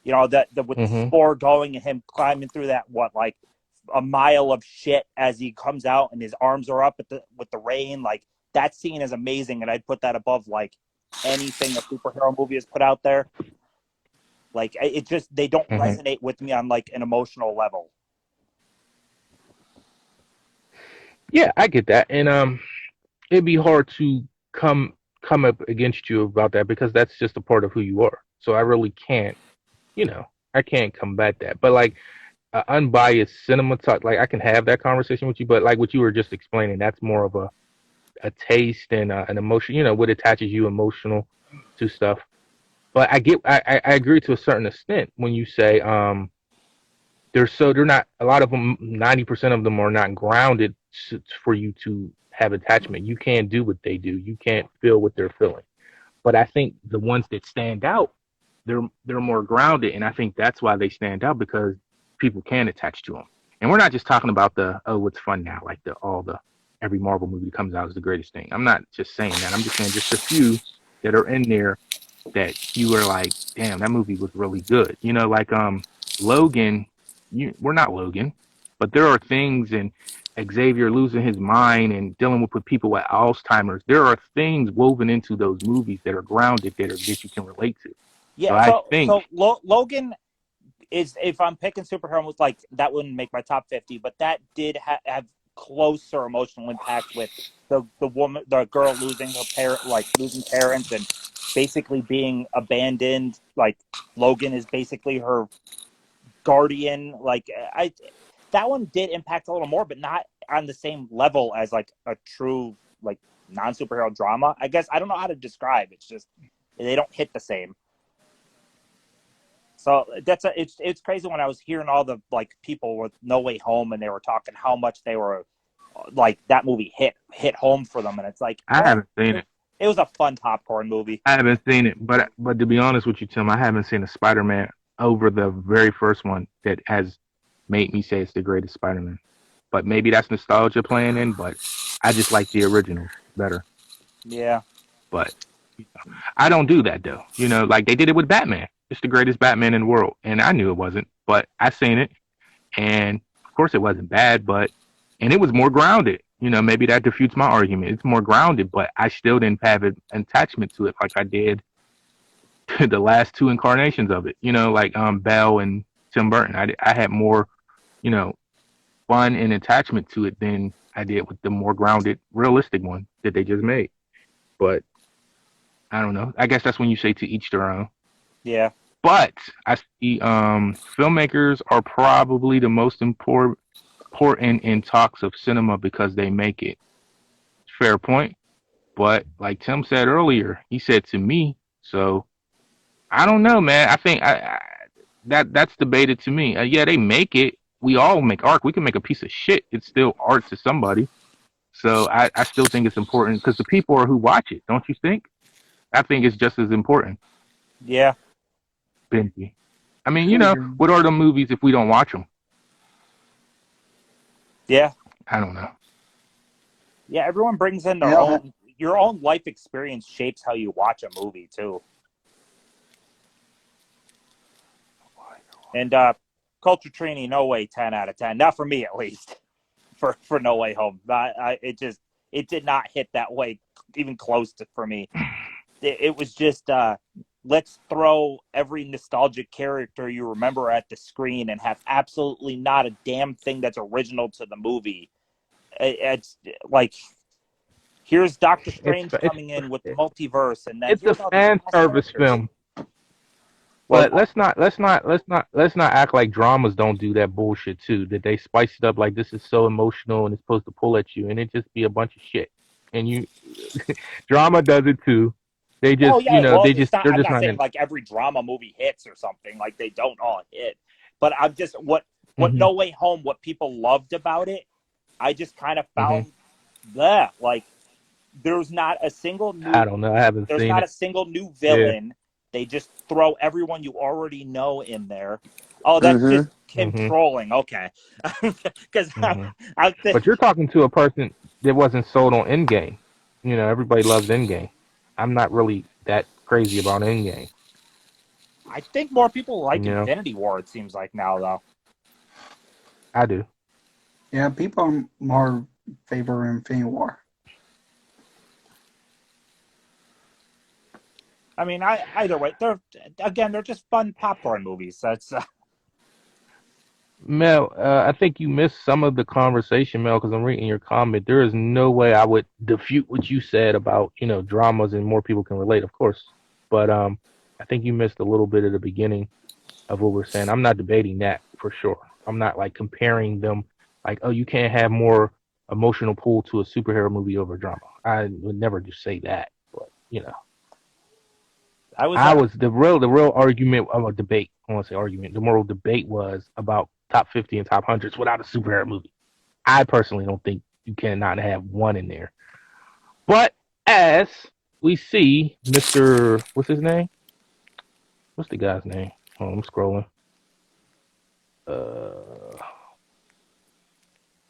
with the score going and him climbing through that like a mile of shit as he comes out and his arms are up with the rain, like that scene is amazing, and I'd put that above like anything a superhero movie has put out there. Like it just, they don't resonate with me on like an emotional level. Yeah, I get that, and it'd be hard to come up against you about that because that's just a part of who you are. So I really can't, I can't combat that. But like unbiased cinema talk, like I can have that conversation with you. But like what you were just explaining, that's more of a taste and an emotion. What attaches you emotional to stuff. But I agree to a certain extent when you say they're not, a lot of them, 90% of them are not grounded for you to have attachment. You can't do what they do. You can't feel what they're feeling. But I think the ones that stand out, they're more grounded, and I think that's why they stand out, because people can attach to them. And we're not just talking about the it's fun now, like every Marvel movie that comes out is the greatest thing. I'm not just saying that. I'm just saying just a few that are in there that you were like, damn, that movie was really good. Like Logan. We're not Logan, but there are things in Xavier losing his mind and dealing with people with Alzheimer's. There are things woven into those movies that are grounded that you can relate to. So Yeah, I so think Logan is, if I'm picking superhero, like that wouldn't make my top 50, but that did have closer emotional impact with the girl losing her parent, like losing parents and basically being abandoned. Like Logan is basically her guardian. Like that one did impact a little more, but not on the same level as like a true like non-superhero drama. I guess I don't know how to describe. It's just they don't hit the same. So it's crazy when I was hearing all the like people with No Way Home and they were talking how much they were like that movie hit home for them, and it's like I haven't seen it. It was a fun popcorn movie. I haven't seen it, but to be honest with you, Tim, I haven't seen a Spider-Man over the very first one that has made me say it's the greatest Spider-Man. But maybe that's nostalgia playing in, but I just like the original better. Yeah. But I don't do that though. Like they did it with Batman. It's the greatest Batman in the world. And I knew it wasn't, but I seen it. And of course it wasn't bad, and it was more grounded. Maybe that defutes my argument. It's more grounded, but I still didn't have an attachment to it like I did to the last two incarnations of it. Like Bell and Tim Burton. I had more, fun and attachment to it than I did with the more grounded, realistic one that they just made. But I don't know. I guess that's when you say to each their own. Yeah. But I see filmmakers are probably the most important in talks of cinema because they make it. Fair point. But like Tim said earlier, he said to me, so I don't know, man. I think that's debated to me. Yeah, they make it. We all make art. We can make a piece of shit. It's still art to somebody. So I still think it's important because the people are who watch it, don't you think? I think it's just as important. Yeah. Benji. I mean, what are the movies if we don't watch them? Yeah. I don't know. Yeah, everyone brings in your own life experience shapes how you watch a movie too. And Culture Trini, no way, 10 out of 10. Not for me, at least. For No Way Home, it did not hit that way, even close to for me. It was just let's throw every nostalgic character you remember at the screen and have absolutely not a damn thing that's original to the movie. It's like here's Doctor Strange coming in with the multiverse, and then it's a fan service film. But let's not act like dramas don't do that bullshit too. That they spice it up like this is so emotional and it's supposed to pull at you, and it just be a bunch of shit. And drama does it too. They just I'm not not saying like every drama movie hits or something. Like they don't all hit. But I'm just what No Way Home, what people loved about it, I just kind of found that like there's not a single new. I don't know. I haven't seen it. There's not a single new villain. Yeah. They just throw everyone you already know in there. Oh, that's just Kim trolling. Okay. Because but you're talking to a person that wasn't sold on Endgame. Everybody loves Endgame. I'm not really that crazy about Endgame. I think more people like Infinity War, it seems like now, though. I do. Yeah, people are more favor Infinity War. I mean, either way, they're just fun popcorn movies. That's Mel, I think you missed some of the conversation, Mel, because I'm reading your comment. There is no way I would defute what you said about dramas and more people can relate, of course. But I think you missed a little bit of the beginning of what we're saying. I'm not debating that for sure. I'm not like comparing them like, oh, you can't have more emotional pull to a superhero movie over drama. I would never just say that, but I was the real argument of a debate. I want to say argument. The moral debate was about top 50 and top 100s without a superhero movie. I personally don't think you cannot have one in there. But as we see, Mr. What's his name? What's the guy's name? Oh, I'm scrolling.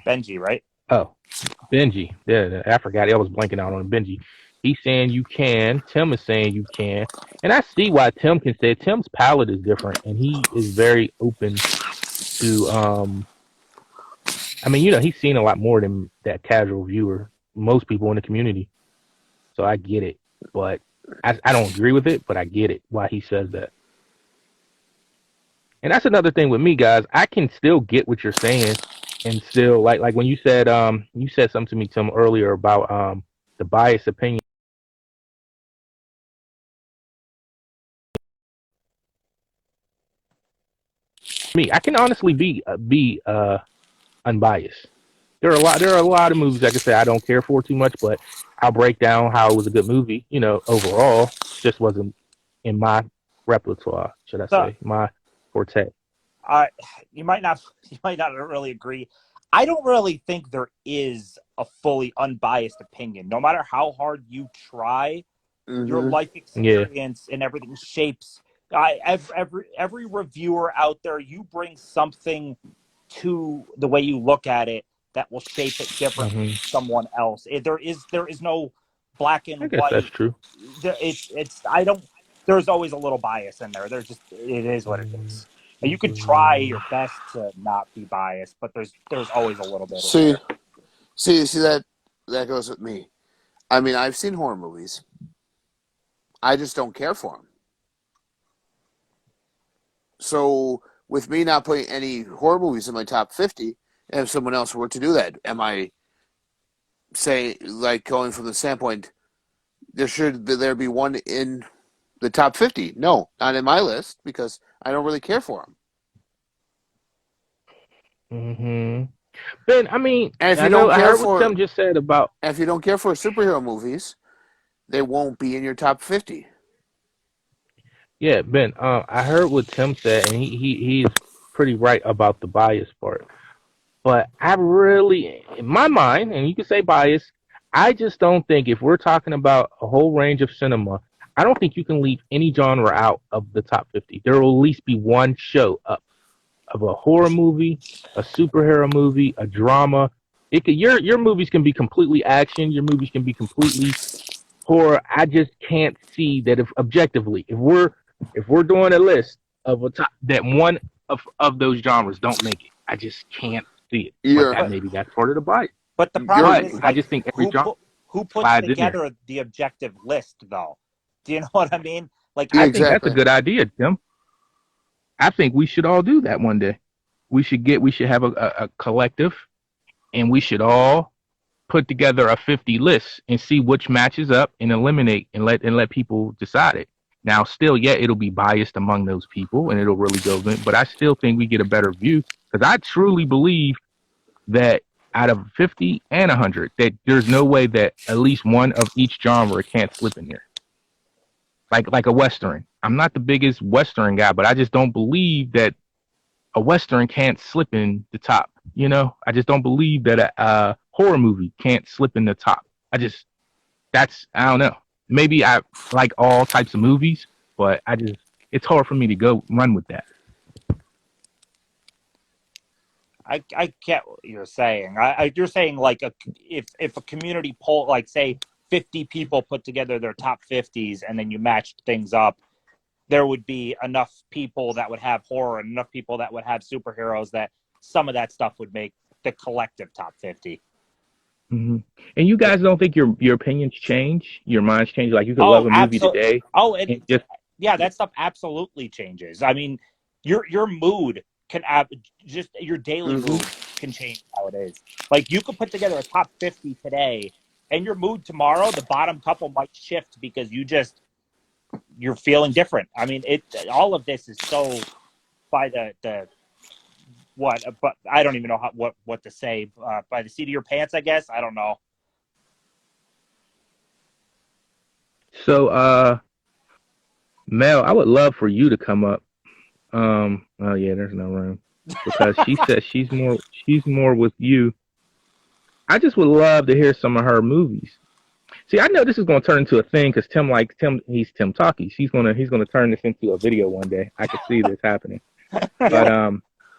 Benji, right? Oh, Benji. Yeah, I forgot. I was blanking out on Benji. He's saying you can. Tim is saying you can. And I see why Tim can say it. Tim's palate is different, and he is very open to. I mean, he's seen a lot more than that casual viewer. Most people in the community. So I get it, but I don't agree with it. But I get it why he says that. And that's another thing with me, guys. I can still get what you're saying, and still like when you said something to me, Tim, earlier about the biased opinion. Me, I can honestly be unbiased. There are a lot of movies I can say I don't care for too much, but I'll break down how it was a good movie. Overall, just wasn't in my repertoire, should I So say, my forte. uh, you might not really agree. I don't really think there is a fully unbiased opinion. No matter how hard you try, your Mm-hmm. life Yeah. experience and everything shapes. Every reviewer out there, you bring something to the way you look at it that will shape it differently Hmm. than someone else. There is no black I and guess that's white. true. It's I don't. There's always a little bias in there. It is what it is. And you could try your best to not be biased, but there's always a little bit in See, there. see that goes with me. I mean, I've seen horror movies. I just don't care for them. So, with me not putting any horror movies in my top 50, and if someone else were to do that, am I going from the standpoint should there be one in the top 50? No, not in my list because I don't really care for them. Hmm. Ben, I mean, And if I you know don't I care heard what for Tim just said about. and if you don't care for superhero movies, they won't be in your top 50. Yeah, Ben. I heard what Tim said, and he's pretty right about the bias part. But I really, in my mind, and you can say bias, I just don't think if we're talking about a whole range of cinema, I don't think you can leave any genre out of the top 50. There will at least be one show up of a horror movie, a superhero movie, a drama. Your movies can be completely action. Your movies can be completely horror. I just can't see that if objectively, if we're doing a list of a top that one of those genres don't make it, I just can't see it. But You're that But maybe that's part of the bias. but the you're problem But is I like just think every genre who puts slides in there. together the objective list though? Do you know what I mean? Like Yeah, I I think think that's a exactly. good idea, Tim. I think we should all do that one day. We should have a collective, and we should all put together a 50 list and see which matches up and eliminate and let people decide it. Now, still, yeah, it'll be biased among those people and it'll really go in, but I still think we get a better view because I truly believe that out of 50 and 100, that there's no way that at least one of each genre can't slip in there. Like a Western. I'm not the biggest Western guy, but I just don't believe that a Western can't slip in the top. I just don't believe that a horror movie can't slip in the top. I don't know. Maybe I like all types of movies, but it's hard for me to go run with that. I get what you're saying. You're saying like if a community poll, like say 50 people put together their top 50s and then you matched things up, there would be enough people that would have horror and enough people that would have superheroes that some of that stuff would make the collective top 50. Hmm. And you guys don't think your opinions change, your minds change? Like you could love Oh, a movie absolutely. today Oh, and just yeah, that stuff absolutely changes. I mean, your mood can just your daily Mm-hmm. mood can change nowadays. Like you could put together a top 50 today, and your mood tomorrow, the bottom couple might shift because you're feeling different. I mean, all of this is so by the what, but I don't even know what to say. By the seat of your pants, I guess. I don't know. so. Mel, I would love for you to come up. Oh yeah, there's no room because she says she's more with you. I just would love to hear some of her movies. See, I know this is going to turn into a thing because Tim. He's Tim Talkies. He's gonna turn this into a video one day. I could see this happening. But Yeah,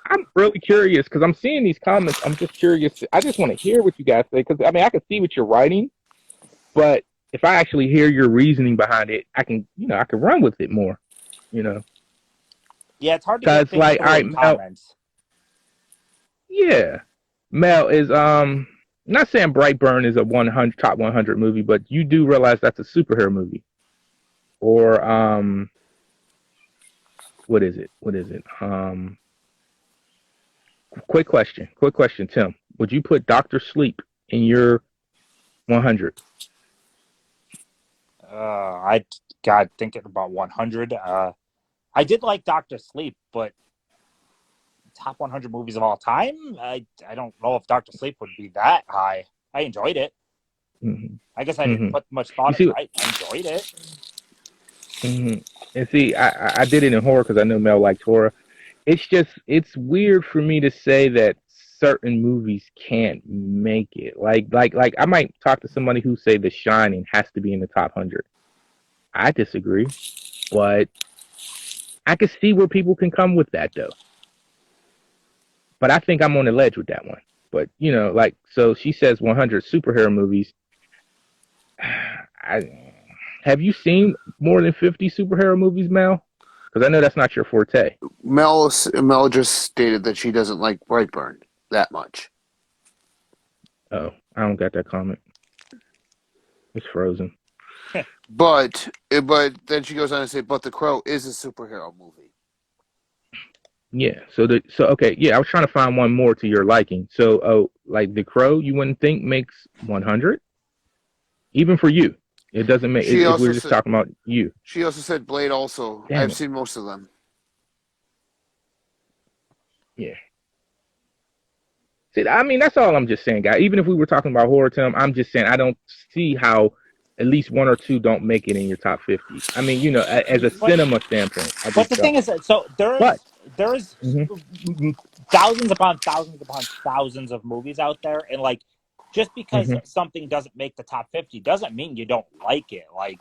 I'm really curious because I'm seeing these comments. I'm just curious. I just want to hear what you guys say because I mean I can see what you're writing, but if I actually hear your reasoning behind it, I can I can run with it more. You know, Yeah, it's hard to get because things like all through right, in Mel. comments. Yeah, Mel is not saying Brightburn is a 100 top 100 movie, but you do realize that's a superhero movie, or what is it? What is it? Quick question, Tim. Would you put Doctor Sleep in your 100? I got thinking about 100. I did like Doctor Sleep, but top 100 movies of all time, I don't know if Doctor Sleep would be that high. I enjoyed it. Mm-hmm. I guess I didn't Mm-hmm. put much You thought see, into it. I enjoyed it. mm-hmm. And see, I did it in horror because I know Mel likes horror. It's weird for me to say that certain movies can't make it. Like I might talk to somebody who say The Shining has to be in the top 100. I disagree, but I can see where people can come with that though. But I think I'm on the ledge with that one. But so she says 100 superhero movies. Have you seen more than 50 superhero movies, Mel? Because I know that's not your forte. Mel just stated that she doesn't like Brightburn that much. Oh, I don't got that comment. It's frozen. But then she goes on to say, but The Crow is a superhero movie. Yeah. So okay. Yeah, I was trying to find one more to your liking. So like The Crow, you wouldn't think makes 100, even for you. It doesn't make. If we're just talking about you. She also said Blade. Also, I've seen most of them. Yeah. See, I mean, that's all I'm just saying, guys. Even if we were talking about horror, Tim, I'm just saying I don't see how at least one or two don't make it in your top 50. I mean, as a cinema standpoint. But the thing is, so there is mm-hmm. thousands upon thousands of movies out there, and like just because something doesn't make the top 50 doesn't mean you don't like it. Like,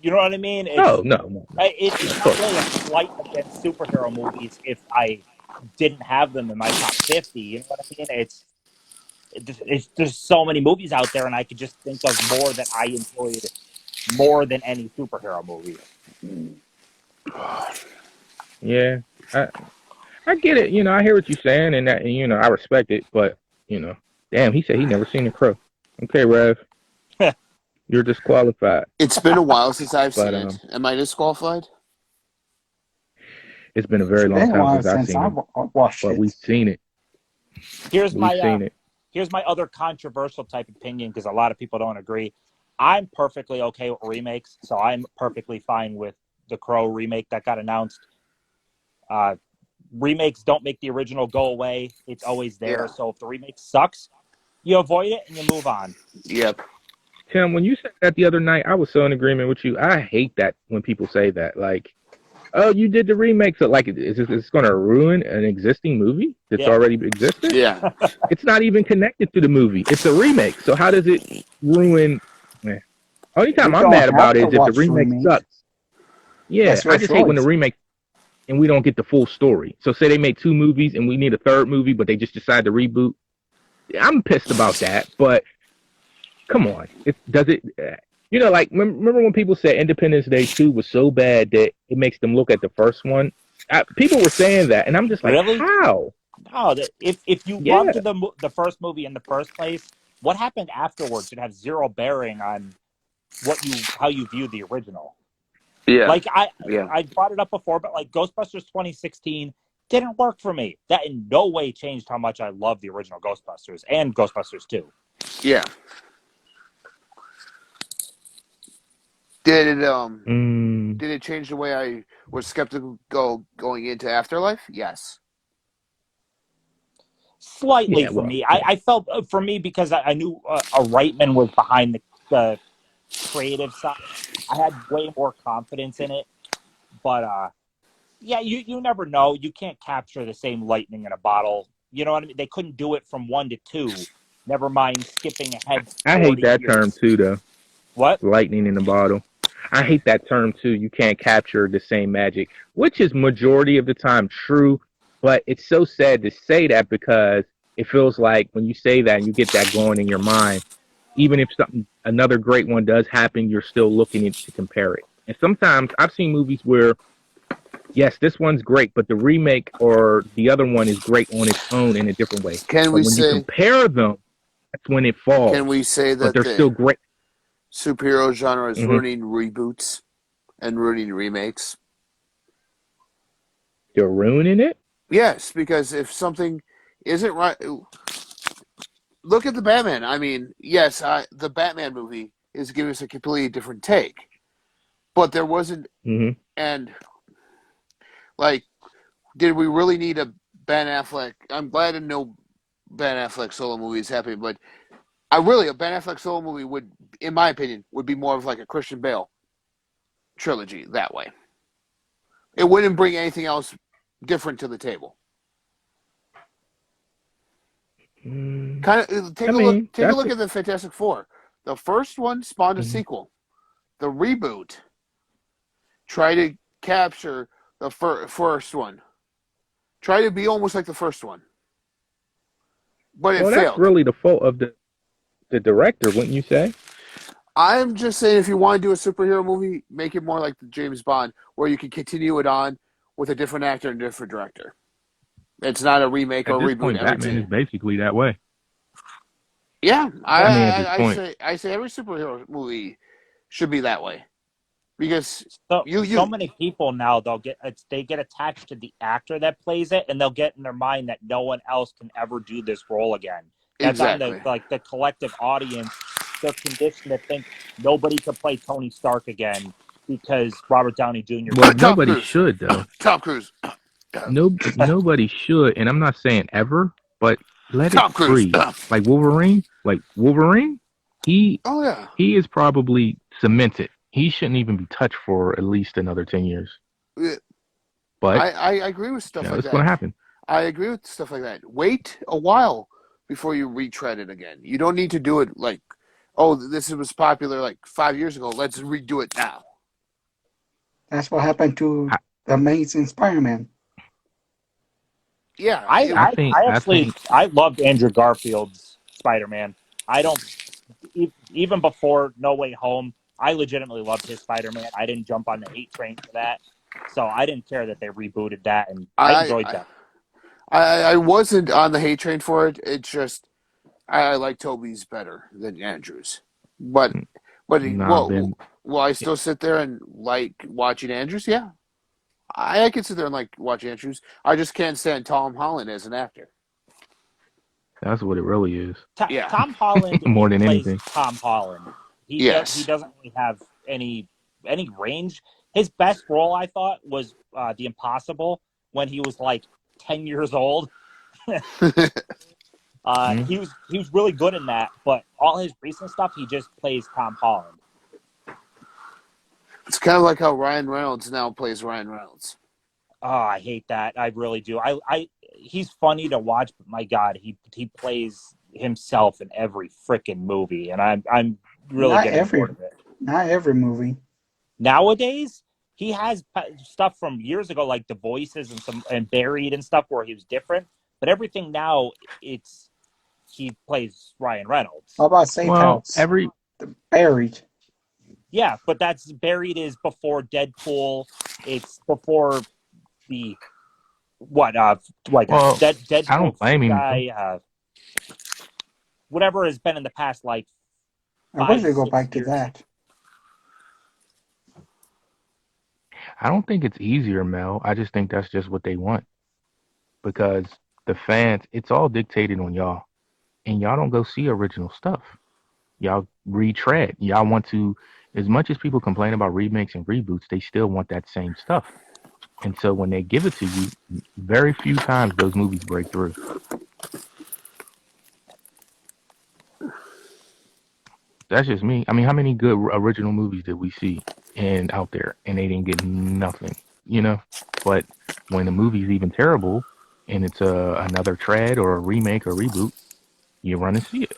you know what I mean? No. It's not really a slight against superhero movies if I didn't have them in my top 50. You know what I mean? There's so many movies out there, and I could just think of more that I enjoyed more than any superhero movie. Yeah, I get it. I hear what you're saying, and that, I respect it. But damn, he said he never seen The Crow. Okay, Rev, you're disqualified. It's been a while since I've seen it. Am I disqualified? It's been a very long time since I've seen it. But we've seen it. Here's my other controversial type opinion, because a lot of people don't agree. I'm perfectly okay with remakes, so I'm perfectly fine with the Crow remake that got announced. Remakes don't make the original go away. It's always there. Yeah. So if the remake sucks, you avoid it and you move on. Yep. Tim, when you said that the other night, I was so in agreement with you. I hate that when people say that. Like, oh, you did the remake, so like, is this going to ruin an existing movie that's already existed? Yeah. It's not even connected to the movie. It's a remake. So how does it ruin? Only time I'm mad about it is if the remake sucks. Yeah, I just hate when the remake and we don't get the full story. So say they made 2 movies and we need a 3rd movie, but they just decide to reboot. I'm pissed about that, but come on. Like, remember when people said Independence Day 2 was so bad that it makes them look at the first one? People were saying that, and I'm just like, really? How? No, if you loved the first movie in the first place, what happened afterwards should have zero bearing on how you view the original. Yeah. Like I brought it up before, but like Ghostbusters 2016 didn't work for me. That in no way changed how much I love the original Ghostbusters and Ghostbusters 2. Yeah. Did it change the way I was skeptical going into Afterlife? Yes. Slightly for me. I felt for me because I knew a Reitman was behind the creative side. I had way more confidence in it, but you never know. You can't capture the same lightning in a bottle. You know what I mean? They couldn't do it from 1 to 2. Never mind skipping ahead. I hate that term too, though. What? Lightning in the bottle. I hate that term too. You can't capture the same magic, which is majority of the time true, But it's so sad to say that because it feels like when you say that and you get that going in your mind, even if another great one does happen, you're still looking to compare it. And sometimes I've seen movies where, yes, this one's great, but the remake or the other one is great on its own in a different way. Can But we when you say compare them, that's when it falls. that But they're the still great. superhero genre is Mhm. ruining reboots and ruining remakes? They're ruining it. Yes, because if something isn't right, look at the Batman. I mean, yes, the Batman movie is giving us a completely different take, but there wasn't, hmm and like, did we really need a Ben Affleck? I'm glad to know Ben Affleck solo movie is happening, but a Ben Affleck solo movie would, in my opinion, would be more of like a Christian Bale trilogy that way. It wouldn't bring anything else different to the table. Kind of take a look. Take a look at the Fantastic Four. The first one spawned a sequel. The reboot tried to capture the first one. Try to be almost like the first one, but it Well, failed. that's really the fault of the director, wouldn't you say? I'm just saying, if you want to do a superhero movie, make it more like the James Bond, where you can continue it on with a different actor and different director. It's not a remake At or this reboot point, every Batman is time. basically that way. Yeah, I mean, at this point, I say every superhero movie should be that way, because so many people now they get attached to the actor that plays it, and they'll get in their mind that no one else can ever do this role again. That's exactly on the collective audience. They're conditioned to think nobody could play Tony Stark again because Robert Downey Jr. well, Tom nobody Cruise. should though. Tom Cruise. Nobody should, and I'm not saying ever, but let Tom it Cruise. breathe. Like Wolverine, he Oh yeah. he is probably cemented. He shouldn't even be touched for at least another 10 years. But I agree with stuff like it's that. going to happen. I agree with stuff like that. Wait a while before you retread it again. You don't need to do it like, oh, this was popular like 5 years ago. Let's redo it now. That's what happened to the Amazing Spider-Man. Yeah, I loved Andrew Garfield's Spider-Man. I don't even before No Way Home, I legitimately loved his Spider-Man. I didn't jump on the hate train for that, so I didn't care that they rebooted that, and I enjoyed that. I wasn't on the hate train for it. It's just I like Toby's better than Andrew's, but will I still sit there and like watching Andrews? Yeah, I can sit there and like watch Andrews. I just can't stand Tom Holland as an actor. That's what it really is. Tom Holland more than plays anything. Tom Holland. He Yes. he doesn't really have any range. His best role, I thought, was The Impossible when he was like 10 years old. He was really good in that, but all his recent stuff, he just plays Tom Holland. It's kind of like how Ryan Reynolds now plays Ryan Reynolds. Oh, I hate that. I really do. He's funny to watch, but my God, he plays himself in every freaking movie, and I'm really getting bored of it. Not every movie. Nowadays, he has stuff from years ago, like The Voices and Buried and stuff, where he was different. But everything now, he plays Ryan Reynolds. How about Safe House? Buried. Yeah, but that's Buried is before Deadpool. It's before the Deadpool. I don't blame him. Guy, whatever has been in the past, like I wish they go back to that. I don't think it's easier, Mel. I just think that's just what they want. Because the fans, it's all dictated on y'all. And y'all don't go see original stuff. Y'all retread. Y'all want to, as much as people complain about remakes and reboots, they still want that same stuff. And so when they give it to you, very few times those movies break through. That's just me. I mean, how many good original movies did we see and out there, and they didn't get nothing, you know? But when the movie's even terrible, and it's another trad or a remake or reboot, you run and see it.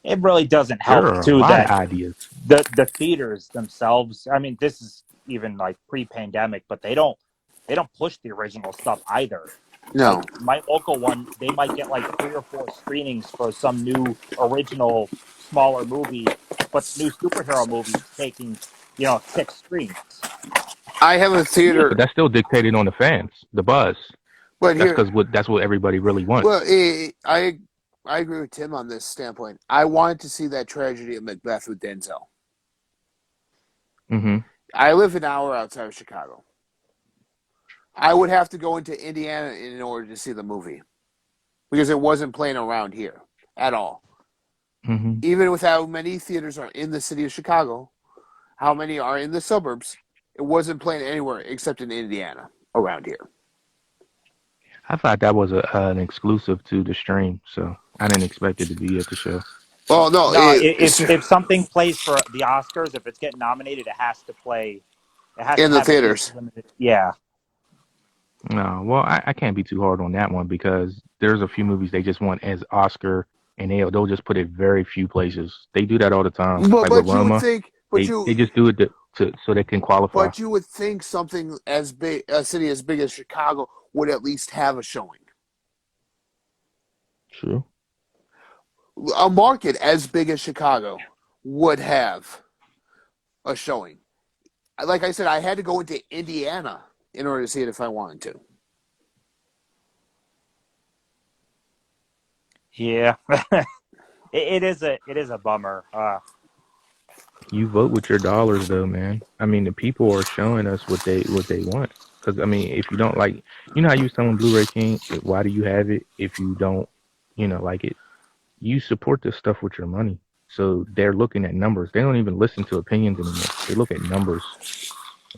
It really doesn't help There are too a lot that of ideas. The theaters themselves. I mean, this is even like pre-pandemic, but they don't they don't push the original stuff either. No. Like my local one, they might get like 3 or 4 screenings for some new original smaller movie, but the new superhero movie is taking 6 screens. I have a Yeah, theater, but that's still dictated on the fans, the buzz. but That's here, because that's what everybody really wants. well, I agree with Tim on this standpoint. I wanted to see that tragedy of Macbeth with Denzel. Hmm. I live an hour outside of Chicago. I would have to go into Indiana in order to see the movie because it wasn't playing around here at all. Hmm. Even with how many theaters are in the city of Chicago, how many are in the suburbs, it wasn't playing anywhere except in Indiana around here. I thought that was an exclusive to the stream, so I didn't expect it to be at the show. Well, no, No, if something plays for the Oscars, if it's getting nominated, it has to play. It has in to the have at least theaters. a limited. Yeah. No, well, I can't be too hard on that one because there's a few movies they just want as Oscar, and they'll just put it very few places. They do that all the time, like with But you would Roma. think, They just do it so they can qualify. but you would think something as big, a city as big as Chicago, would at least have a showing. True. A market as big as Chicago would have a showing. Like I said, I had to go into Indiana in order to see it if I wanted to. Yeah. it is a bummer. You vote with your dollars, though, man. I mean, the people are showing us what they want. Because I mean, if you don't like, how you was telling Blu-ray King, why do you have it if you don't, like it? You support this stuff with your money. So they're looking at numbers. They don't even listen to opinions anymore. They look at numbers.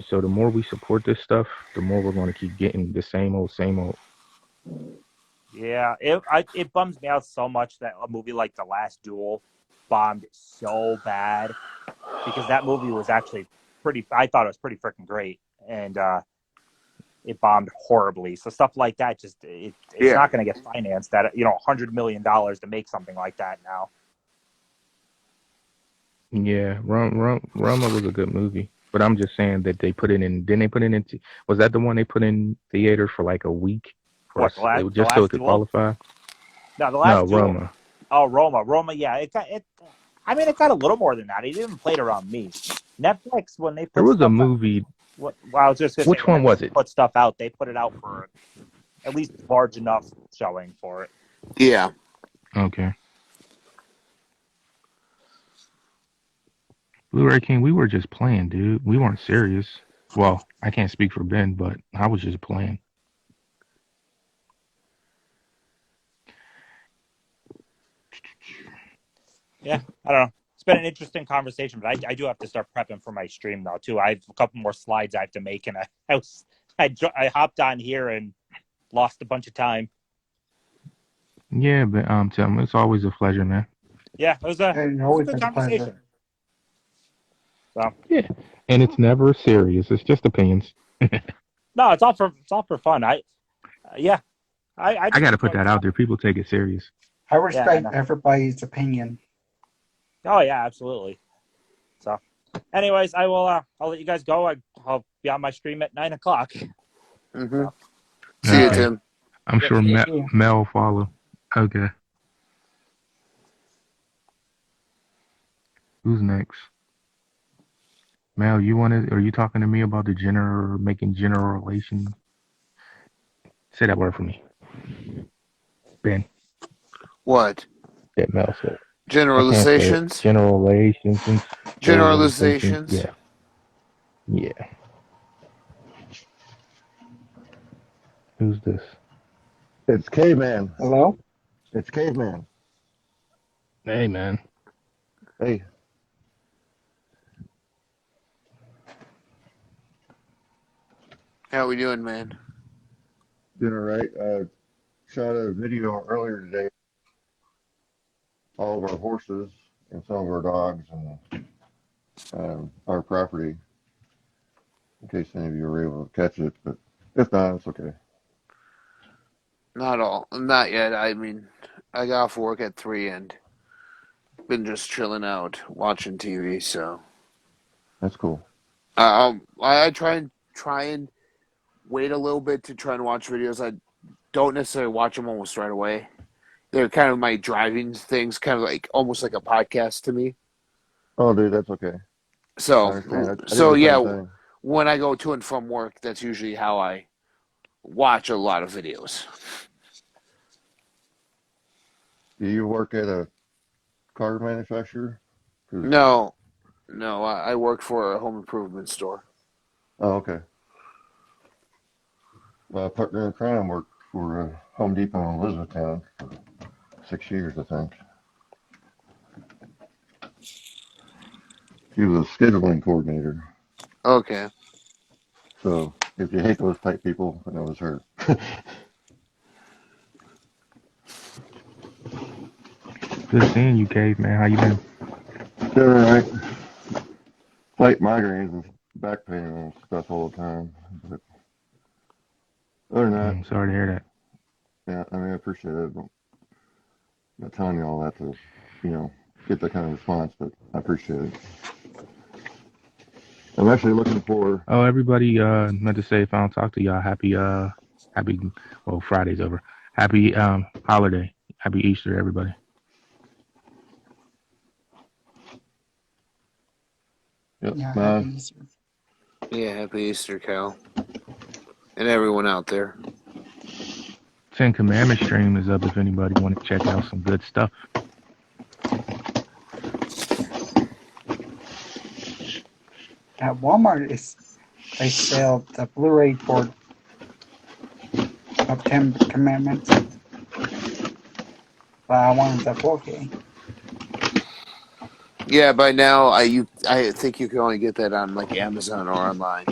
So the more we support this stuff, the more we're going to keep getting the same old, same old. Yeah, it bums me out so much that a movie like The Last Duel bombed so bad because that movie was actually I thought it was pretty freaking great, and it bombed horribly. So stuff like that it's not going to get financed at $100 million to make something like that now. Yeah, Roma was a good movie, but I'm just saying that they put it in. Didn't they put it in? Was that the one they put in theater for like a week? What, Just so it could qualify? No, The Last Duel. Roma. Oh, Roma. Yeah, it got. I mean, it got a little more than that. It even played around me. Netflix, when they put There was a movie. I was just gonna Which say, one was it? Put stuff out. They put it out for at least large enough showing for it. Yeah. Okay. Blu-ray King, we were just playing, dude. We weren't serious. Well, I can't speak for Ben, but I was just playing. Yeah, I don't know. It's been an interesting conversation, but I do have to start prepping for my stream now too. I have a couple more slides I have to make, and I hopped on here and lost a bunch of time. Yeah, but Tim, it's always a pleasure, man. Yeah, it was a good conversation. So yeah, and it's never serious. It's just opinions. No, it's all for fun. I got to put that out there. People take it serious. I respect everybody's opinion. Oh yeah, absolutely. So, anyways, I will. I'll let you guys go. I'll be on my stream at 9:00. Mm-hmm. See you, Tim. I'm sure Mel will follow. Okay. Who's next? Mel, are you talking to me about making general relations? Say that word for me. Ben. What? That Mel said. Generalizations? Generalizations. Generalizations? Yeah. Yeah. Who's this? It's Caveman. Hello? It's Caveman. Hey, man. Hey. How we doing, man? Doing all right. Shot a video earlier today. All of our horses and some of our dogs and our property. In case any of you were able to catch it, but if not, it's okay. Not yet. I mean, I got off work at 3 and been just chilling out, watching TV. So that's cool. I try and wait a little bit to try and watch videos. I don't necessarily watch them almost right away. They're kind of my driving things, kind of like almost like a podcast to me. Oh, dude, that's okay. I So, understand. I do so the yeah, same thing. when I go to and from work, that's usually how I watch a lot of videos. Do you work at a car manufacturer? No, I work for a home improvement store. Oh, okay. My partner in crime worked for Home Depot in Elizabethtown for 6 years, I think. He was a scheduling coordinator. Okay. So if you hate those type people, then it was her. Good seeing you, Cave, man. How you been? Doing all right. Fight migraines and back pain and stuff all the time. But other than that, I'm sorry to hear that. yeah, I mean, I appreciate it. I'm not telling you all that to, get that kind of response, but I appreciate it. I'm actually looking for. Oh, everybody, meant to say if I don't talk to y'all, happy, well, Friday's over. Happy, holiday. Happy Easter, everybody. Yep, Yeah, happy Easter. Yeah, happy Easter, Cal. And everyone out there. Ten Commandments stream is up if anybody want to check out some good stuff. At Walmart, they sell the Blu-ray for of 10 Commandments. But I wanted the 4K. Yeah, by now I think you can only get that on like Amazon or online.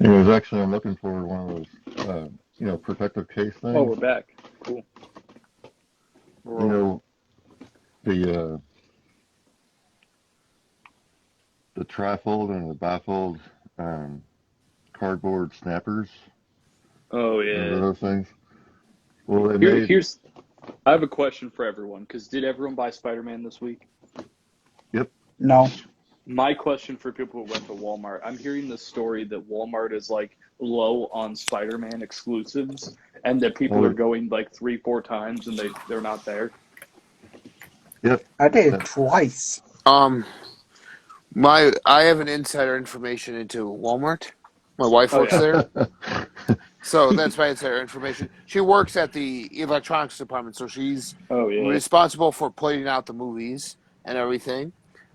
It was actually, I'm looking for one of those, protective case things. Oh, we're back. Cool. The trifold and the bifold cardboard snappers. Oh yeah. Remember those things? Well, they I have a question for everyone, because did everyone buy Spider-Man this week? Yep. No. My question for people who went to Walmart, I'm hearing this story that Walmart is like low on Spider-Man exclusives, and that people are going like 3-4 times and they're not there. Yep. I did it twice. I have an insider information into Walmart. My wife works there. So that's my insider information. She works at the electronics department, so she's responsible for putting out the movies and everything.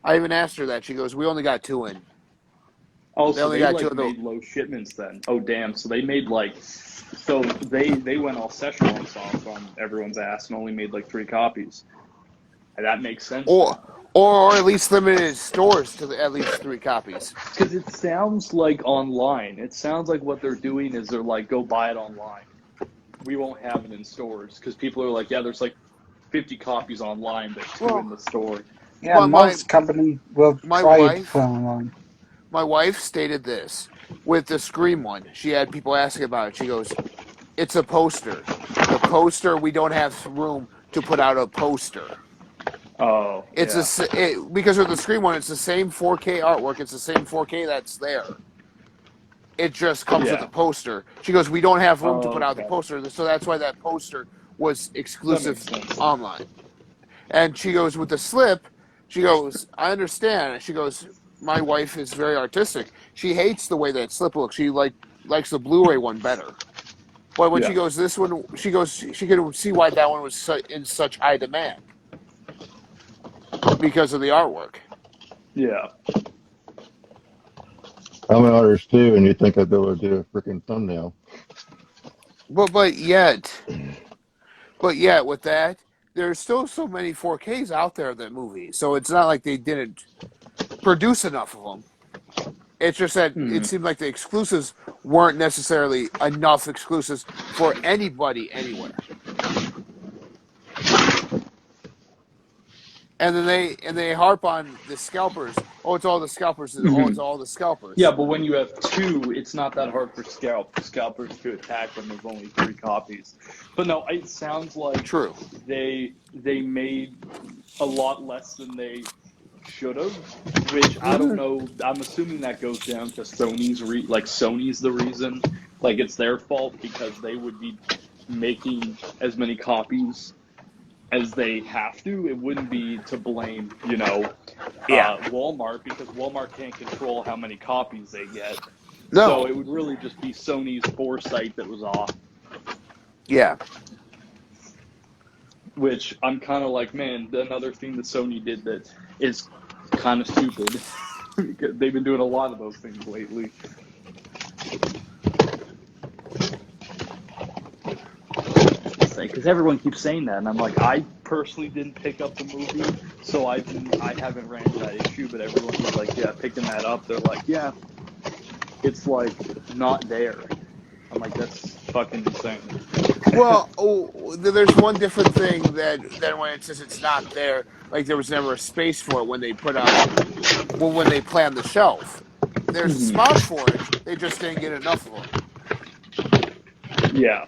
I even asked her that. She goes, "We only got 2 in." Oh, so they made low shipments then. Oh, damn. So they made they went all Szechuan sauce on everyone's ass and only made like 3 copies. And that makes sense. Or at least limited stores to at least 3 copies. Because it sounds like online. It sounds like what they're doing is they're like, go buy it online. We won't have it in stores. Because people are like, yeah, there's like 50 copies online, but 2 in the store. Yeah, well, most companies will try to put online. My wife stated this. With the Scream one, she had people asking about it. She goes, "It's a poster. The poster, we don't have room to put out a poster." Oh, because with the Scream one, it's the same 4K artwork. It's the same 4K that's there. It just comes with a poster. She goes, "We don't have room to put out the poster, so that's why that poster was exclusive online." And she goes, with the slip, she goes, "I understand." She goes, "My wife is very artistic. She hates the way that slip looks. She likes the Blu-ray one better." But when she goes, this one, she goes, she could see why that one was in such high demand. Because of the artwork. Yeah. I'm an artist too, and you'd think I'd be able to do a freaking thumbnail. But yet with that, there's still so many 4Ks out there of that movie. So it's not like they didn't produce enough of them. It's just that it seemed like the exclusives weren't necessarily enough exclusives for anybody anywhere. And then they harp on the scalpers. Oh, it's all the scalpers. Oh, it's all the scalpers. Yeah, but when you have 2, it's not that hard for scalpers to attack when there's only 3 copies. But no, it sounds like true. They made a lot less than they should have, which I don't know. I'm assuming that goes down to Sony's Sony's the reason. Like it's their fault because they would be making as many copies as they have to. It wouldn't be to blame, Walmart, because Walmart can't control how many copies they get. So No. it would really just be Sony's foresight that was off. Yeah. Which I'm kind of like, man, another thing that Sony did that is kind of stupid. They've been doing a lot of those things lately. Because everyone keeps saying that, and I'm like, I personally didn't pick up the movie, so I haven't ran into that issue. But everyone who's like, yeah, picking that up, they're like, yeah, it's like not there. I'm like, that's fucking insane. Well, there's one different thing that when it says it's not there, like there was never a space for it when they put out, when they planned the shelf. There's a spot for it. They just didn't get enough of them. Yeah.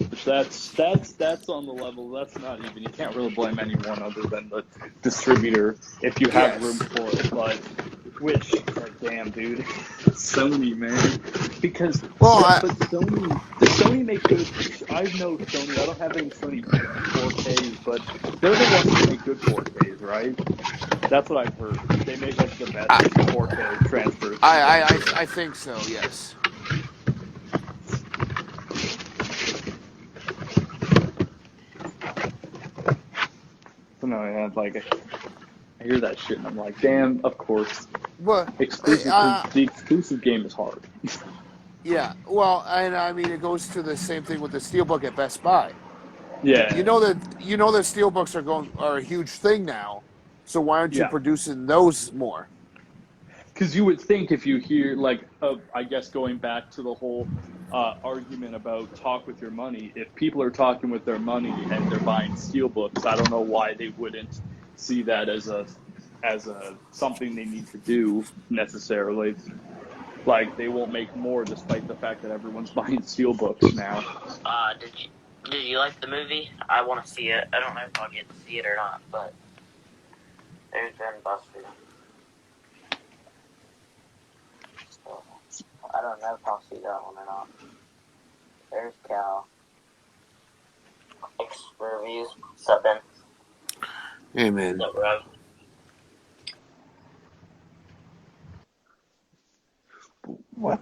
Which that's on the level. That's not even. You can't really blame anyone other than the distributor if you have room for it. But like, damn, dude, Sony, man, because but Sony make good. I know Sony. I don't have any Sony 4Ks, but they're the ones that make good 4Ks, right? That's what I've heard. They make like the best 4K transfers. I think so. Yes. So no, yeah, like I hear that shit and I'm like, damn, of course. But the exclusive game is hard. Yeah. Well, and I mean, it goes to the same thing with the Steelbook at Best Buy. Yeah. You know that Steelbooks are a huge thing now. So why aren't you producing those more? Because you would think if you hear, like, I guess going back to the whole argument about talk with your money, if people are talking with their money and they're buying steelbooks, I don't know why they wouldn't see that as a something they need to do necessarily. Like, they won't make more despite the fact that everyone's buying steelbooks now. Did you like the movie? I want to see it. I don't know if I'll get to see it or not, but there's Ben Buster. So, I don't know if I'll see that one or not. There's Cal. X reviews. What's up, Ben? Hey, man. What's up, Rob? What?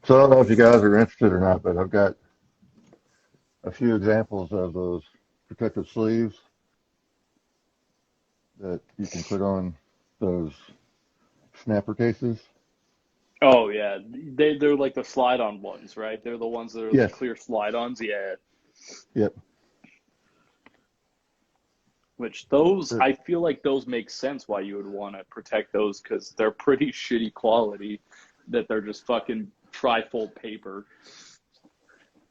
So I don't know if you guys are interested or not, but I've got a few examples of those protective sleeves that you can put on those snapper cases. Oh, yeah. They're like the slide-on ones, right? They're the ones that are the Yes. clear slide-ons, yeah. Yep. Which I feel like those make sense why you would want to protect those because they're pretty shitty quality that they're just fucking trifold paper.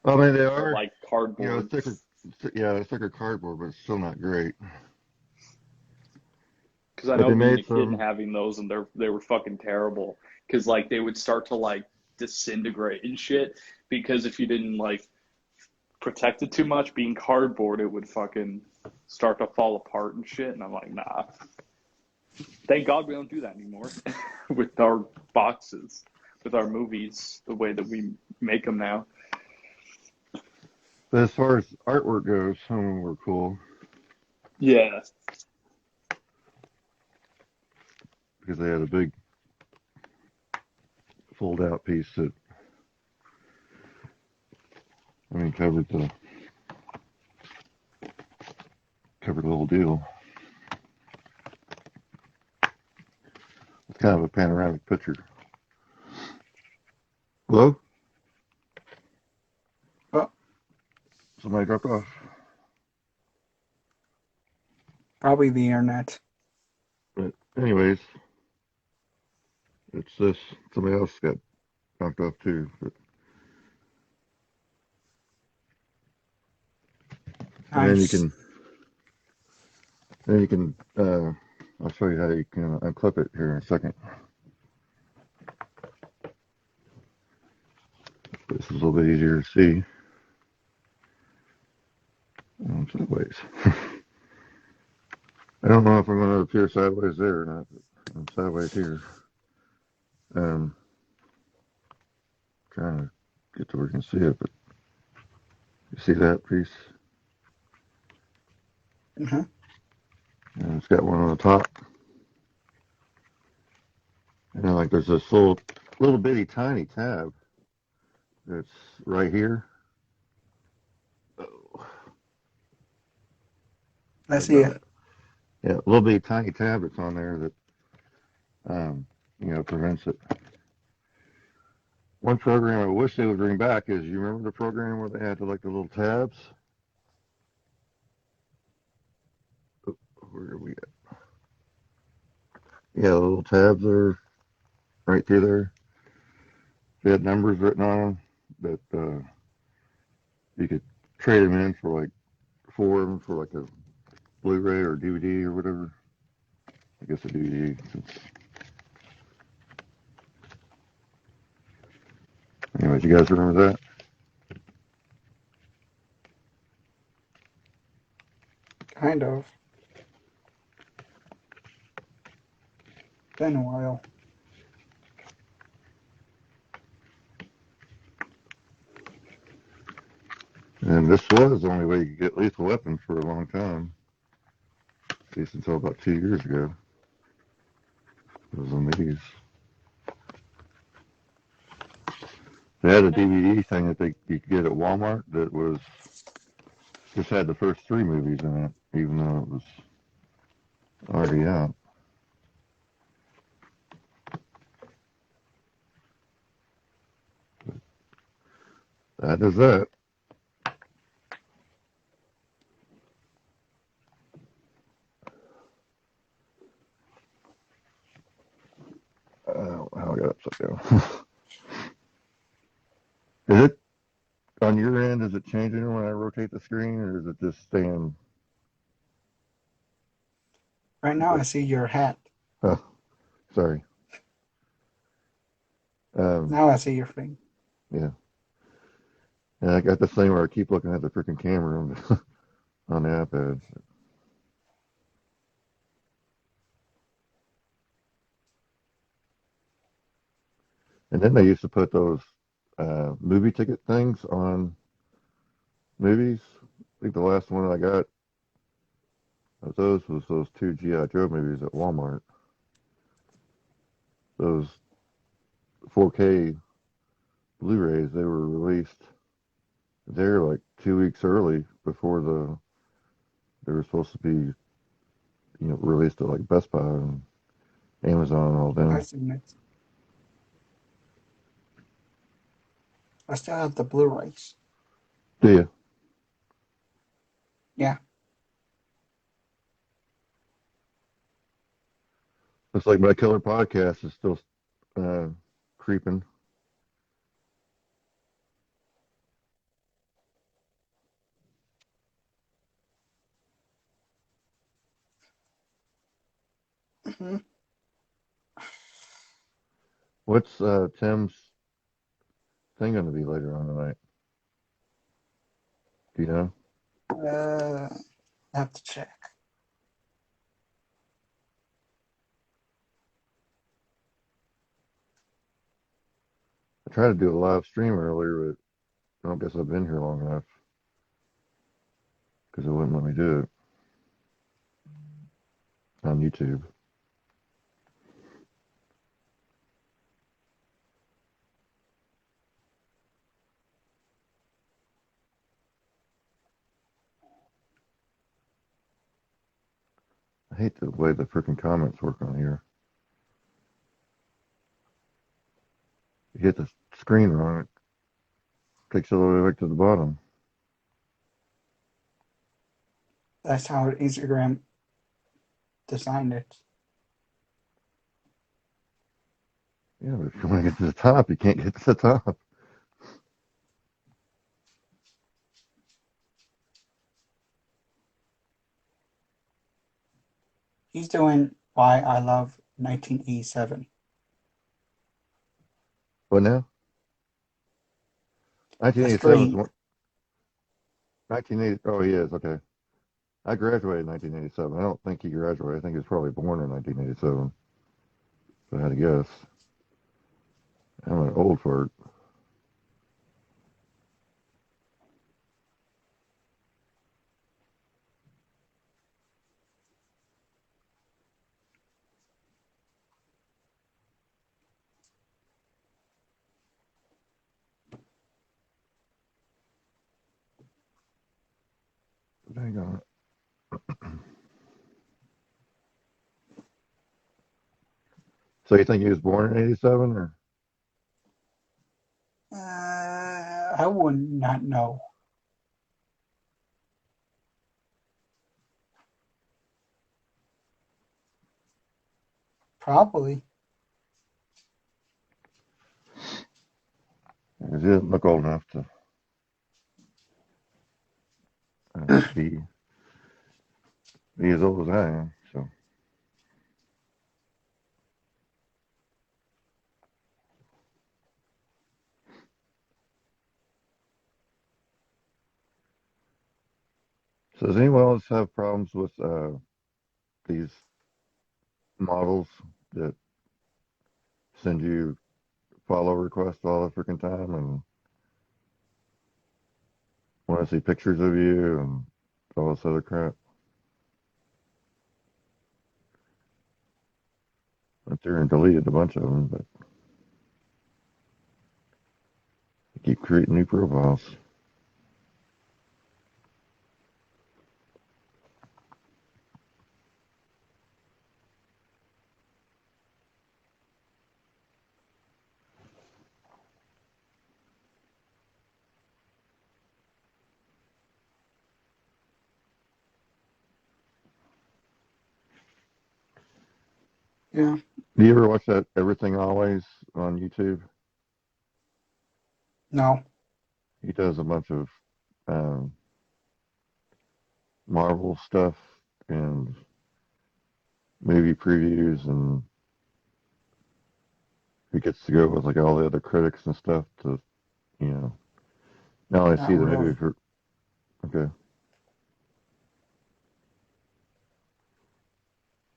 I mean, they are like cardboard. thicker cardboard, but it's still not great. Because I know being a kid and having those, and they were fucking terrible. Because like they would start to like disintegrate and shit. Because if you didn't like protect it too much, being cardboard, it would fucking start to fall apart and shit. And I'm like, nah. Thank God we don't do that anymore with our boxes, with our movies, the way that we make them now. But as far as artwork goes, some of them were cool. Yeah. Because they had a big fold-out piece that I mean, covered the whole deal. It's kind of a panoramic picture. Hello? Oh, Somebody dropped off. probably the internet. But anyways, it's this. Somebody else got knocked off too. But, and then you Nice. can, I'll show you how you can unclip it here in a second. This is a little bit easier to see. Sideways. I don't know if I'm going to appear sideways there or not, but I'm sideways here. Trying to get to where you can see it, but you see that piece? Uh-huh. And it's got one on the top. And then, like, there's this little bitty tiny tab that's right here. Oh, Let's see it. yeah, a little bitty tiny tab that's on there that, prevents it. One program I wish they would bring back is, you remember the program where they had the little tabs? Oh, where are we at? Yeah, the little tabs are right through there. They had numbers written on them that you could trade them in for like a Blu-ray or DVD or whatever. I guess a DVD. Anyways, you guys remember that? Kind of. Been a while. And this was the only way you could get Lethal Weapon for a long time. At least until about 2 years ago. It was on these. They had a DVD thing that you could get at Walmart that was just had the first 3 movies in it, even though it was already out. That is that. How I got upside down. Is it on your end? Is it changing when I rotate the screen, or is it just staying? Right now, I see your hat. Oh, sorry. Now I see your thing. Yeah. And I got this thing where I keep looking at the freaking camera on the, on the iPad. And then they used to put those movie ticket things on movies. I think the last one I got of those was those 2 G.I. Joe movies at Walmart. Those 4K Blu-rays, they were released there like 2 weeks early before they were supposed to be, released at like Best Buy and Amazon and all I've them. seen it. I still have the Blu-rays. Do you? Yeah. Looks like my killer podcast is still creeping. Mm-hmm. What's Tim's thing going to be later on tonight? Do you know? I have to check. I tried to do a live stream earlier, but I don't guess I've been here long enough because it wouldn't let me do it on YouTube. I hate the way the freaking comments work on here. You hit the screen wrong, it takes you all the way back to the bottom. That's how Instagram designed it. Yeah, but if you want to get to the top, you can't get to the top. He's doing Why I Love 1987. What now? The 1987 is screen. one. 1980. Oh, he is. Okay. I graduated in 1987. I don't think he graduated. I think he was probably born in 1987. If I had to guess. I'm an old fart. Hang on. So you think he was born in 87 or? I would not know. Probably. Because he doesn't look old enough to be as old as I am. So does anyone else have problems with these models that send you follow requests all the freaking time and want to see pictures of you and all this other crap? Went through and deleted a bunch of them, but I keep creating new profiles. Yeah. Do you ever watch that Everything Always on YouTube? No. He does a bunch of um, Marvel stuff and movie previews, and he gets to go with like all the other critics and stuff to, you know, not only see Not the movie really. for. Okay,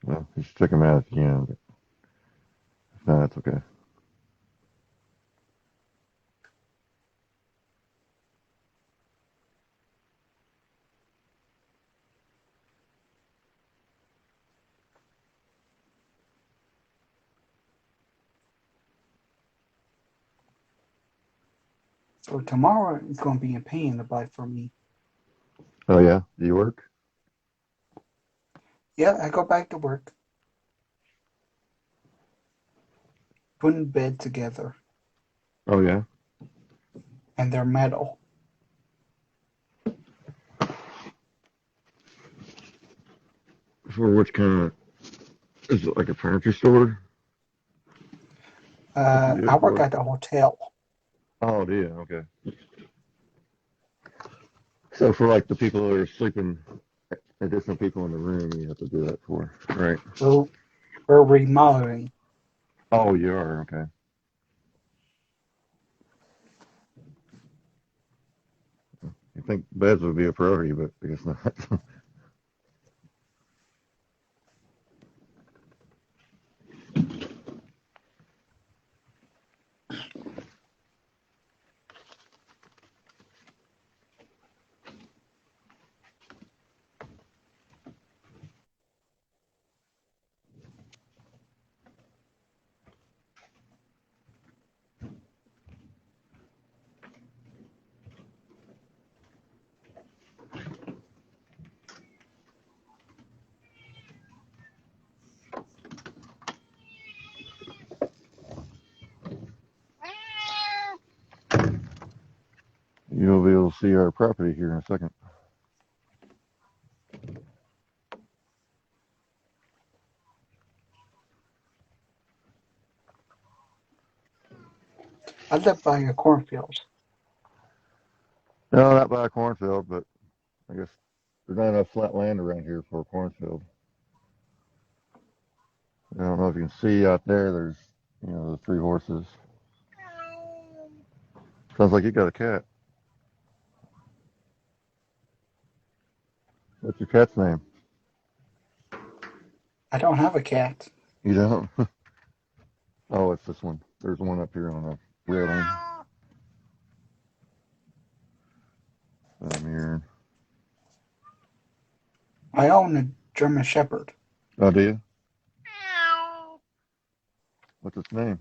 well, you should check him out if you can, but if not, it's okay. So tomorrow is going to be a pain in the butt for me. Oh yeah, do you work? Yeah, I go back to work. Putting bed together. Oh yeah. And they're metal. For which kind of, is it like a furniture store? What you do I it work for? at the hotel. Oh, do you? Okay. So for like the people that are sleeping, additional people in the room, you have to do that for, right? We're, we're remodeling. Oh, you are, okay. You think beds would be a priority, but I guess not. see our property here in a second. I live by a cornfield. No, not by a cornfield, but I guess there's not enough flat land around here for a cornfield. I don't know if you can see out there, there's, the 3 horses. Sounds like you got a cat. What's your cat's name? I don't have a cat. You don't? Oh, it's this one. There's one up here on the railing. Here. I own a German Shepherd. Oh, do you? What's its name?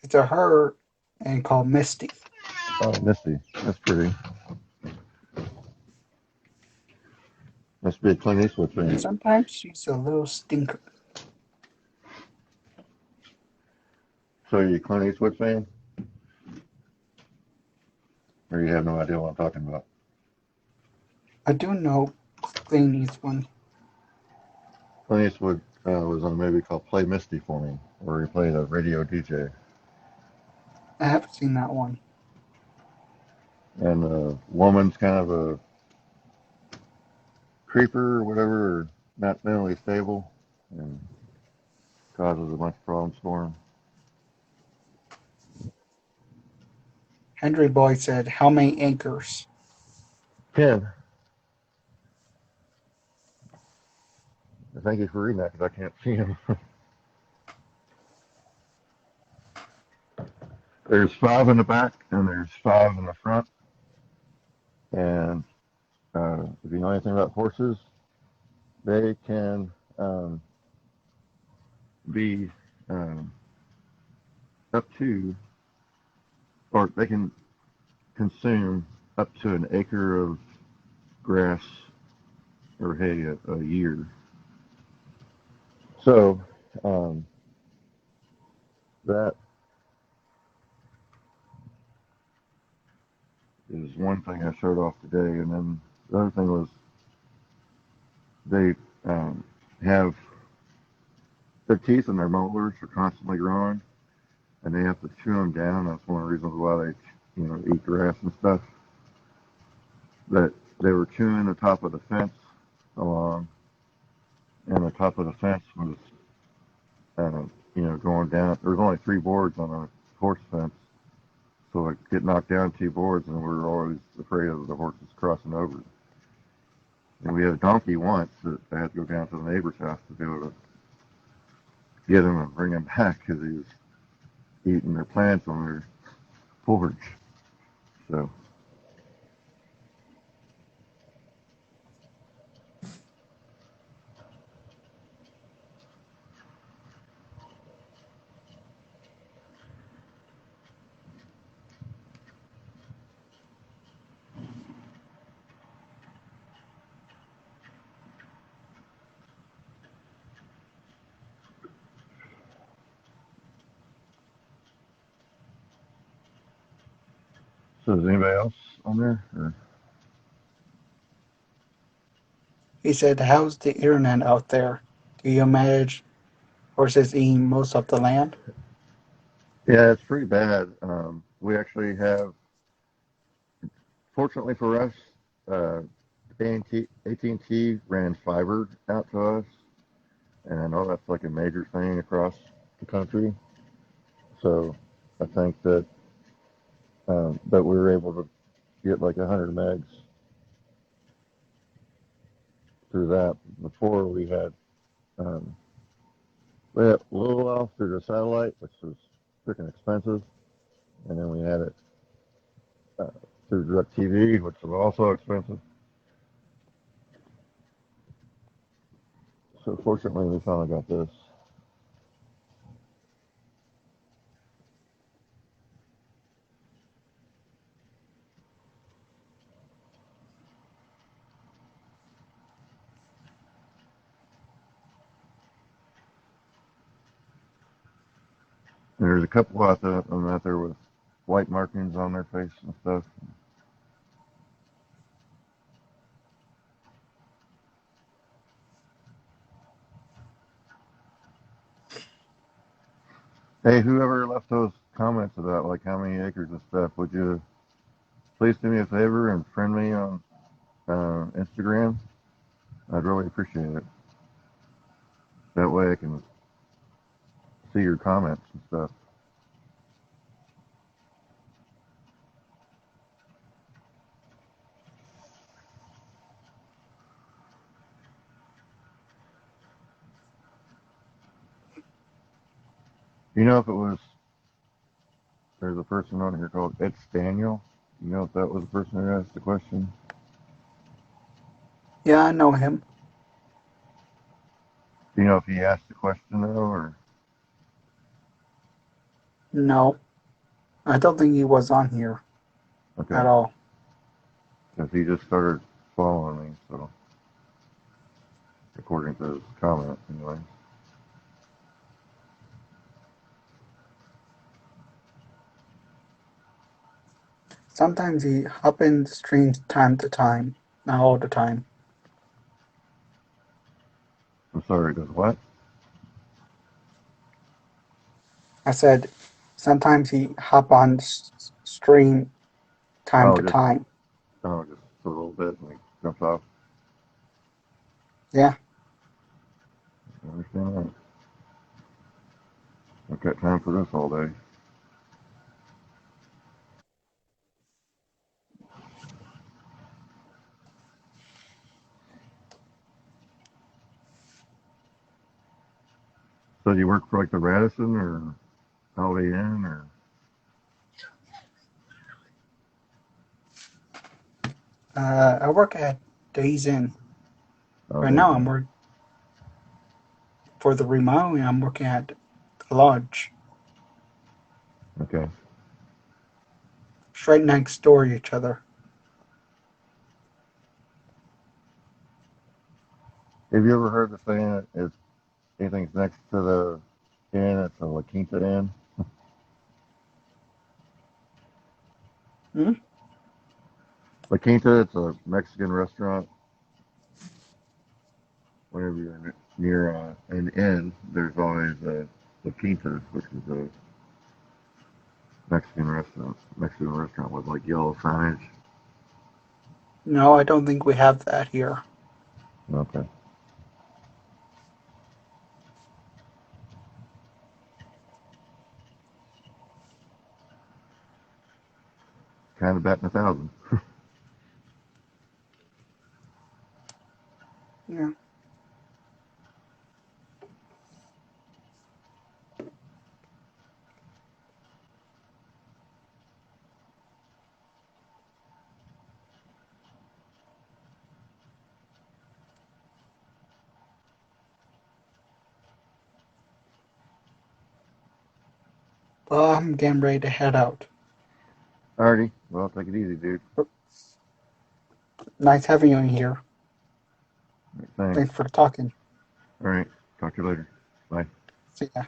It's a her and called Misty. Oh, Misty. That's pretty. Must be a Clint Eastwood fan. Sometimes she's a little stinker. So are you a Clint Eastwood fan? Or you have no idea what I'm talking about? I do know Clint Eastwood. Clint Eastwood was on a movie called Play Misty for Me, where he played a radio DJ. I haven't seen that one. And the woman's kind of a creeper or whatever, or not mentally stable, and causes a bunch of problems for him. Henry Boyd said, "How many acres?" 10. Thank you for reading that, because I can't see him. There's 5 in the back, and there's 5 in the front. And if you know anything about horses, they can be up to, or they can consume up to an acre of grass or hay a year. So that is one thing I showed off today. And then the other thing was they have their teeth and their molars are constantly growing, and they have to chew them down. That's one of the reasons why they, eat grass and stuff. That they were chewing the top of the fence along, and the top of the fence was, going down. There was only 3 boards on a horse fence, so I get knocked down 2 boards, and we were always afraid of the horses crossing over. And we had a donkey once that I had to go down to the neighbor's house to be able to get him and bring him back because he was eating their plants on their porch. So. So is anybody else on there? Or? He said, "How's the internet out there? Do you manage horses eating most of the land?" Yeah, it's pretty bad. We actually have, fortunately for us, AT&T ran fiber out to us, and I know that's like a major thing across the country. So I think that we were able to get like 100 megs through that. Before we had a little off through the satellite, which was freaking expensive, and then we had it through DirecTV, which was also expensive. So fortunately, we finally got this. And there's a couple out there with white markings on their face and stuff. Hey, whoever left those comments about like how many acres and stuff, would you please do me a favor and friend me on Instagram? I'd really appreciate it. That way I can see your comments and stuff. You know, if it was, there's a person on here called Ed Daniel. You know if that was the person who asked the question? Yeah, I know him. Do you know if he asked the question though, or No, I don't think he was on here okay? at all. Because he just started following me, so according to his comment, anyway. Sometimes he hop in the streams time to time, not all the time. I'm sorry, does what? I said sometimes he hop on stream time Oh, to just time. just a little bit, and he jumps off. Yeah, I understand that. I've got time for this all day. So do you work for like the Radisson or Holiday Inn or? I work at Days Inn. Oh, Right Days now I'm Inn. working for the remodeling. I'm working at the lodge, Okay. it's right next door to each other. Have you ever heard the saying that if anything's next to the inn, it's a La Quinta Inn? Hmm? La Quinta, it's a Mexican restaurant. Whenever you're near an inn, there's always a La Quinta, which is a Mexican restaurant. Mexican restaurant with like yellow signage. No, I don't think we have that here. Okay. Kind of batting 1,000. Yeah. Well, I'm getting ready to head out. Alrighty. Well, take it easy, dude. Nice having you in here. Thanks. Thanks for talking. All right. Talk to you later. Bye. See ya.